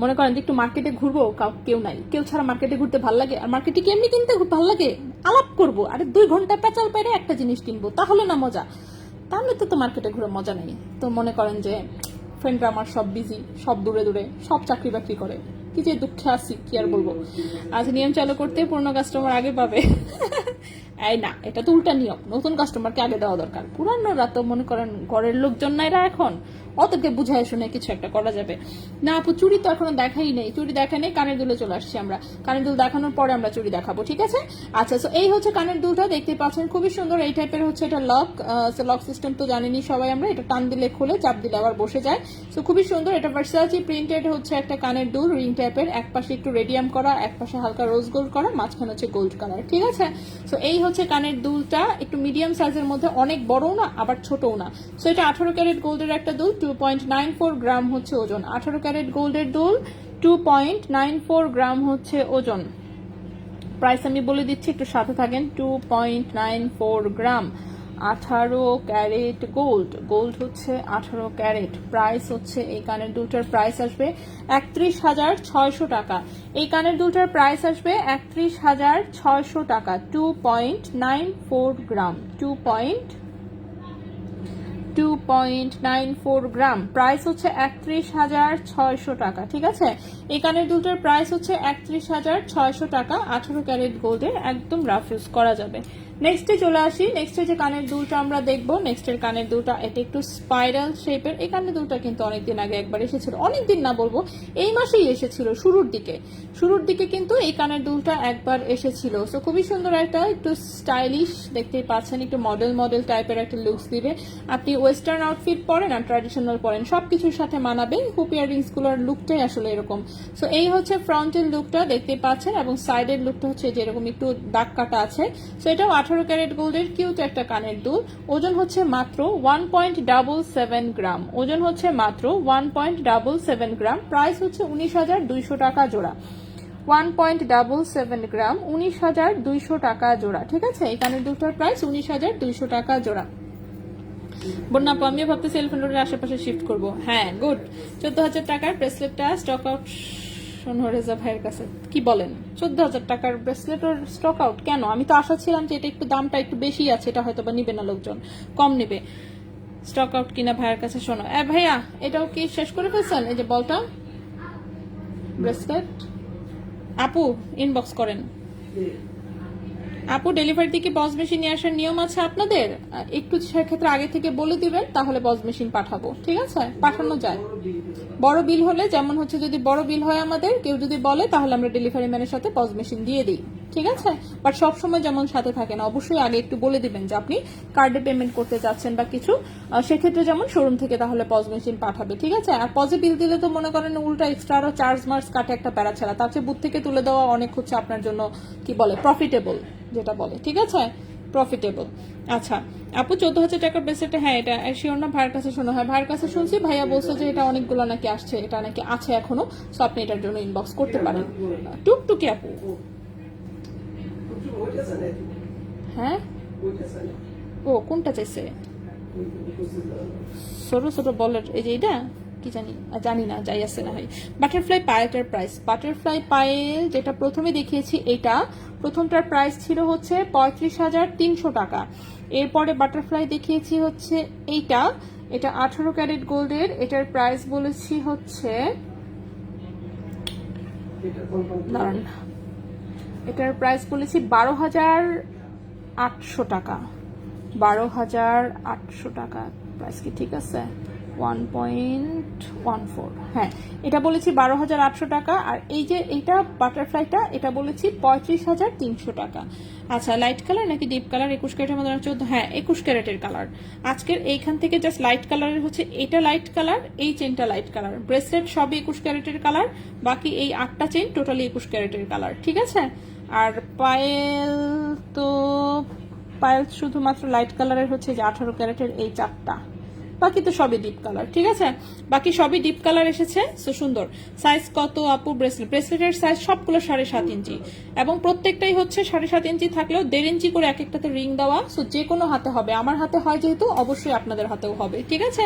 মনে করেন যে একটু মার্কেটে ঘুরবো, কেউ নাই, কেউ ছাড়া মার্কেটে ঘুরতে ভালো লাগে, আর মার্কেটে কি এমনি কিনতে ভালো লাগে, আলাপ করবো, আরে 2 ঘন্টা পেঁচাল পেরে একটা জিনিস কিনবো, তাহলে না মজা, তাহলে তো মার্কেটে ঘুরে মজা নেই। তো মনে করেন যে ফ্রেন্ডরা আমার সব বিজি, সব দূরে দূরে, সব চাকরি বাকরি করে, কি যে দুঃখে আছি কি আর বলবো। আজ নিয়ম চালু করতে পুরনো কাস্টমার আগে পাবে। এই না, এটা তো উল্টা নিয়ম, নতুন কাস্টমারকে আগে দেওয়া দরকার। পুরানোরা তো মনে করেন ঘরের লোকজন না এরা, এখন অতকে বুঝায় শুনে কিছু একটা করা যাবে না। আপু চুড়ি তো এখনো দেখাই নেই, চুড়ি দেখা নেই, কানের দুলে চলে আসছি আমরা। কানের দুল দেখানোর পরে আমরা চুড়ি দেখাবো, ঠিক আছে? আচ্ছা, তো এই হচ্ছে কানের দুলটা, দেখতে পাচ্ছেন খুবই সুন্দর। এই টাইপের হচ্ছে এটা লক, লক সিস্টেম তো জানেনি সবাই আমরা। এটা টান দিলে খুলে, চাপ দিলে আবার বসে যায়। তো খুবই সুন্দর। এটা ভার্সাচি প্রিন্টেড হচ্ছে একটা কানের দুল, রিং টাইপের, এক পাশে একটু রেডিয়াম করা, এক পাশে হালকা রোজ গোল্ড করা, মাঝখানে হচ্ছে গোল্ড কালার, ঠিক আছে? তো এই হচ্ছে কানের দুলটা, একটু মিডিয়াম সাইজের মধ্যে, অনেক বড়ও না আবার ছোটও না। তো এটা 18 ক্যারেট গোল্ডের একটা দুল, 2.94 গ্রাম হচ্ছে ওজন। 18 ক্যারেট গোল্ডের দুল, 2.94 গ্রাম হচ্ছে ওজন। প্রাইস আমি বলে দিচ্ছি, একটু সাথে থাকেন। 2.94 গ্রাম, 18 ক্যারেট গোল্ড। গোল্ড হচ্ছে 18 ক্যারেট। প্রাইস হচ্ছে এই কানের দুলটার প্রাইস আসবে 31,600 টাকা। এই কানের দুলটার প্রাইস আসবে 31,600 টাকা। 2.94 গ্রাম, 2.94 গ্রাম। প্রাইস হচ্ছে 31,600 টাকা, ঠিক আছে? এই কানের দুলটার প্রাইস হচ্ছে 31,600 টাকা। 18 ক্যারেট গোল্ডের, একদম রাফ ইউজ করা যাবে। নেক্সটে চলে আসি। নেক্সটে যে কানের দুলটা আমরা দেখবো, নেক্সটের কানের দুলটা, এটা একটু স্পাইরাল শেপের। এই কানের দুলটা কিন্তু অনেকদিন আগে একবার এসেছিল, অনেকদিন না বলবো, এই মাসেই এসেছিল, শুরুর দিকে কিন্তু এই কানের দুলটা একবার এসেছিল। সো খুবই সুন্দর একটা, একটু স্টাইলিশ দেখতেই পাচ্ছেন, একটু মডেল টাইপের একটা লুকস দিবে। আপনি ওয়েস্টার্ন আউটফিট পরেন আর ট্র্যাডিশনাল পরেন, সবকিছুর সাথে মানাবে। হুপ ইয়ারিংস গুলোর লুকটাই আসলে এরকম। সো এই হচ্ছে ফ্রন্টের লুকটা, দেখতেই পাচ্ছেন, এবং সাইডের লুকটা হচ্ছে যেরকম একটু দাগ কাটা আছে। সো এটাও 18 ক্যারেট গোল্ডের কিউট একটা কানের দুল। ওজন হচ্ছে মাত্র 1.77 গ্রাম। ওজন হচ্ছে মাত্র 1.77 গ্রাম। প্রাইস হচ্ছে 19,200 টাকা জোড়া। 1.77 গ্রাম, 19,200 টাকা জোড়া, ঠিক আছে? এই কানের দুলটার প্রাইস 19,200 টাকা জোড়া। বন্যা আপু, আমিও ভাবতেছি এলিফ্যান্ট রোডের আশেপাশে শিফট করবো। হ্যাঁ, গুড। 14,000 টাকার ব্রেসলেটটা স্টক আউট রেজা ভাইয়ের কাছে। কি বলেন? 14,000 টাকার ব্রেসলেট ওর স্টক আউট কেন? আমি তো আশা ছিলাম যে এটা একটু দামটা একটু বেশি আছে, এটা হয়তো বা নিবে না, লোকজন কম নিবে। স্টক আউট কিনা ভাইয়ের কাছে। শোনো ভাইয়া, এটাও কি শেষ করে ফেলছেন? এই যে বলটা ব্রেসলেট, আপু ইনবক্স করেন। আপু, ডেলিভারি থেকে বস মেশিন নিয়ে আসার নিয়ম আছে আপনাদের? একটু সেক্ষেত্রে আগে থেকে বলে দিবেন, তাহলে বস মেশিন পাঠাবো, ঠিক আছে? পাঠানো যায়। বড় বিল হলে, যেমন হচ্ছে যদি বড় বিল হয় আমাদের, কেউ যদি বলে, তাহলে আমরা ডেলিভারি ম্যানের সাথে বস মেশিন দিয়ে দিই, ঠিক আছে? বাট সবসময় যেমন সাথে থাকে না, অবশ্যই আগে একটু বলে দিবেন যে আপনি কার্ডে পেমেন্ট করতে চাচ্ছেন বা কিছু, সেক্ষেত্রে যেমন শোরুম থেকে তাহলে পজ মেশিন পাঠাবে, ঠিক আছে? আর পজে বিল দিলে তো মনে করেন উল্টা এক্সট্রা আরো চার্জ মার্চ কাটে, একটা প্যারা ছাড়া। তার চেয়ে বুথ থেকে তুলে দেওয়া অনেক হচ্ছে আপনার জন্য কি বলে প্রফিটেবল, যেটা বলে, ঠিক আছে? প্রফিটেবল। আচ্ছা আপু, 14,000 টাকার ব্রেসলেটটা, হ্যাঁ এটা শিওর না? ভাইয়ের কাছে শোনা হয়, ভাইয়ের কাছে শুনছি, ভাইয়া বলছে যে এটা অনেকগুলো নাকি আসছে, এটা নাকি আছে এখনো। সো আপনি এটার জন্য ইনবক্স করতে পারেন। টুকটুকি আপু, হ্যাঁ ও কোনটা চাইছে? ছোট ছোট বলের, এই যে এটা কি জানি না, যাই আছে না হয়। বাটারফ্লাই পায়েলটার প্রাইস, বাটারফ্লাই পায়েল যেটা প্রথমে দেখিয়েছি, এটা প্রথমটার প্রাইস ছিল হচ্ছে 35,300 টাকা। এরপরে বাটারফ্লাই দেখিয়েছি হচ্ছে এইটা, এটা 18 ক্যারেট গোল্ডের, এটার প্রাইস বলেছি হচ্ছে, দাঁড়ান, এটার প্রাইস বলেছি 12,800 টাকা। 12,800 টাকা প্রাইস কি ঠিক আছে? 1.14, হ্যাঁ এটা বলেছি 12,800 টাকা। আর এই যে এইটা বাটারফ্লাইটা, এটা বলেছি 35,300 টাকা। আচ্ছা, লাইট কালার নাকি ডিপ কালার? 21 ক্যারেটের মধ্যে 14, হ্যাঁ 21 ক্যারেটের কালার। আজকের এইখান থেকে জাস্ট লাইট কালারের হচ্ছে, এটা লাইট কালার, এই চেনটা লাইট কালার, ব্রেসলেট সবই 21 ক্যারেটের কালার, বাকি এই 8টা চেন টোটালি 21 ক্যারেটের কালার, ঠিক আছে? আর পায়েল তো, পায়েল শুধুমাত্র লাইট কালারের হচ্ছে যে 18 ক্যারেটের এই 4টা, বাকি তো সবই ডিপ কালার, ঠিক আছে? বাকি সবই ডিপ কালার এসেছে। সো সুন্দর। সাইজ কত আপু ব্রেসলেটের সাইজ সবগুলো 7.5 ইঞ্চি, এবং প্রত্যেকটাই হচ্ছে 7.5 ইঞ্চি থাকলেও 1.5 ইঞ্চি করে এক একটাতে রিং দেওয়া। সো যে কোনো হাতে হবে, আমার হাতে হয় যেহেতু, অবশ্যই আপনাদের হাতেও হবে, ঠিক আছে?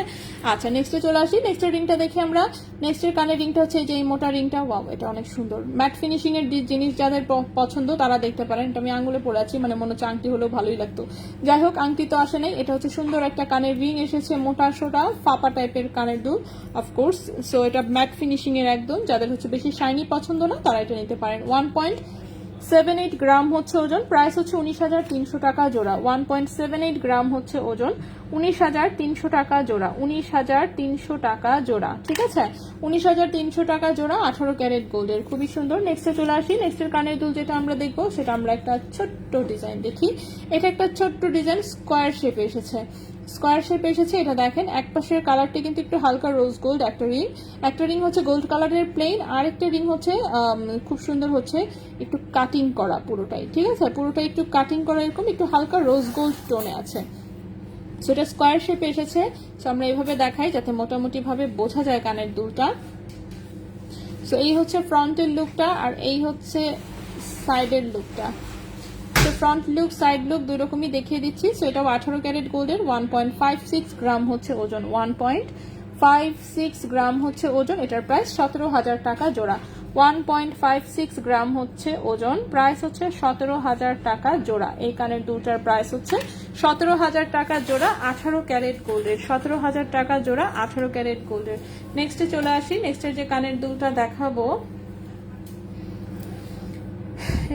আচ্ছা নেক্সটে চলে আসি। নেক্সটের রিংটা দেখি আমরা। নেক্সটের কানের রিংটা হচ্ছে যে এই মোটা রিংটা, ওয়াও এটা অনেক সুন্দর। ম্যাট ফিনিশিং এর জিনিস যাদের পছন্দ তারা দেখতে পারেন। এটা আমি আঙুলে পরে আছি, মানে মনে হচ্ছে আংটি হলেও ভালোই লাগতো। যাই হোক, আংটি তো আসে নাই, এটা হচ্ছে সুন্দর একটা কানের রিং এসেছে মোটা মোটা সোটা ফাপা টাইপের কানের দুল অফকোর্স। সো এটা ম্যাট ফিনিশিং এর একদম, যাদের হচ্ছে বেশি শাইনি পছন্দ না তারা এটা নিতে পারেন। 1.78 গ্রাম হচ্ছে ওজন, প্রাইস হচ্ছে 19,300 টাকা জোড়া। 1.78 গ্রাম হচ্ছে ওজন, 19,300 টাকা জোড়া। 19,300 টাকা জোড়া, ঠিক আছে? 19,300 টাকা জোড়া 18 ক্যারেট গোল্ডের, খুবই সুন্দর। নেক্সটে চলে আসি। নেক্সটের কানের দুল যেটা আমরা দেখবো সেটা আমরা একটা ছোট্ট ডিজাইন দেখি। এটা একটা ছোট্ট ডিজাইন, স্কোয়ার শেপে এসেছে, স্কোয়ার শেপে এসেছে। এটা দেখেন এক পাশের কালারটি কিন্তু একটু হালকা রোজ গোল্ড, একটা রিং হচ্ছে গোল্ড কালারের প্লেন, আর একটা রিং হচ্ছে খুব সুন্দর হচ্ছে একটু কাটিং করা পুরোটাই, ঠিক আছে? পুরোটাই একটু কাটিং করা, এরকম একটু হালকা রোজ গোল্ড টোনে আছে। সো এটা স্কোয়ার শেপে এসেছে। সো আমরা এইভাবে দেখাই যাতে মোটামুটি ভাবে বোঝা যায় কানের দুলটা। সো এই হচ্ছে ফ্রন্টের লুকটা, আর এই হচ্ছে সাইডের লুকটা। তো ফ্রন্ট লুক সাইড লুক দুই রকমই দেখিয়ে দিচ্ছি। সো এটাও 18 ক্যারেট গোল্ডের, 1.56 গ্রাম হচ্ছে ওজন, 1.56 গ্রাম হচ্ছে ওজন। এটার প্রাইস 17,000 টাকা জোড়া। 1.56 গ্রাম হচ্ছে ওজন, প্রাইস হচ্ছে 17,000 টাকা জোড়া। এই কানের দুলটার প্রাইস হচ্ছে 17,000 টাকা জোড়া 18 ক্যারেট গোল্ডের, 17,000 টাকা জোড়া 18 ক্যারেট গোল্ডের। নেক্সটে চলে আসি। নেক্সটের যে কানের দুলটা দেখাবো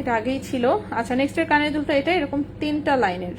এটা আগেই ছিল। আচ্ছা, নেক্সটের কানের দুলটা এটা এরকম 3টা লাইনের,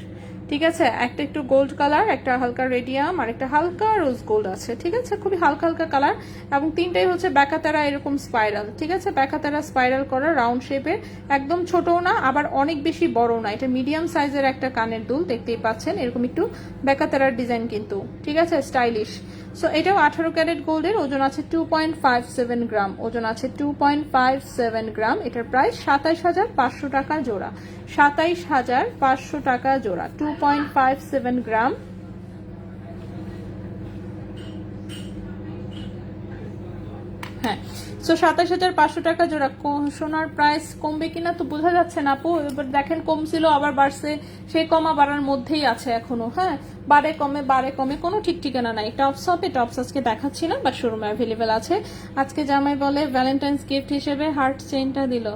ঠিক আছে? একটা একটু গোল্ড কালার, একটা হালকা রেডিয়াম, আর একটা হালকা রোজ গোল্ড আছে, ঠিক আছে? খুবই হালকা হালকা কালার, এবং তিনটাই হচ্ছে ব্যাকাতারা এরকম স্পাইরাল, ঠিক আছে? ব্যাকাতারা স্পাইরাল করা রাউন্ড শেপের, একদম ছোটও না আবার অনেক বেশি বড় না। এটা মিডিয়াম সাইজের একটা কানের দুল, দেখতেই পাচ্ছেন এরকম একটু ব্যাকাতারার ডিজাইন কিন্তু, ঠিক আছে? স্টাইলিশ। সো এটাও 18 ক্যারেট গোল্ডের, ওজন আছে 2.57 গ্রাম, ওজন আছে 2.57 গ্রাম। এটার প্রাইস 27,500 টাকা জোড়া, 27,500 টাকা জোড়া। 2.57 গ্রাম। হ্যাঁ, সো 27,500 টাকা জোড়া। সোনার প্রাইস কমবে কিনা তো বোঝা যাচ্ছে না আপু। এবার দেখেন কমছিল আবার বাড়ছে, সেই কমা বাড়ার মধ্যেই আছে এখনো। হ্যাঁ, বাড়ে কমে কোনো ঠিক ঠিকানা নাই। টপস হবে, টপস আজকে দেখাচ্ছি না, বা শোরুমে অ্যাভেলেবেল আছে। আজকে জামাই বলে ভ্যালেন্টাইন্স গিফট হিসেবে হার্ট চেইনটা দিল।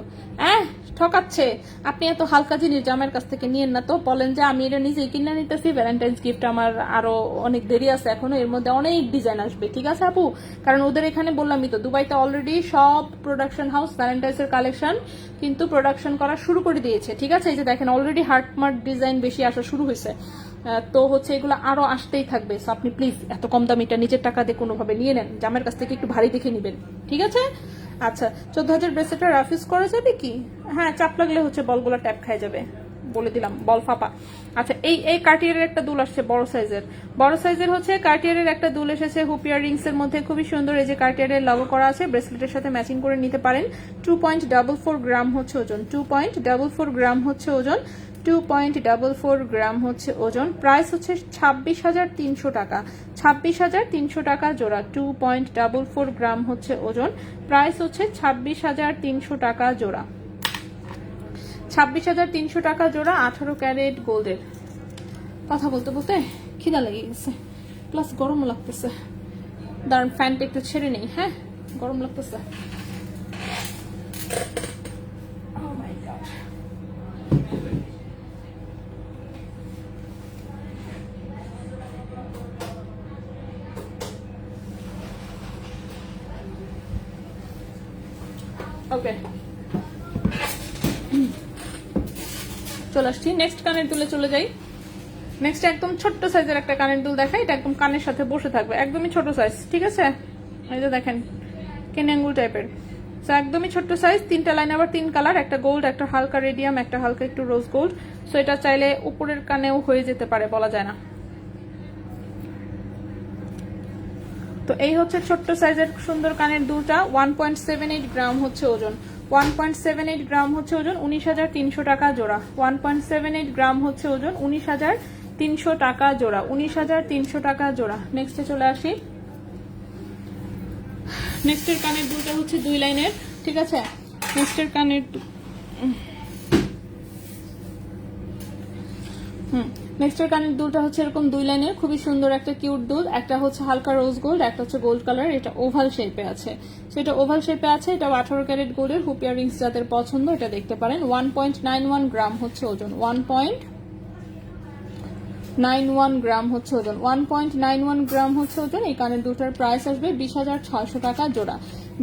ঠকাচ্ছে। আপনি এত হালকা জিনিস জামাইয়ের কাছ থেকে নিয়েন না তো, বলেন যে আমি এটা নিজেই কিনে নিতেছি, ভ্যালেন্টাইন্স গিফট আমার আরো অনেক দেরি আছে এখনো, এর মধ্যে অনেক ডিজাইন আসবে, ঠিক আছে আপু? কারণ ওদের এখানে বললামই তো, দুবাইতে অলরেডি সব প্রোডাকশন হাউস ভ্যালেন্টাইন্সের কালেকশন কিন্তু প্রোডাকশন করা শুরু করে দিয়েছে, ঠিক আছে? এই যে দেখেন অলরেডি হার্ট মার্ট ডিজাইন বেশি আসা শুরু হয়েছে। তো হচ্ছে এগুলো আরো আসতেই থাকবে। সো আপনি প্লিজ এত কম দামিটা নিজের টাকা দিয়ে কোনোভাবে নিয়ে নেন, জামাইয়ের কাছ থেকে একটু ভারী দেখে নেবেন, ঠিক আছে? আচ্ছা, 14,000 ব্রেসলেটটা রাফিউজ করা যাবে কি? হ্যাঁ, চাপ লাগলে হচ্ছে বলগুলো ট্যাপ খাই যাবে, বলে দিলাম, বল ফাপা। আচ্ছা, এই কার্টিয়ারের একটা দুল আসছে বড় সাইজের হচ্ছে কার্টিয়ারের একটা দুল এসেছে হুপিয়ার রিংস এর মধ্যে, খুবই সুন্দর। এই যে কার্টিয়ারের লগো করা আছে, ব্রেসলেটের সাথে ম্যাচিং করে নিতে পারেন। 2.44 গ্রাম হচ্ছে ওজন, 2.44 গ্রাম হচ্ছে ওজন, 2.44 গ্রাম হচ্ছে ওজন। প্রাইস হচ্ছে 26,300 টাকা, 26,300 টাকা জোড়া। 2.44 গ্রাম হচ্ছে ওজন, প্রাইস হচ্ছে 26,300 টাকা জোড়া, 26,300 টাকা জোড়া 18 ক্যারেট গোল্ডের। কথা বলতে বলতে খিদা লেগে গেছে, প্লাস গরমও লাগতেছে। দাঁড়ান ফ্যানটা একটু ছেড়ে নেই। হ্যাঁ, গরম লাগতেছে। ওকে, চলে আসছি নেক্সট কানের দুলে চলে যাই। নেক্সট একদম ছোট্ট সাইজের একটা কানের দুল দেখাই, এটা একদম কানের সাথে বসে থাকবে, একদমই ছোট সাইজ, ঠিক আছে? এই যে দেখেন কেনে আঙ্গুল টাইপের, সো একদমই ছোট্ট সাইজ। 3টা লাইন, আবার 3 কালার, একটা গোল্ড, একটা হালকা রেডিয়াম, একটা হালকা একটু রোজ গোল্ড। সো এটা চাইলে উপরের কানেও হয়ে যেতে পারে, বলা যায় না। তো এই হচ্ছে ছোট্ট সাইজের সুন্দর কানের দুলটা। 1.78 গ্রাম হচ্ছে ওজন, 1.78 গ্রাম হচ্ছে ওজন, 19,300 টাকা জোড়া। 1.78 গ্রাম হচ্ছে ওজন, 19,300 টাকা জোড়া, 19,300 টাকা জোড়া। নেক্সটে চলে আসি। নেক্সটের কানের দুলটা হচ্ছে 2 লাইনের, ঠিক আছে? নেক্সটের কানের নেক্সটের কানের দুলটা হচ্ছে এরকম 2 লাইনের, খুবই সুন্দর একটা কিউট দুল। একটা হচ্ছে হালকা রোজ গোল্ড, একটা হচ্ছে গোল্ড কালার। এটা ওভাল শেপে আছে, সেটা ওভাল শেপে আছে। এটা 18 ক্যারেট গোল্ডের, হুপিয়ার রিংস যাদের পছন্দ এটা দেখতে পারেন। 1.91 গ্রাম হচ্ছে ওজন, 91 গ্রাম হচ্ছে ওজন, 1.91 গ্রাম হচ্ছে ওজন। এই কানের দুটার প্রাইস আসবে 20,600 টাকা জোড়া,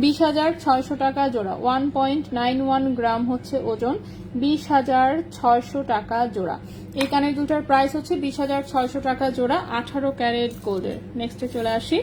20,600 টাকা জোড়া। 1.91 গ্রাম হচ্ছে ওজন, 20,600 টাকা জোড়া। এই কানের দুটার প্রাইস হচ্ছে 20,600 টাকা জোড়া, 18 ক্যারেট গোল্ডের। নেক্সটে চলে আসি।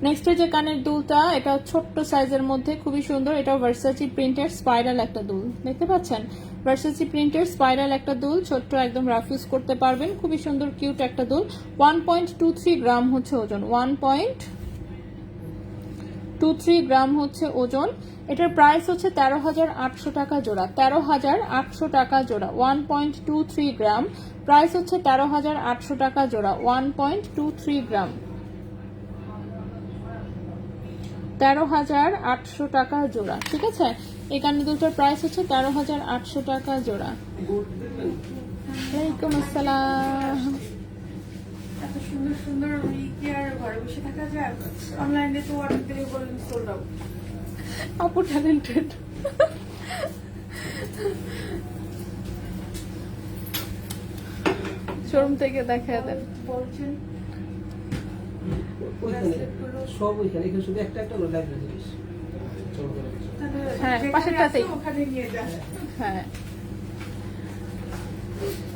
নেক্সট যে কানের দুলটা, এটা ছোট্ট সাইজের মধ্যে খুবই সুন্দর। এটা ভার্সাচি প্রিন্টের স্পাইরাল একটা দুল, দেখতে পাচ্ছেন? ভার্সাচি প্রিন্টের স্পাইরাল একটা দুল, ছোট্ট একদম রাফ ইউজ করতে পারবেন, খুবই সুন্দর কিউট একটা দুল। 1.23 গ্রাম হচ্ছে ওজন, 1.23 গ্রাম হচ্ছে ওজন। এটার প্রাইস হচ্ছে 13,800 টাকা জোড়া, 13,800 টাকা জোড়া। 1.23 গ্রাম, প্রাইস হচ্ছে 13,800 টাকা জোড়া, 1.23 গ্রাম, 13,800 টাকা জোড়া। ঠিক আছে, এই কানের দুটোর প্রাইস হচ্ছে 13,800 টাকা জোড়া। ওয়ালাইকুম আসসালাম। এত সুন্দর সুন্দর কি আর ঘরে বসে থাকা যায়? অনলাইনে তো অর্ডার দিলে বলেন সোল্ড আউট। আপু ট্যালেন্টেড। শোরুম থেকে দেখায় দেন। বলছেন সব ওইখানে, এখানে শুধু একটা একটা করে লাগবে জিনিস। হ্যাঁ, যেখানে পাশেরটাতেই। আছে ওখানে নিয়ে যান। হ্যাঁ,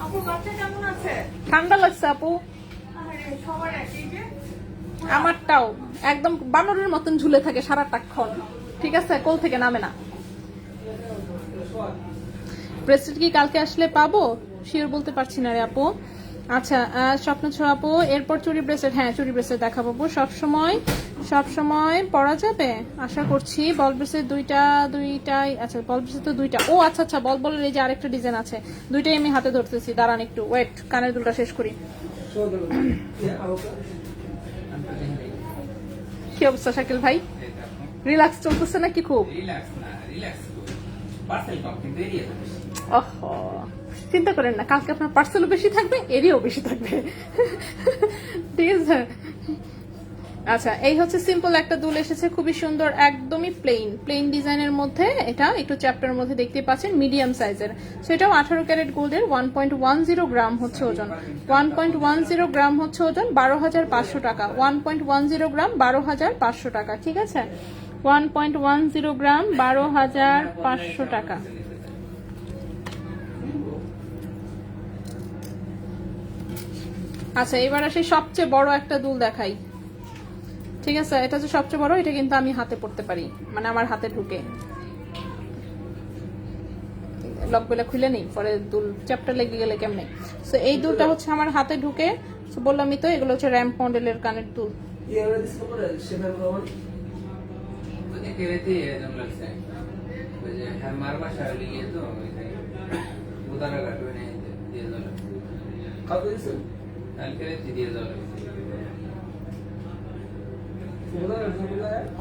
আপু বাচ্চা কেমন আছে? ঠান্ডা লাগছে আপু, আরে সবার একই যে আমারটাও একদম বানরের মতন ঝুলে থাকে সারাটাক্ষণ। ঠিক আছে, কোল থেকে নামে না। ব্রেসলেট কি কালকে আসলে পাবো? শিওর বলতে পারছি না রে আপু। আচ্ছা, স্বপ্ন ছোঁয়া আপু, এরপর চুরি ব্রেসলেট। হ্যাঁ, চুরি ব্রেসলেট দেখাবো আপু, সবসময় পরা যাবে আশা করছি। বল ব্রেসলেট দুইটাই। আচ্ছা, বল ব্রেসলেট তো দুইটা। ও আচ্ছা আচ্ছা, বলের এই যে আরেকটা ডিজাইন আছে, দুইটাই আমি হাতে ধরতেছি। দাঁড়ান একটু ওয়েট, কানের দুলটা শেষ করি। কি অবস্থা শাকিল ভাই? রিল্যাক্স চলতেছে নাকি খুব? ওহো, চিন্তা করেন না, কালকে আপনার পার্সেলও বেশি থাকবে, এরিয়াও বেশি থাকবে। ঠিক আছে। আচ্ছা, এই হচ্ছে সিম্পল একটা দুল এসেছে, খুবই সুন্দর, একদমই প্লেন ডিজাইনের মধ্যে। এটা একটু চ্যাপ্টারের মধ্যে দেখতে পাচ্ছেন, মিডিয়াম সাইজের। সেটাও 18 ক্যারেট গোল্ডের, 1.10 গ্রাম হচ্ছে ওজন, 1.10 গ্রাম হচ্ছে ওজন, 12,500 টাকা। 1.10 গ্রাম, 12,500 টাকা। ঠিক আছে, 1.10 গ্রাম, 12,500 টাকা। আচ্ছা, এবার আসি সবচেয়ে বড় একটা দুল দেখাই। ঠিক আছে, এটা যে সবচেয়ে বড়, এটা কিন্তু আমি হাতে পড়তে পারি, মানে আমার হাতে ঢুকে। লকগুলো খুলে নেই, পরে দুল চ্যাপ্টার লেগে গেলে কেমনে। সো এই দুলটা হচ্ছে আমার হাতে ঢুকে। সো বললামই তো, এগুলো হচ্ছে র্যাম্প মডেলের কানের দুল।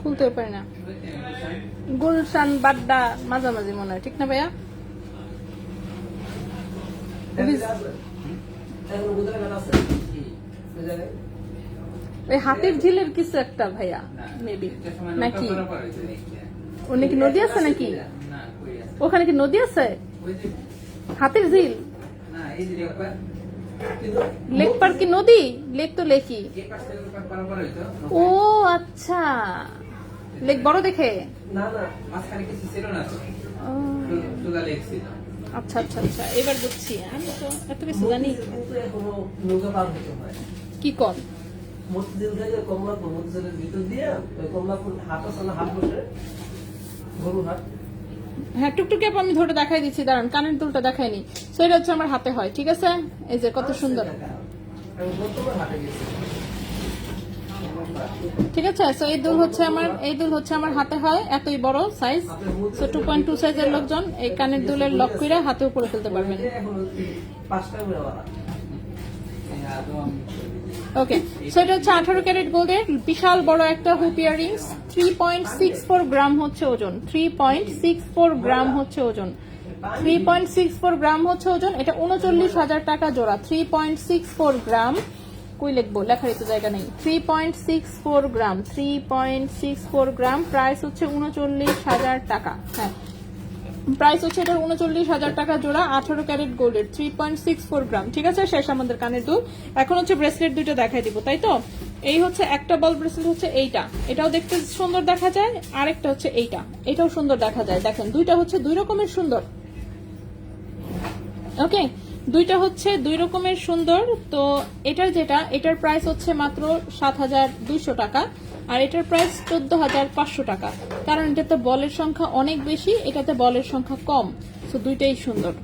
খুলতে পারি না। গুলশান বাড্ডা মাঝামাঝি মনে হয়, ঠিক না ভাইয়া? ওই হাতির ঝিলের কিছু একটা ভাইয়া, মেবি নাকি? ওখানে কি নদী আছে নাকি? ওখানে কি নদী আছে? হাতির ঝিল, লেক পার কি নদী? লেক তো লেকই। ও আচ্ছা, লেক বড় দেখে। আচ্ছা আচ্ছা আচ্ছা, এবার বুঝছি। আমি তো এত কিছু জানি। কি কম মসজিদ থেকে কমলাপুর, মসজিদের ভিতর দিয়ে কমলাপুর হাট আছে না, হাট বসে গরু হাট। হ্যাঁ, টুকটুকি আপু আমি ধরে দেখাই দিচ্ছি, দাঁড়ান, কানের দুলটা দেখাইনি। সো এটা হচ্ছে আমার হাতে হয়। ঠিক আছে, এই যে কত সুন্দর। ঠিক আছে, সো এই দুল হচ্ছে আমার হাতে হয়, এতই বড় সাইজ। সো 2.2 সাইজের লোকজন এই কানের দুলের লক করে হাতেও পরে ফেলতে পারবেন। ওকে, সো এটা হচ্ছে 18 ক্যারেট গোল্ডের বিশাল বড় একটা হুপ ইয়াররিংস। 3.64 গ্রাম হচ্ছে ওজন, 3.64 গ্রাম হচ্ছে ওজন, 3.64 গ্রাম হচ্ছে ওজন। এটা 39,000 টাকা জোড়া। 3.64 গ্রাম, কই লিখবো, লেখারই তো জায়গা নেই। 3.64 গ্রাম, 3.64 গ্রাম, প্রাইস হচ্ছে 39,000 টাকা। হ্যাঁ, প্রাইস হচ্ছে এটার 39,000 টাকা জোড়া, 18 ক্যারেট গোল্ডের, 3.64 গ্রাম। ঠিক আছে, শেষ আমাদের কানের দুল। এখন হচ্ছে ব্রেসলেট দুটো দেখাই দিব, তাই তো? এই হচ্ছে একটা বল ব্রেসলেট হচ্ছে এইটা, এটাও দেখতে সুন্দর দেখা যায়। আরেকটা হচ্ছে এইটা, এটাও সুন্দর দেখা যায়। দেখেন দুইটা হচ্ছে দুই রকমের সুন্দর। ওকে, দুইটা হচ্ছে দুই রকমের সুন্দর। তো এটার যেটা, এটার প্রাইস হচ্ছে মাত্র 7,200 টাকা, আর এটার প্রাইস 14,500 টাকা। কারণ এটাতে বলের সংখ্যা অনেক বেশি, এটাতে বলের সংখ্যা কম। তো দুইটাই সুন্দর।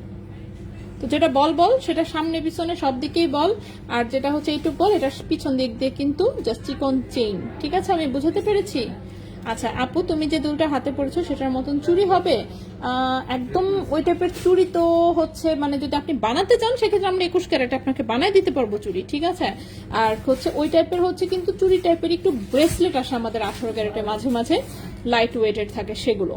তো যেটা বল বল সেটা সামনে পিছনে সব দিকেই বল, আর যেটা হচ্ছে এইটুক বল এটা পিছন দিক দিয়ে কিন্তু জাস্ট চিকন চেইন। ঠিক আছে, আমি বুঝাতে পেরেছি? আচ্ছা আপু, তুমি যে দুলটা হাতে পড়েছো সেটার মতন চুড়ি হবে? একদম ওই টাইপের চুড়ি তো হচ্ছে, মানে যদি আপনি বানাতে চান সেক্ষেত্রে আমরা 21 ক্যারেট আপনাকে বানাই দিতে পারবো চুড়ি। ঠিক আছে, আর হচ্ছে ওই টাইপের হচ্ছে কিন্তু চুড়ি টাইপের একটু ব্রেসলেট আসে আমাদের 18 ক্যারেটে, মাঝে মাঝে লাইট ওয়েটেড থাকে, সেগুলো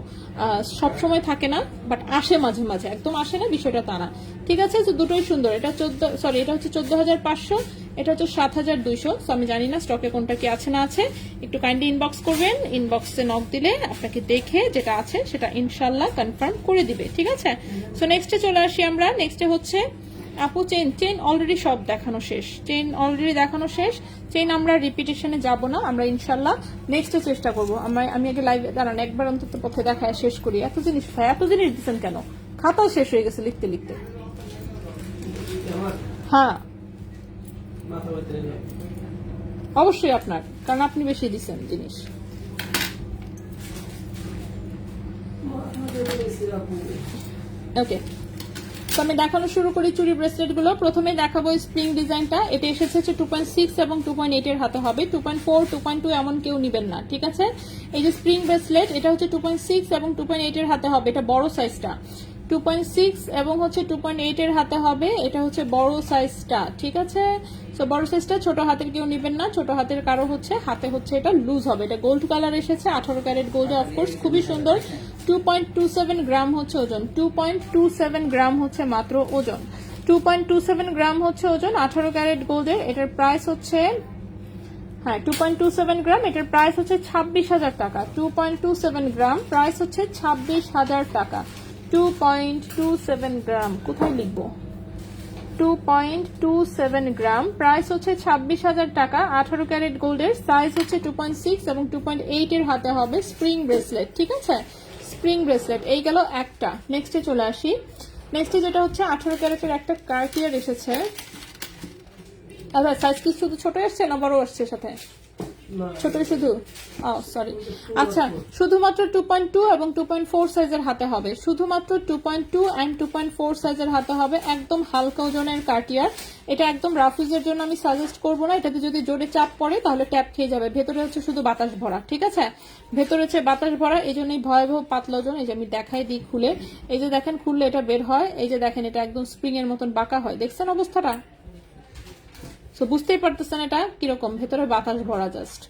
সব সময় থাকে না, বাট আসে মাঝে মাঝে, একদম আসে না বিষয়টা তা না। ঠিক আছে, তো দুটোই সুন্দর। এটা এটা হচ্ছে 14,500, এটা হচ্ছে 7,200। তো আমি জানি না স্টকে কোনটা কি আছে না আছে, একটু কাইন্ডলি ইনবক্স করবেন। ইনবক্সে নক দিলে আপনাকে দেখে যেটা আছে সেটা ইনশাল্লাহ কনফার্ম করে দিবে। ঠিক আছে, সো নেক্সটে চলে আসি আমরা। নেক্সটে হচ্ছে আপু চেইন অলরেডি সব দেখানো শেষ, চেইন অলরেডি দেখানো শেষ। চেইন আমরা রিপিটেশনে যাব না, আমরা ইনশাল্লাহ নেক্সটে চেষ্টা করবো। আমি আগে লাইভে দাঁড়ান, একবার অন্তত পথে দেখায় শেষ করি। এত জিনিস ভাই, এত জিনিস দিচ্ছেন কেন? খাতাও শেষ হয়ে গেছে লিখতে লিখতে। হ্যাঁ অবশ্যই আপনার, কারণ আপনি বেশি দিচ্ছেন জিনিস। ওকে, তো আমি দেখানো শুরু করি চুড়ি ব্রেসলেট গুলো। প্রথমে দেখাবো স্প্রিং ডিজাইনটা। এটা এসেছে 2.6 এবং 2.8 এর হাতে হবে। 2.4, 2.2 এমন কেউ নিবেন না। ঠিক আছে, এই যে স্প্রিং ব্রেসলেট, এটা হচ্ছে 2.6 এবং 2.8 এর হাতে হবে। এটা বড় সাইজটা, 2.6 এবং হচ্ছে 2.8 এর হাতে হবে। এটা হচ্ছে বড় সাইজটা। ঠিক আছে, তো বড় সাইজটা, ছোট হাতের কেউ নিবেন না। ছোট হাতের কারো হচ্ছে হাতে হচ্ছে এটা লুজ হবে। এটা গোল্ড কালার এসেছে, 18 ক্যারেট গোল্ড, অফকোর্স খুবই সুন্দর। 2.27 গ্রাম হচ্ছে ওজন, 2.27 গ্রাম হচ্ছে মাত্র ওজন, 2.27 গ্রাম হচ্ছে ওজন 18 ক্যারেট গোল্ডের। এটার প্রাইস হচ্ছে, হ্যাঁ 2.27 গ্রাম, এটার প্রাইস হচ্ছে 26,000 টাকা। 2.27 গ্রাম, প্রাইস হচ্ছে 26,000 টাকা। 2.27 গ্রাম কোথায় লিখবো? 2.27 গ্রাম, প্রাইস হচ্ছে 26,000 টাকা। 18 ক্যারেট গোল্ডের, সাইজ হচ্ছে 2.6 এবং 2.8 এর হাতে হবে। Spring bracelet. ঠিক আছে, স্প্রিং ব্রেসলেট। এই গেল একটা। নেক্সটে চলে আসি। নেক্সটে যেটা হচ্ছে 18 ক্যারেটের একটা কার্টিয়ার এসেছে। আচ্ছা, সাইজ কি শুধু ছোট এসছে না বড় আসছে সাথে? ছোটই শুধু, সরি। আচ্ছা, শুধুমাত্র 2.2 এবং 2.4 সাইজের হাতে হবে। শুধুমাত্র 2.2 এন্ড 2.4 সাইজের হাতে হবে। একদম হালকা ওজনের কার্টিয়ার। এটা একদম রাফিজের জন্য আমি সাজেস্ট করবো না। এটাতে যদি জোরে চাপ পড়ে তাহলে ট্যাপ খেয়ে যাবে। ভেতরে হচ্ছে শুধু বাতাস ভরা। ঠিক আছে, ভেতরে হচ্ছে বাতাস ভরা, এই জন্যই ভয়াবহ পাতলা ওজন। এই যে আমি দেখাই দিই খুলে, এই যে দেখেন খুললে এটা বের হয়। এই যে দেখেন এটা একদম স্প্রিং এর মতন বাঁকা হয়, দেখছেন অবস্থাটা? সো বুঝতেই পারতেছেন এটা কিরকম, ভেতরে বাতাস ভরা জাস্ট।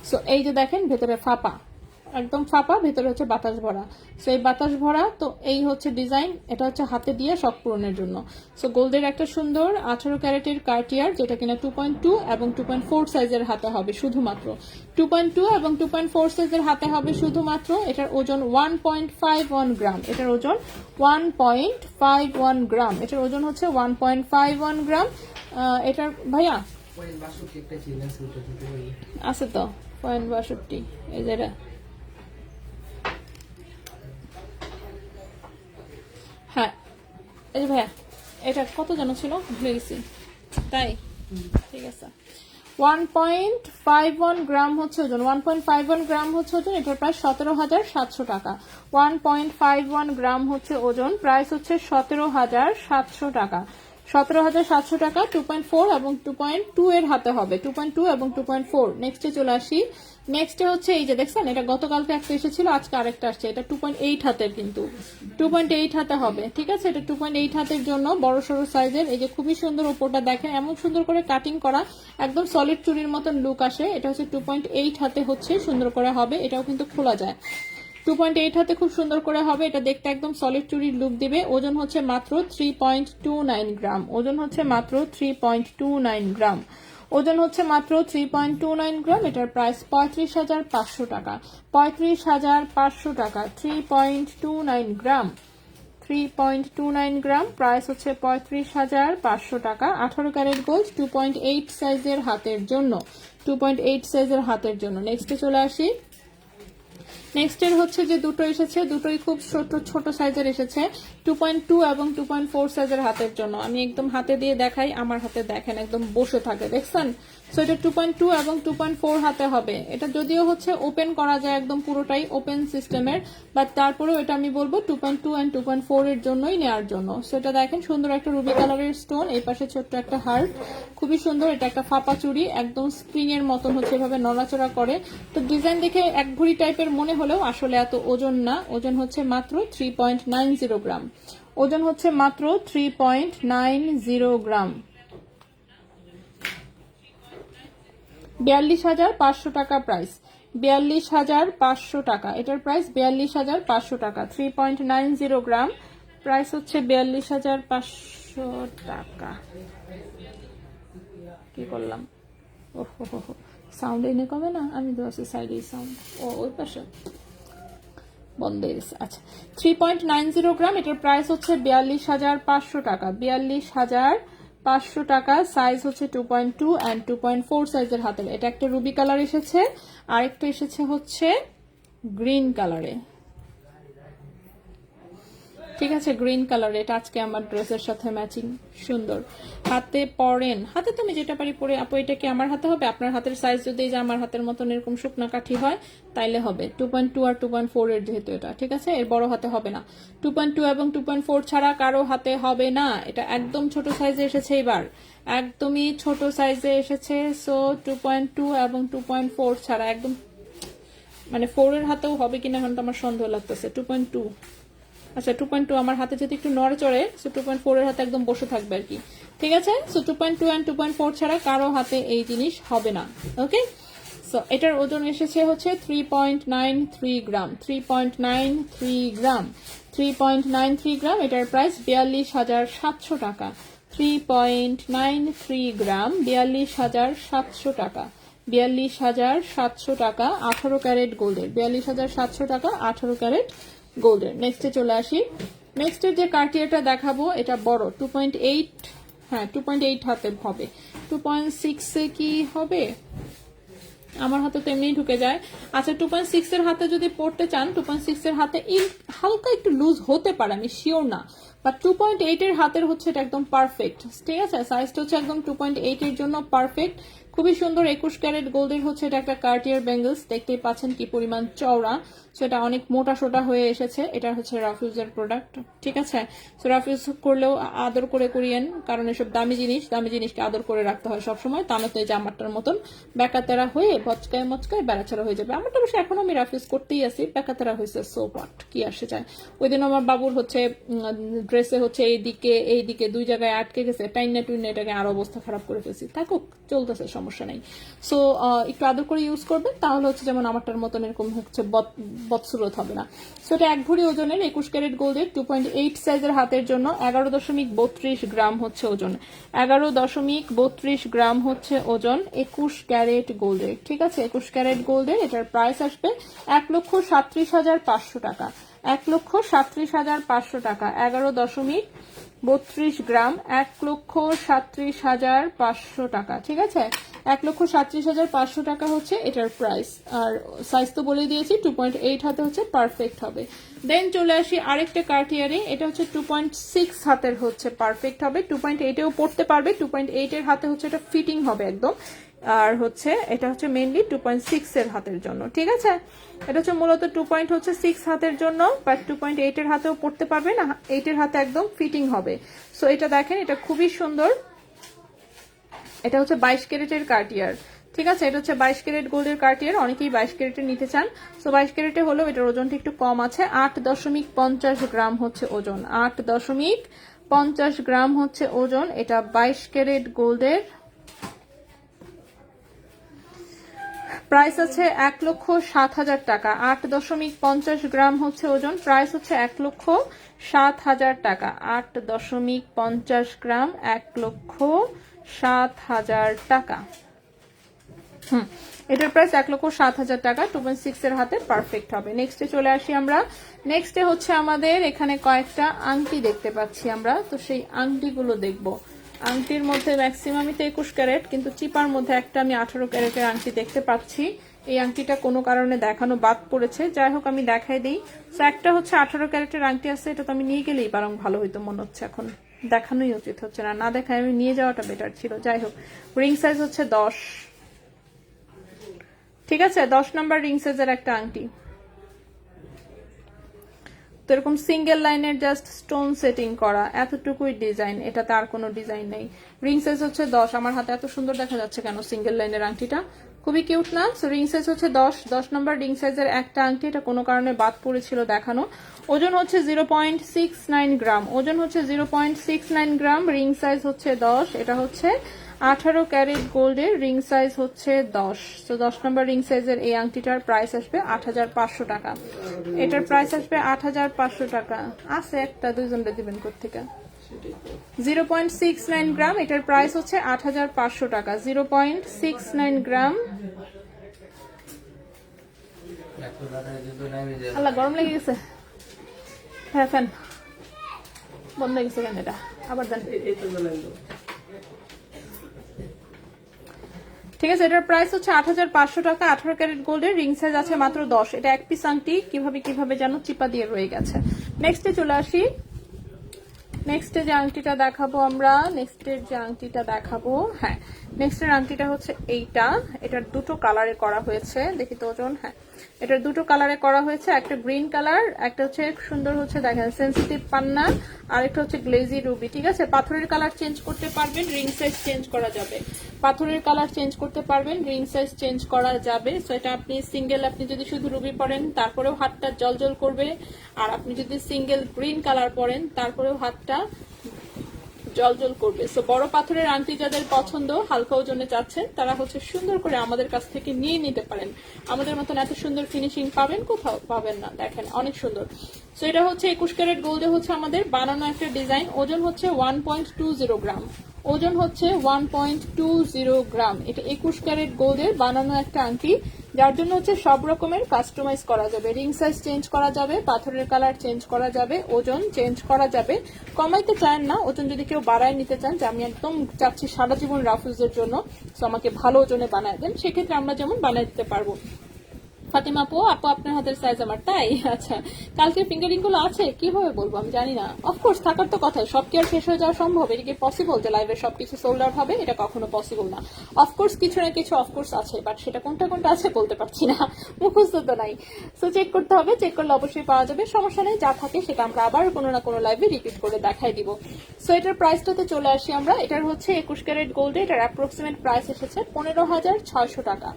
সো এই যে দেখেন ভেতরে ফাঁপা, একদম ফাঁপা, ভেতরে হচ্ছে বাতাস ভরা। সো এই বাতাস ভরা, তো এই হচ্ছে ডিজাইন। এটা হচ্ছে হাতে দিয়ে শখ পূরণের জন্য। সো গোল্ডের একটা সুন্দর 18 ক্যারেটের কার্টিয়ার, যেটা কিনা 2.2 এবং 2.4 সাইজের হাতে হবে শুধুমাত্র। 2.2 এবং 2.4 সাইজের হাতে হবে শুধুমাত্র। এটার ওজন 1.51 গ্রাম। এটার ওজন 1.51 গ্রাম। এটার ওজন হচ্ছে 1.51 গ্রাম। এটার ভাইয়া আছে তো 0.62, এই যে এটা, হ্যাঁ এই যে ভাইয়া এটা কত যেন ছিল ভুলে গেছি, তাই ঠিক আছে। 1.51 গ্রাম হচ্ছে ওজন, 1.51 গ্রাম হচ্ছে ওজন। এটার প্রায় 17,700 টাকা। 1.51 গ্রাম হচ্ছে ওজন, প্রাইস হচ্ছে 17,700 টাকা। 17,700 টাকা। 2.4 এবং 2.2 এর হাতে হবে। 2.2 এবং 2.4। নেক্সটে চলে আসি। নেক্সটে হচ্ছে এই যে দেখছেন, এটা গতকালকে একটা এসেছিল, আজকে আরেকটা আসছে। এটা 2.8 হাতের, কিন্তু 2.8 হাতে হবে। ঠিক আছে, এটা 2.8 হাতের জন্য বড় সড়ো সাইজের। এই যে খুবই সুন্দর ওপরটা দেখেন, এমন সুন্দর করে কাটিং করা, একদম সলিড চুড়ির মতন লুক আসে। এটা হচ্ছে 2.8 হাতে হচ্ছে সুন্দর করে হবে। এটাও কিন্তু খোলা যায়। 2.8 হাতে খুব সুন্দর করে হবে। এটা দেখতে একদম সলিড চুরির লুক দিবে। ওজন হচ্ছে মাত্র 3.29 গ্রাম। ওজন হচ্ছে মাত্র 3.29 গ্রাম। ওজন হচ্ছে মাত্র 3.29 গ্রাম। এটার প্রাইস 35,500 টাকা। 35,500 টাকা। 3.29 গ্রাম। 3.29 গ্রাম, প্রাইস হচ্ছে 35,500 টাকা। 18 ক্যারেট গোল্ড, 2.8 সাইজের হাতের জন্য, 2.8 সাইজের হাতের জন্য। নেক্সটে চলে আসি। নেক্সটের হচ্ছে যে দুটো এসেছে, দুটোই খুব ছোট ছোট সাইজের এসেছে, 2.2 এবং 2.4 সাইজের হাতের জন্য। আমি একদম হাতে দিয়ে দেখাই, আমার হাতে দেখেন একদম বসে থাকে, দেখছেন? সো এটা 2.2 এবং 2.4 হাতে হবে। এটা যদিও হচ্ছে ওপেন করা যায়, একদম পুরোটাই ওপেন সিস্টেমের, বাট তারপরেও এটা আমি বলবো 2.2 and 2.4 এর জন্যই নেওয়ার জন্য। সো এটা দেখেন সুন্দর একটা রুবি কালারের স্টোন, এই পাশে ছোট্ট একটা হার্ট, খুবই সুন্দর। এটা একটা ফাপা চুড়ি, একদম স্প্রিং এর মতন হচ্ছে এভাবে নড়াচড়া করে। তো ডিজাইন দেখে এক ভরি টাইপের মনে হলেও আসলে এত ওজন না, ওজন হচ্ছে মাত্র 3.90 গ্রাম, ওজন হচ্ছে মাত্র 3.90 গ্রাম। 42,500 টাকা প্রাইস, 42,500 টাকা, এটার প্রাইস 42,500 টাকা। 3.90 গ্রাম, প্রাইস হচ্ছে 42,500 টাকা। কি করলাম, ওহো সাউন্ড এনে কমে না, আমি তো আছি সাইডে সাউন্ড, ও ওই পাশে বন্ধ হয়ে গেছে। আচ্ছা, 3.90 গ্রাম, এটার প্রাইস হচ্ছে 42,500 টাকা, 42,500 টাকা। সাইজ হচ্ছে 2.2 and 2.4 সাইজের হাতের। এটা একটা রুবি কালার এসেছে, আরেকটা এসেছে হচ্ছে গ্রিন কালারে, ঠিক আছে, গ্রিন কালার। এটা আজকে আমার ড্রেসের সাথে ম্যাচিং, সুন্দর। হাতে পরেন, হাতে তো আমি যেটা পারি পরে। আপু এটা কি আমার হাতে হবে? আপনার হাতের সাইজ যদি যে আমার হাতের মতন এরকম শুকনা কাঠি হয় তাইলে হবে। 2.2 আর 2.4 এর যেহেতু এটা, ঠিক আছে, এর বড় হাতে হবে না। 2.2 এবং 2.4 ছাড়া কারো হাতে হবে না। এটা একদম ছোট সাইজে এসেছে এবার, একদমই ছোট সাইজে এসেছে। সো 2.2 এবং 2.4 ছাড়া একদম, মানে 4 এর হাতেও হবে কিনা এখন তো আমার সন্দেহ লাগতেছে। 2.2, আচ্ছা 2.2 আমার হাতে যদি একটু নড়ে চড়ে, সো 2.4 এর হাতে একদম বসে থাকবে আর কি, ঠিক আছে। সো 2.2 and 2.4 ছাড়া কারো হাতে এই জিনিস হবে না, ওকে। সো এটার ওজন এসেছে হচ্ছে 3.93 গ্রাম, 3.93 গ্রাম, 3.93 গ্রাম। এটার প্রাইস 42,700 টাকা, 3.93 গ্রাম, 42,700 টাকা, 42,700 টাকা। 18 ক্যারেট গোল্ডের, 42,700 টাকা, 18 ক্যারেট গোল্ডের। নেক্সটে চলে আসি। নেক্সটের যে কার্টিয়ারটা দেখাবো এটা বড়, 2.8, হ্যাঁ 2.8 হাতে হবে। 2.6 এ কি হবে? আমার হাতে তো এমনিই ঢুকে যায়। আচ্ছা 2.6 এর হাতে যদি পড়তে চান, 2.6 এর হাতে হালকা একটু লুজ হতে পারে, আমি শিওর না, বাট 2.8 এর হাতের হচ্ছে এটা একদম পারফেক্ট, ঠিক আছে। সাইজটা হচ্ছে একদম 2.8 এর জন্য পারফেক্ট, খুবই সুন্দর। 21 ক্যারেট গোল্ডের হচ্ছে এটা একটা কার্টিয়ার ব্যাঙ্গলস, দেখতেই পাচ্ছেন কি পরিমাণ চওড়া। সো এটা অনেক মোটা সোটা হয়ে এসেছে। এটা হচ্ছে রাফিউজের প্রোডাক্ট, ঠিক আছে। সো রাফিউজ করলেও আদর করে করিয়েন, কারণ এসব দামি জিনিস, দামি জিনিসকে আদর করে রাখতে হয় সবসময়। তা নয়তো এই যে আমারটার মতন বেকাতেরা হয়ে বচকায় মচকায় বেড়াছাড়া হয়ে যাবে। আমারটা অবশ্যই এখনো আমি রাফিউজ করতেই আছি, বেকাতেরা হয়েছে, সো হোয়াট, কি আসে যায়। ওই দিন আমার বাবুর হচ্ছে ড্রেসে হচ্ছে এইদিকে দুই জায়গায় আটকে গেছে, টাইনা টুইনা এটাকে আরো অবস্থা খারাপ করে ফেলছি। থাকুক, চলতেছে, সমস্যা নেই। সো একটু আদর করে ইউজ করবেন, তাহলে হচ্ছে যেমন আমারটার মতন এরকম হচ্ছে বদসুরত হবে না। সো এটা 1 ভরি ওজনের 21 ক্যারেট গোল্ডের, 2.8 সাইজের হাতের জন্য, 11.32 গ্রাম হচ্ছে ওজন, 11.32 গ্রাম হচ্ছে ওজন 21 ক্যারেট গোল্ডের, ঠিক আছে। 21 ক্যারেট গোল্ডের এটার প্রাইস আসবে 1,37,500 টাকা, 1,37,500 টাকা। 11.32 গ্রাম, 1,37,500 টাকা, ঠিক আছে। 1,37,500 টাকা হচ্ছে এটার প্রাইস। আর সাইজ তো বলে দিয়েছি, 2.8 হাতে হচ্ছে পারফেক্ট হবে। দেন চলে আসি আরেকটা কার্টিয়ারে, এটা হচ্ছে 2.6 হাতের হচ্ছে পারফেক্ট হবে, 2.8 এও পড়তে পারবে। 2.8 এর হাতে হচ্ছে এটা ফিটিং হবে একদম। আর হচ্ছে এটা হচ্ছে মেইনলি 2.6 এর হাতের জন্য, ঠিক আছে। এটা হচ্ছে মূলত 2.6 হাতের জন্য, বাট 2.8 এর হাতেও পড়তে পারবে না, 8 এর হাতে একদম ফিটিং হবে। সো এটা দেখেন, এটা খুবই সুন্দর। এটা হচ্ছে 22 ক্যারেটের কার্টিয়ার, ঠিক আছে। এটা হচ্ছে 22 ক্যারেট গোল্ডের কার্টিয়ার, অনেকেই 22 ক্যারেটে নিতে চান। সো 22 ক্যারেটে হলেও এটার ওজনটা একটু কম আছে, 8.50 গ্রাম হচ্ছে ওজন, 8.50 গ্রাম হচ্ছে ওজন। এটা 22 ক্যারেট গোল্ডের, প্রাইস আছে 1,07,000 টাকা। 8.50 গ্রাম হচ্ছে ওজন, প্রাইস হচ্ছে 1,07,000 টাকা। 8.50 গ্রাম, 1,07,000 টাকা। এটার প্রাইস 1,07,000 টাকা, 2.6 এর হাতে পারফেক্ট হবে। নেক্সটে চলে আসি আমরা। নেক্সটে হচ্ছে আমাদের এখানে কয়েকটা আংটি দেখতে পাচ্ছি আমরা, তো সেই আংটিগুলো দেখবো। আংটির মধ্যে ম্যাক্সিমামই তো 21 ক্যারেট, কিন্তু চিপার মধ্যে একটা আমি 18 ক্যারেটের আংটি দেখতে পাচ্ছি। এই আংটিটা কোনো কারণে দেখানো বাদ পড়েছে, যাই হোক আমি দেখাই দিই। তো একটা হচ্ছে 18 ক্যারেটের আংটি আছে, এটা তো আমি নিয়ে গেলেই বরং ভালো হইতো মনে হচ্ছে, এখন দেখানোই উচিত হচ্ছে না, না দেখায় আমি নিয়ে যাওয়াটা বেটার ছিল। যাই হোক, রিং সাইজ হচ্ছে 10, ঠিক আছে, 10 নাম্বার রিং সাইজের একটা আংটি। তো এরকম সিঙ্গেল লাইনের জাস্ট স্টোন সেটিং করা, এতটুকুই ডিজাইন, এটা তার কোনো ডিজাইন নেই। রিং সাইজ হচ্ছে 10। আমার হাতে এত সুন্দর দেখা যাচ্ছে কেন সিঙ্গেল লাইনের আংটিটা, খুবই কিউট না? সো রিং সাইজ হচ্ছে 10 নম্বর রিং সাইজের একটা আংটি, এটা কোনো কারণে বাদ পড়েছিল দেখানো। ওজন হচ্ছে 0.69 গ্রাম, ওজন হচ্ছে 0.69 গ্রাম, রিং সাইজ হচ্ছে 10। এটা হচ্ছে 18 ক্যারেট গোল্ডের, রিং সাইজ হচ্ছে 10। তো 10 নম্বর রিং সাইজের এই আংটিটার প্রাইস আসবে 8,500 টাকা। এটার প্রাইস আসবে 8,500 টাকা। আছে একটা, দুইজনটা দিবেন কোত্থেকে? 0.69 গ্রাম, এটার প্রাইস হচ্ছে 8,500 টাকা। 0.69 গ্রাম। আল্লাহ, গরম লেগে গেছে। হ্যাঁ, ফ্যান বন্ধ হয়ে গেছে কেন? এটা আবার দেন। ঠিক আছে, এটার প্রাইস হচ্ছে 8,500 টাকা। 18 ক্যারেট গোল্ডের, রিং সাইজ আছে মাত্র 10। এটা এক পিস আংটি, কিভাবে যেন চিপা দিয়ে রয়ে গেছে। নেক্সটে চলে আসি। নেক্সটে যে আংটিটা দেখাবো আমরা, হ্যাঁ, নেক্সটের আংটিটা হচ্ছে এইটা। এটার দুটো কালারে করা হয়েছে, দেখি তো ওজন। হ্যাঁ, এটার দুটো কালারে করা হয়েছে, একটা গ্রিন কালার, একটা হচ্ছে সুন্দর হচ্ছে দেখেন সেন্সিটিভ পান্না, আর একটা হচ্ছে গ্লেজি রুবি। ঠিক আছে, পাথরের কালার চেঞ্জ করতে পারবেন, রিং সাইজ চেঞ্জ করা যাবে। পাথরের কালার চেঞ্জ করতে পারবেন, রিং সাইজ চেঞ্জ করা যাবে। সো এটা আপনি সিঙ্গেল, আপনি যদি শুধু রুবি পরেন তারপরেও হাতটা জলজল করবে, আর আপনি যদি সিঙ্গেল গ্রিন কালার পরেন তারপরেও হাতটা জলজল করবে। সো বড় পাথরের আংটি যাদের পছন্দ, হালকা ওজনে চাচ্ছেন, তারা হচ্ছে সুন্দর করে আমাদের কাছ থেকে নিয়ে নিতে পারেন। আমাদের মতন এত সুন্দর ফিনিশিং পাবেন কোথাও পাবেন না, দেখেন অনেক সুন্দর। সো এটা হচ্ছে 21 ক্যারেট গোল্ডে হচ্ছে আমাদের বানানো একটা ডিজাইন। ওজন হচ্ছে 1.20 গ্রাম, ওজন হচ্ছে 1.20 গ্রাম। এটা 21 ক্যারেট গোল্ডের বানানো একটা আংটি, যার জন্য হচ্ছে সব রকমের কাস্টমাইজ করা যাবে। রিং সাইজ চেঞ্জ করা যাবে, পাথরের কালার চেঞ্জ করা যাবে, ওজন চেঞ্জ করা যাবে। কমাইতে চান না, ওজন যদি কেউ বাড়ায় নিতে চান, যে আমি একদম চাচ্ছি সারা জীবন রাফুজের জন্য, তো আমাকে ভালো ওজনে বানায় দেন, সেক্ষেত্রে আমরা যেমন বানাই দিতে পারবো। ফাতিমা আপু, আপনার হাতের সাইজ আমার, তাই? আচ্ছা, কালকে ফিঙ্গারিং গুলো আছে, কিভাবে বলবো আমি জানি না। অফকোর্স থাকার তো কথা, সব কি আর শেষ হয়ে যাওয়া সম্ভব? এটা কি পসিবল যে লাইভে সবকিছু সোল্ড আউট হবে? এটা কখনো পসিবল না। অফকোর্স কিছু না কিছু অফকোর্স আছে, বাট সেটা কোনটা আছে বলতে পারছি না, মুখস্থ তো নাই। সো চেক করতে হবে, চেক করলে অবশ্যই পাওয়া যাবে, সমস্যা নেই। যা থাকে সেটা আমরা আবার কোনো না কোনো লাইভে রিপিট করে দেখাই দিব। সো এটার প্রাইসটাতে চলে আসি আমরা। এটার হচ্ছে 21 ক্যারেট গোল্ডে, এটার অ্যাপ্রক্সিমেট প্রাইস এসেছে 15,600 টাকা।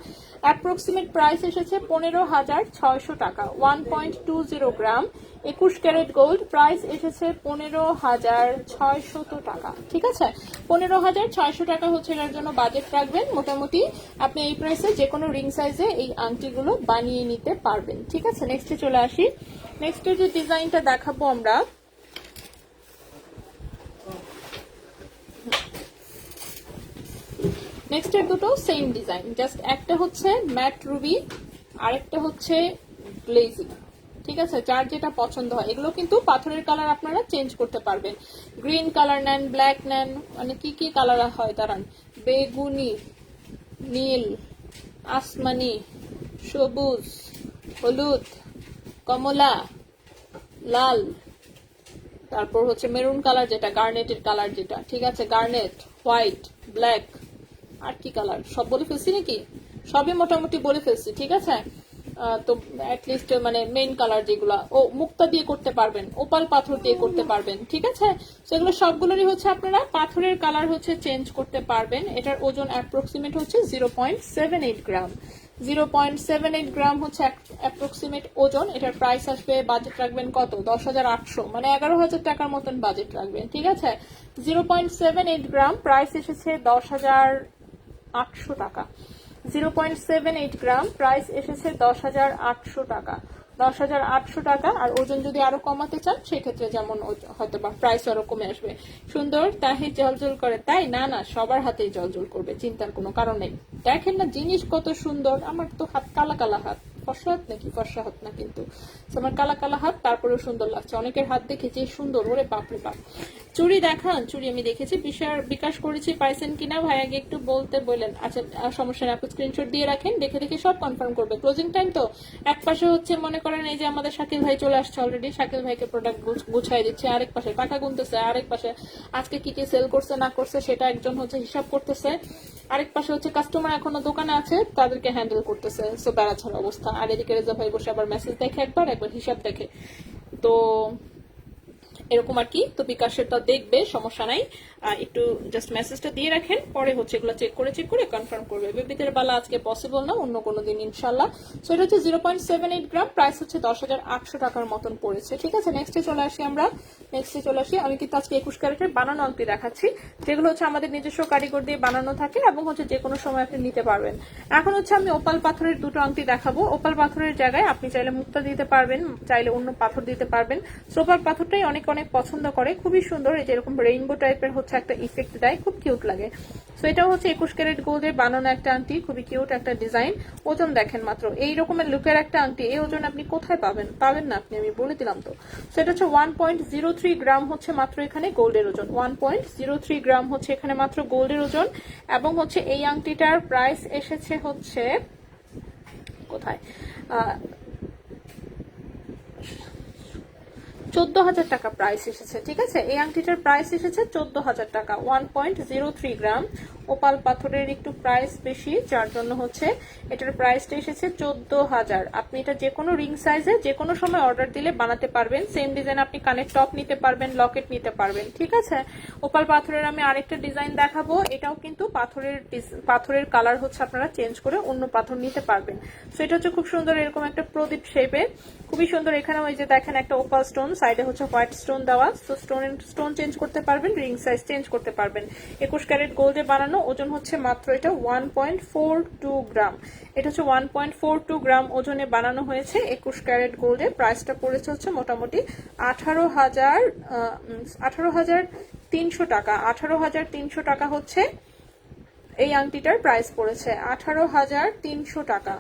অ্যাপ্রক্সিমেট প্রাইস এসেছে 15,600 টাকা। 1.20 গ্রাম, 21 ক্যারেট গোল্ড, প্রাইস এসেছে 15,600 টাকা। ঠিক আছে, 15,600 টাকা হচ্ছে এটার জন্য বাজেট রাখবেন। মোটামুটি আপনি এই প্রাইসে যে কোনো রিং সাইজে এই আংটিগুলো বানিয়ে নিতে পারবেন। ঠিক আছে, নেক্সটে চলে আসি। নেক্সটের যে ডিজাইনটা দেখাবো আমরা, নেক্সটের দুটো সেম ডিজাইন, জাস্ট একটা হচ্ছে ম্যাট রুবি, আরেকটা হচ্ছে গ্লেজি। ঠিক আছে, যার যেটা পছন্দ হয়। এগুলো কিন্তু পাথরের কালার আপনারা চেঞ্জ করতে পারবেন, গ্রিন কালার নেন, ব্ল্যাক নেন, মানে কি কি কালার হয় দাঁড়ান, বেগুনি, নীল, আসমানি, সবুজ, হলুদ, কমলা, লাল, তারপর হচ্ছে মেরুন কালার, যেটা গার্নেটের কালার যেটা। ঠিক আছে, গার্নেট, হোয়াইট, ব্ল্যাক, আর কি কালার সব বলে ফেলছি নাকি? সবই মোটামুটি বলে ফেলছি। ঠিক আছে, তো অ্যাটলিস্ট মানে মেইন কালার যেগুলা, ও মুক্তা দিয়ে করতে পারবেন, ওপাল পাথর দিয়ে করতে পারবেন। ঠিক আছে, সেগুলো সবগুলোরই হচ্ছে আপনারা পাথরের কালার হচ্ছে চেঞ্জ করতে পারবেন। এটার ওজন অ্যাপ্রক্সিমেট হচ্ছে 0.78 গ্রাম। 0.78 গ্রাম হচ্ছে অ্যাপ্রক্সিমেট ওজন। এটার প্রাইস আসবে, বাজেট রাখবেন কত? 10,800, মানে 11,000 টাকার মতন বাজেট রাখবেন। ঠিক আছে, 0.78 গ্রাম, প্রাইস এসেছে 10,800 টাকা। 0.78 গ্রাম, প্রাইস এসেছে 10,800 টাকা। 10,800 টাকা। আর ওজন যদি আরো কমাতে চান সেক্ষেত্রে যেমন হয়তো বা প্রাইস আরো কমে আসবে। সুন্দর তাই জলজল করে, তাই না? না, সবার হাতেই জলজল করবে, চিন্তার কোনো কারণ নেই। দেখেন না জিনিস কত সুন্দর। আমার তো হাত কালা কালা হাত, ফর্সা হাত নাকি? ফর্সা হাত না কিন্তু, আমার কালা কালা হাত, তারপরেও সুন্দর লাগছে। অনেকের হাত দেখে যে সুন্দর, ওরে বাপরে বাপ। চুড়ি দেখান, চুড়ি আমি দেখেছি, বিকাশ করেছি, পাইছেন কিনা ভাই আগে একটু বলতে বললেন। আচ্ছা সমস্যা নেই, আপনি স্ক্রিনশট দিয়ে রাখেন, দেখে দেখে সব কনফার্ম করবে। ক্লোজিং টাইম তো এক পাশে হচ্ছে মনে করেন এই যে আমাদের শাকিল ভাই চলে আসছে অলরেডি, শাকিল ভাইকে প্রোডাক্ট গুছাই দিচ্ছে, আরেক পাশে টাকা গুনতেছে, আরেক পাশে আজকে কি কি সেল করছে না করছে সেটা একজন হচ্ছে হিসাব করতেছে, আরেক পাশে হচ্ছে কাস্টমার এখনো দোকানে আছে তাদেরকে হ্যান্ডেল করতেছে। সো বেড়াছাড়া অবস্থা। আর এদিকে রেজা ভাই বসে আবার মেসেজ দেখে, একবার হিসাব দেখে। তো এরকম আর কি। তো বিকাশেরটা দেখবে, সমস্যা নাই, একটু জাস্ট মেসেজটা দিয়ে রাখেন, পরে হচ্ছে এগুলো চেক করে কনফার্ম করবে। বেবিদের বেলা আজকে পসিবল না, অন্য কোনো দিন ইনশাল্লাহ। সো এটা হচ্ছে 0.78 গ্রাম, প্রাইস হচ্ছে 10,800 টাকার মতন পড়েছে। ঠিক আছে, নেক্সটে চলে আসি আমরা। আমি কিন্তু আজকে 21 ক্যারেটের বানানো আংটি দেখাচ্ছি, যেগুলো হচ্ছে আমাদের নিজস্ব কারিগর দিয়ে বানানো থাকে এবং হচ্ছে যে কোনো সময় আপনি নিতে পারবেন। এখন হচ্ছে আমি ওপাল পাথরের দুটো আংটি দেখাবো। ওপাল পাথরের জায়গায় আপনি চাইলে মুক্তা দিতে পারবেন, চাইলে অন্য পাথর দিতে পারবেন। ওপাল পাথরটাই অনেক পছন্দ করে, খুবই সুন্দর। এই যে এরকম রেইনবো টাইপের হচ্ছে একটা ইফেক্ট দেয়, খুব কিউট লাগে। সো এটাও হচ্ছে 21 ক্যারেট গোল্ডের বানানো একটা আংটি, খুবই কিউট একটা ডিজাইন। ওজন দেখেন মাত্র, এই রকমের লুকের একটা আংটি এই ওজন আপনি কোথায় পাবেন না আপনি, আমি বলে দিলাম তো। সো এটা হচ্ছে 1.03 গ্রাম হচ্ছে মাত্র এখানে গোল্ডের ওজন, 1.03 গ্রাম হচ্ছে এখানে মাত্র গোল্ডের ওজন। এবং হচ্ছে এই আংটিটার প্রাইস এসেছে হচ্ছে কোথায় 14,000 টাকা প্রাইস এসেছে। ঠিক আছে, এই আংটিটার প্রাইস এসেছে 14,000 টাকা, 1.03 গ্রাম। ওপাল পাথরের একটু প্রাইস বেশি, যার জন্য হচ্ছে এটার প্রাইসটা এসেছে 14,000। আপনি এটা যে কোনো রিং সাইজে যে কোনো সময় অর্ডার দিলে বানাতে পারবেন। সেম ডিজাইন আপনি কানের টপ নিতে পারবেন, লকেট নিতে পারবেন। ঠিক আছে, ওপাল পাথরের আমি আরেকটা ডিজাইন দেখাবো। এটাও কিন্তু পাথরের কালার হচ্ছে আপনারা চেঞ্জ করে অন্য পাথর নিতে পারবেন। সো এটা হচ্ছে খুব সুন্দর, এরকম একটা প্রদীপ শেপে, খুবই সুন্দর। এখানে ওই যে দেখেন একটা ওপাল স্টোন, সাইডে হচ্ছে হোয়াইট স্টোন দেওয়া। তো স্টোন চেঞ্জ করতে পারবেন, রিং সাইজ চেঞ্জ করতে পারবেন। 21 ক্যারেট গোল্ডে বানানো, ওজন হচ্ছে মাত্র এটা 1.42 গ্রাম। এটা হচ্ছে 1.42 গ্রাম ওজনে বানানো হয়েছে 21 ক্যারেট গোল্ডে। প্রাইসটা পড়েছে হচ্ছে মোটামুটি 18,300 টাকা। 18,300 টাকা হচ্ছে এই আংটিটার প্রাইস পড়েছে, 18,300 টাকা।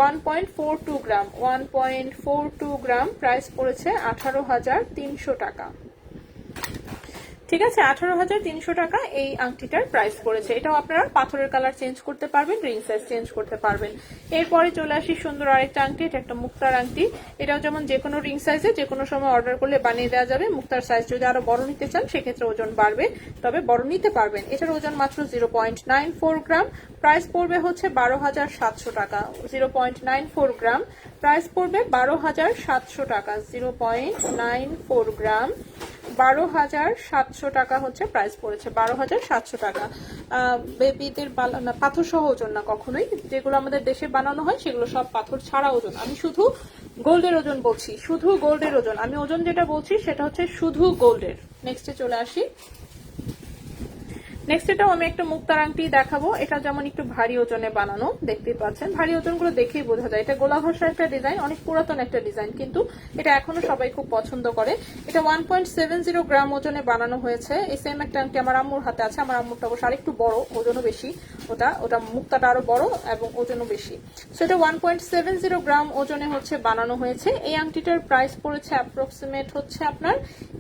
1.42 গ্রাম, 1.42 গ্রাম প্রাইস পড়েছে 18,300 টাকা। ঠিক আছে, 18,300 টাকা এই আংটিটার প্রাইস পড়েছে। এটাও আপনারা পাথরের কালার চেঞ্জ করতে পারবেন, রিং সাইজ চেঞ্জ করতে পারবেন। এরপরে চলে আসি সুন্দর আরেকটা আংটি, এটা একটা মুক্তার আংটি। এটাও যেমন যে কোনো রিং সাইজে যে কোনো সময় অর্ডার করলে বানিয়ে দেওয়া যাবে। মুক্তার সাইজ যদি আরো বড় নিতে চান সেক্ষেত্রে ওজন বাড়বে, তবে বড় নিতে পারবেন। এটার ওজন মাত্র 0.94 গ্রাম, প্রাইস পড়বে হচ্ছে 12,700 টাকা। 0.94 গ্রাম, প্রাইস পড়বে 12,700 টাকা। 0.94 গ্রাম, 12,700 টাকা হচ্ছে প্রাইস পড়েছে, 12,700 টাকা। বেবিদের পাথর সহ ওজন না কখনোই, যেগুলো আমাদের দেশে বানানো হয় সেগুলো সব পাথর ছাড়া ওজন। আমি শুধু গোল্ডের ওজন বলছি, শুধু গোল্ডের ওজন। আমি ওজন যেটা বলছি সেটা হচ্ছে শুধু গোল্ডের। নেক্সটে চলে আসি। নেক্সট এটাও আমি একটা মুক্তার আংটি দেখাবো। এটা যেমন একটু ভারী ওজনে বানানো, দেখতেই পাচ্ছেন, ভারী ওজনগুলো দেখেই বোঝা যায়। এটা গোলা ঘষার একটা ডিজাইন, অনেক পুরাতন একটা ডিজাইন, কিন্তু এটা এখনো সবাই খুব পছন্দ করে। এটা 1.70 গ্রাম ওজনে বানানো হয়েছে। এই সেম একটা আংটি আমার আম্মুর হাতে আছে, আমার আম্মুরটা অবশ্য আরেকটু বড়, ওজনও বেশি, ওটা মুক্তাটা আরো বড় এবং ওজনও বেশি। সো এটা 1.70 গ্রাম ওজনে হচ্ছে বানানো হয়েছে। এই আংটিটার প্রাইস পড়েছে অ্যাপ্রক্সিমেট হচ্ছে আপনার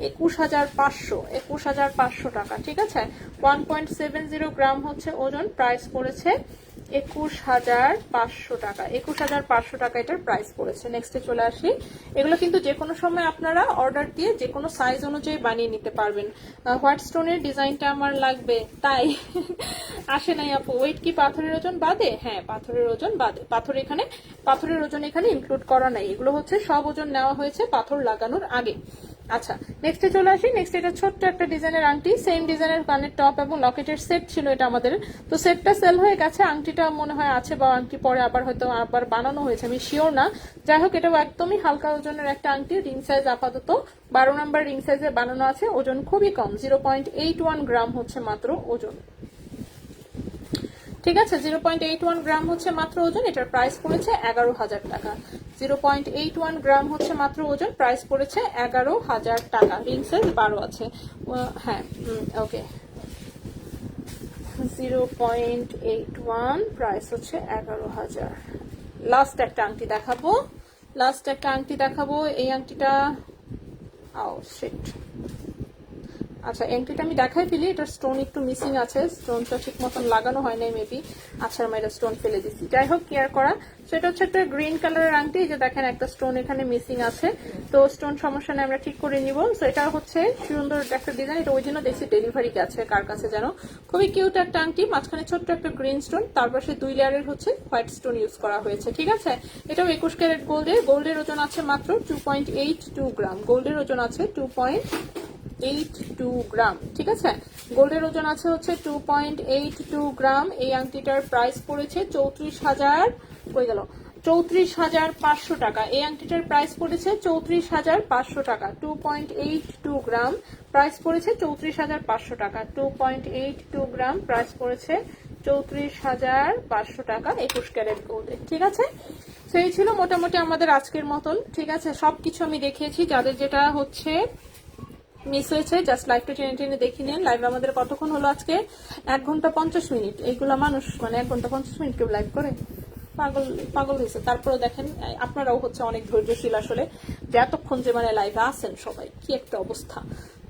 21,500 টাকা। ঠিক আছে, 1.70 গ্রাম হচ্ছে ওজন, প্রাইস পড়েছে 21,500 টাকা। 21,500 টাকা এটার প্রাইস পড়েছে। নেক্সটে চলে আসি। এগুলো কিন্তু যে কোনো সময় আপনারা অর্ডার দিয়ে যে কোনো সাইজ অনুযায়ী বানিয়ে নিতে পারবেন। হোয়াইট স্টোনের ডিজাইনটা আমার লাগবে, তাই আসে নাই আপু। ওয়েট কি পাথরের ওজন বাদে? হ্যাঁ, পাথরের ওজন বাদে। পাথরের ওজন এখানে ইনক্লুড করা নাই। এগুলো হচ্ছে সব ওজন নেওয়া হয়েছে পাথর লাগানোর আগে। আচ্ছা, নেক্সটে চলে আসি। নেক্সট এটা ছোট্ট একটা ডিজাইনের আংটি, সেম ডিজাইনের কানের টপ এবং লকেটের সেট ছিল এটা আমাদের। তো সেটটা সেল হয়ে গেছে, আংটিটা মনে হয় আছে, বা আংটি পরে আবার বানানো হয়েছে, আমি শিওর না। যাই হোক, এটাও একদমই হালকা ওজনের একটা আংটি। রিং সাইজ আপাতত 12 নাম্বার রিং সাইজে বানানো আছে। ওজন খুবই কম, 0.81 গ্রাম হচ্ছে মাত্র ওজন। ঠিক আছে, 0.81 গ্রাম হচ্ছে মাত্র ওজন। এটার প্রাইস পড়েছে 11,000 টাকা। 0.81 গ্রাম হচ্ছে মাত্র ওজন, প্রাইস পড়েছে 11,000 টাকা। রিং সাইজ 12 আছে। হ্যাঁ, ওকে, 0.81 প্রাইস হচ্ছে 11,000। লাস্ট একটা আংটি দেখাবো, এই আংটিটা আচ্ছা, আংটিটা আমি দেখাই ফেলি, এটার স্টোন একটু মিসিং আছে, স্টোনটা ঠিক মতন লাগানো হয় নাই মেবি। আচ্ছা, আমি এটা স্টোন ফেলে দিচ্ছি, যাই হোক কেয়ার করা। সেটা হচ্ছে একটা গ্রিন কালারের আংটি, যে দেখেন একটা স্টোন এখানে মিসিং আছে, তো স্টোন সমস্যা নেই, আমরা ঠিক করে নিব। তো এটা হচ্ছে সুন্দর একটা ডিজাইন, এটা ওই জন্য দেখছি ডেলিভারি গেছে কার কাছে যেন। খুবই কিউট একটা আংটি, মাঝখানে ছোট্ট একটা গ্রিন স্টোন, তার পাশে 2 লেয়ারের হচ্ছে হোয়াইট স্টোন ইউজ করা হয়েছে, ঠিক আছে। এটাও 21 ক্যারেট গোল্ডের ওজন আছে মাত্র 2.82 গ্রাম। গোল্ডের ওজন আছে 2.82 গ্রাম, ঠিক আছে। গোল্ডের ওজন আছে হচ্ছে 2.82 গ্রাম। এই আংটিটার প্রাইস পড়েছে 34,500 টাকা। এই আংটিটার প্রাইস পড়েছে 34,500 টাকা। 2.82 গ্রাম, প্রাইস পড়েছে 34,500 টাকা। 2.82 গ্রাম, প্রাইস পড়েছে 34,500 টাকা 21 ক্যারেট গোল্ডে, ঠিক আছে। তো এই ছিল মোটামুটি আমাদের আজকের মতন, ঠিক আছে। সবকিছু আমি দেখিয়েছি, যাদের যেটা হচ্ছে মিস হয়েছে জাস্ট লাইভটা টেনে দেখে নেন। লাইভ আমাদের কতক্ষণ হলো আজকে? 1 ঘন্টা 50 মিনিট। এইগুলা মানুষ মানে 1 ঘন্টা 50 মিনিট কেউ লাইভ করে? পাগল হয়েছে। তারপরে দেখেন আপনারাও হচ্ছে অনেক ধৈর্যশীল আসলে, যে এতক্ষণ যে মানে লাইভে আসেন সবাই, কি একটা অবস্থা।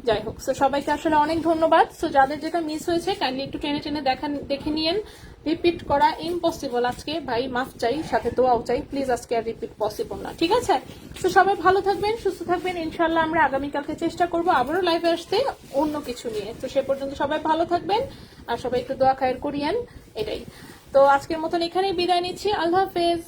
যাই হোক, তো সবাইকে আসলে অনেক ধন্যবাদ। তো যাদের যেটা মিস হয়েছে কাইন্ডলি একটু টেনে দেখে নিয়েন। রিপিট করা ইম্পসিবল আজকে, ভাই মাফ চাই, সাথে দোয়াও চাই, প্লিজ আজকে আর রিপিট পসিবল না, ঠিক আছে। তো সবাই ভালো থাকবেন, সুস্থ থাকবেন, ইনশাল্লাহ আমরা আগামীকালকে চেষ্টা করবো আবারও লাইভে আসতে অন্য কিছু নিয়ে। তো সে পর্যন্ত সবাই ভালো থাকবেন, আর সবাই একটু দোয়া খায়ের করিয়েন, এটাই। তো আজকের মতন এখানেই বিদায় নিচ্ছি, আল্লাহ হাফেজ।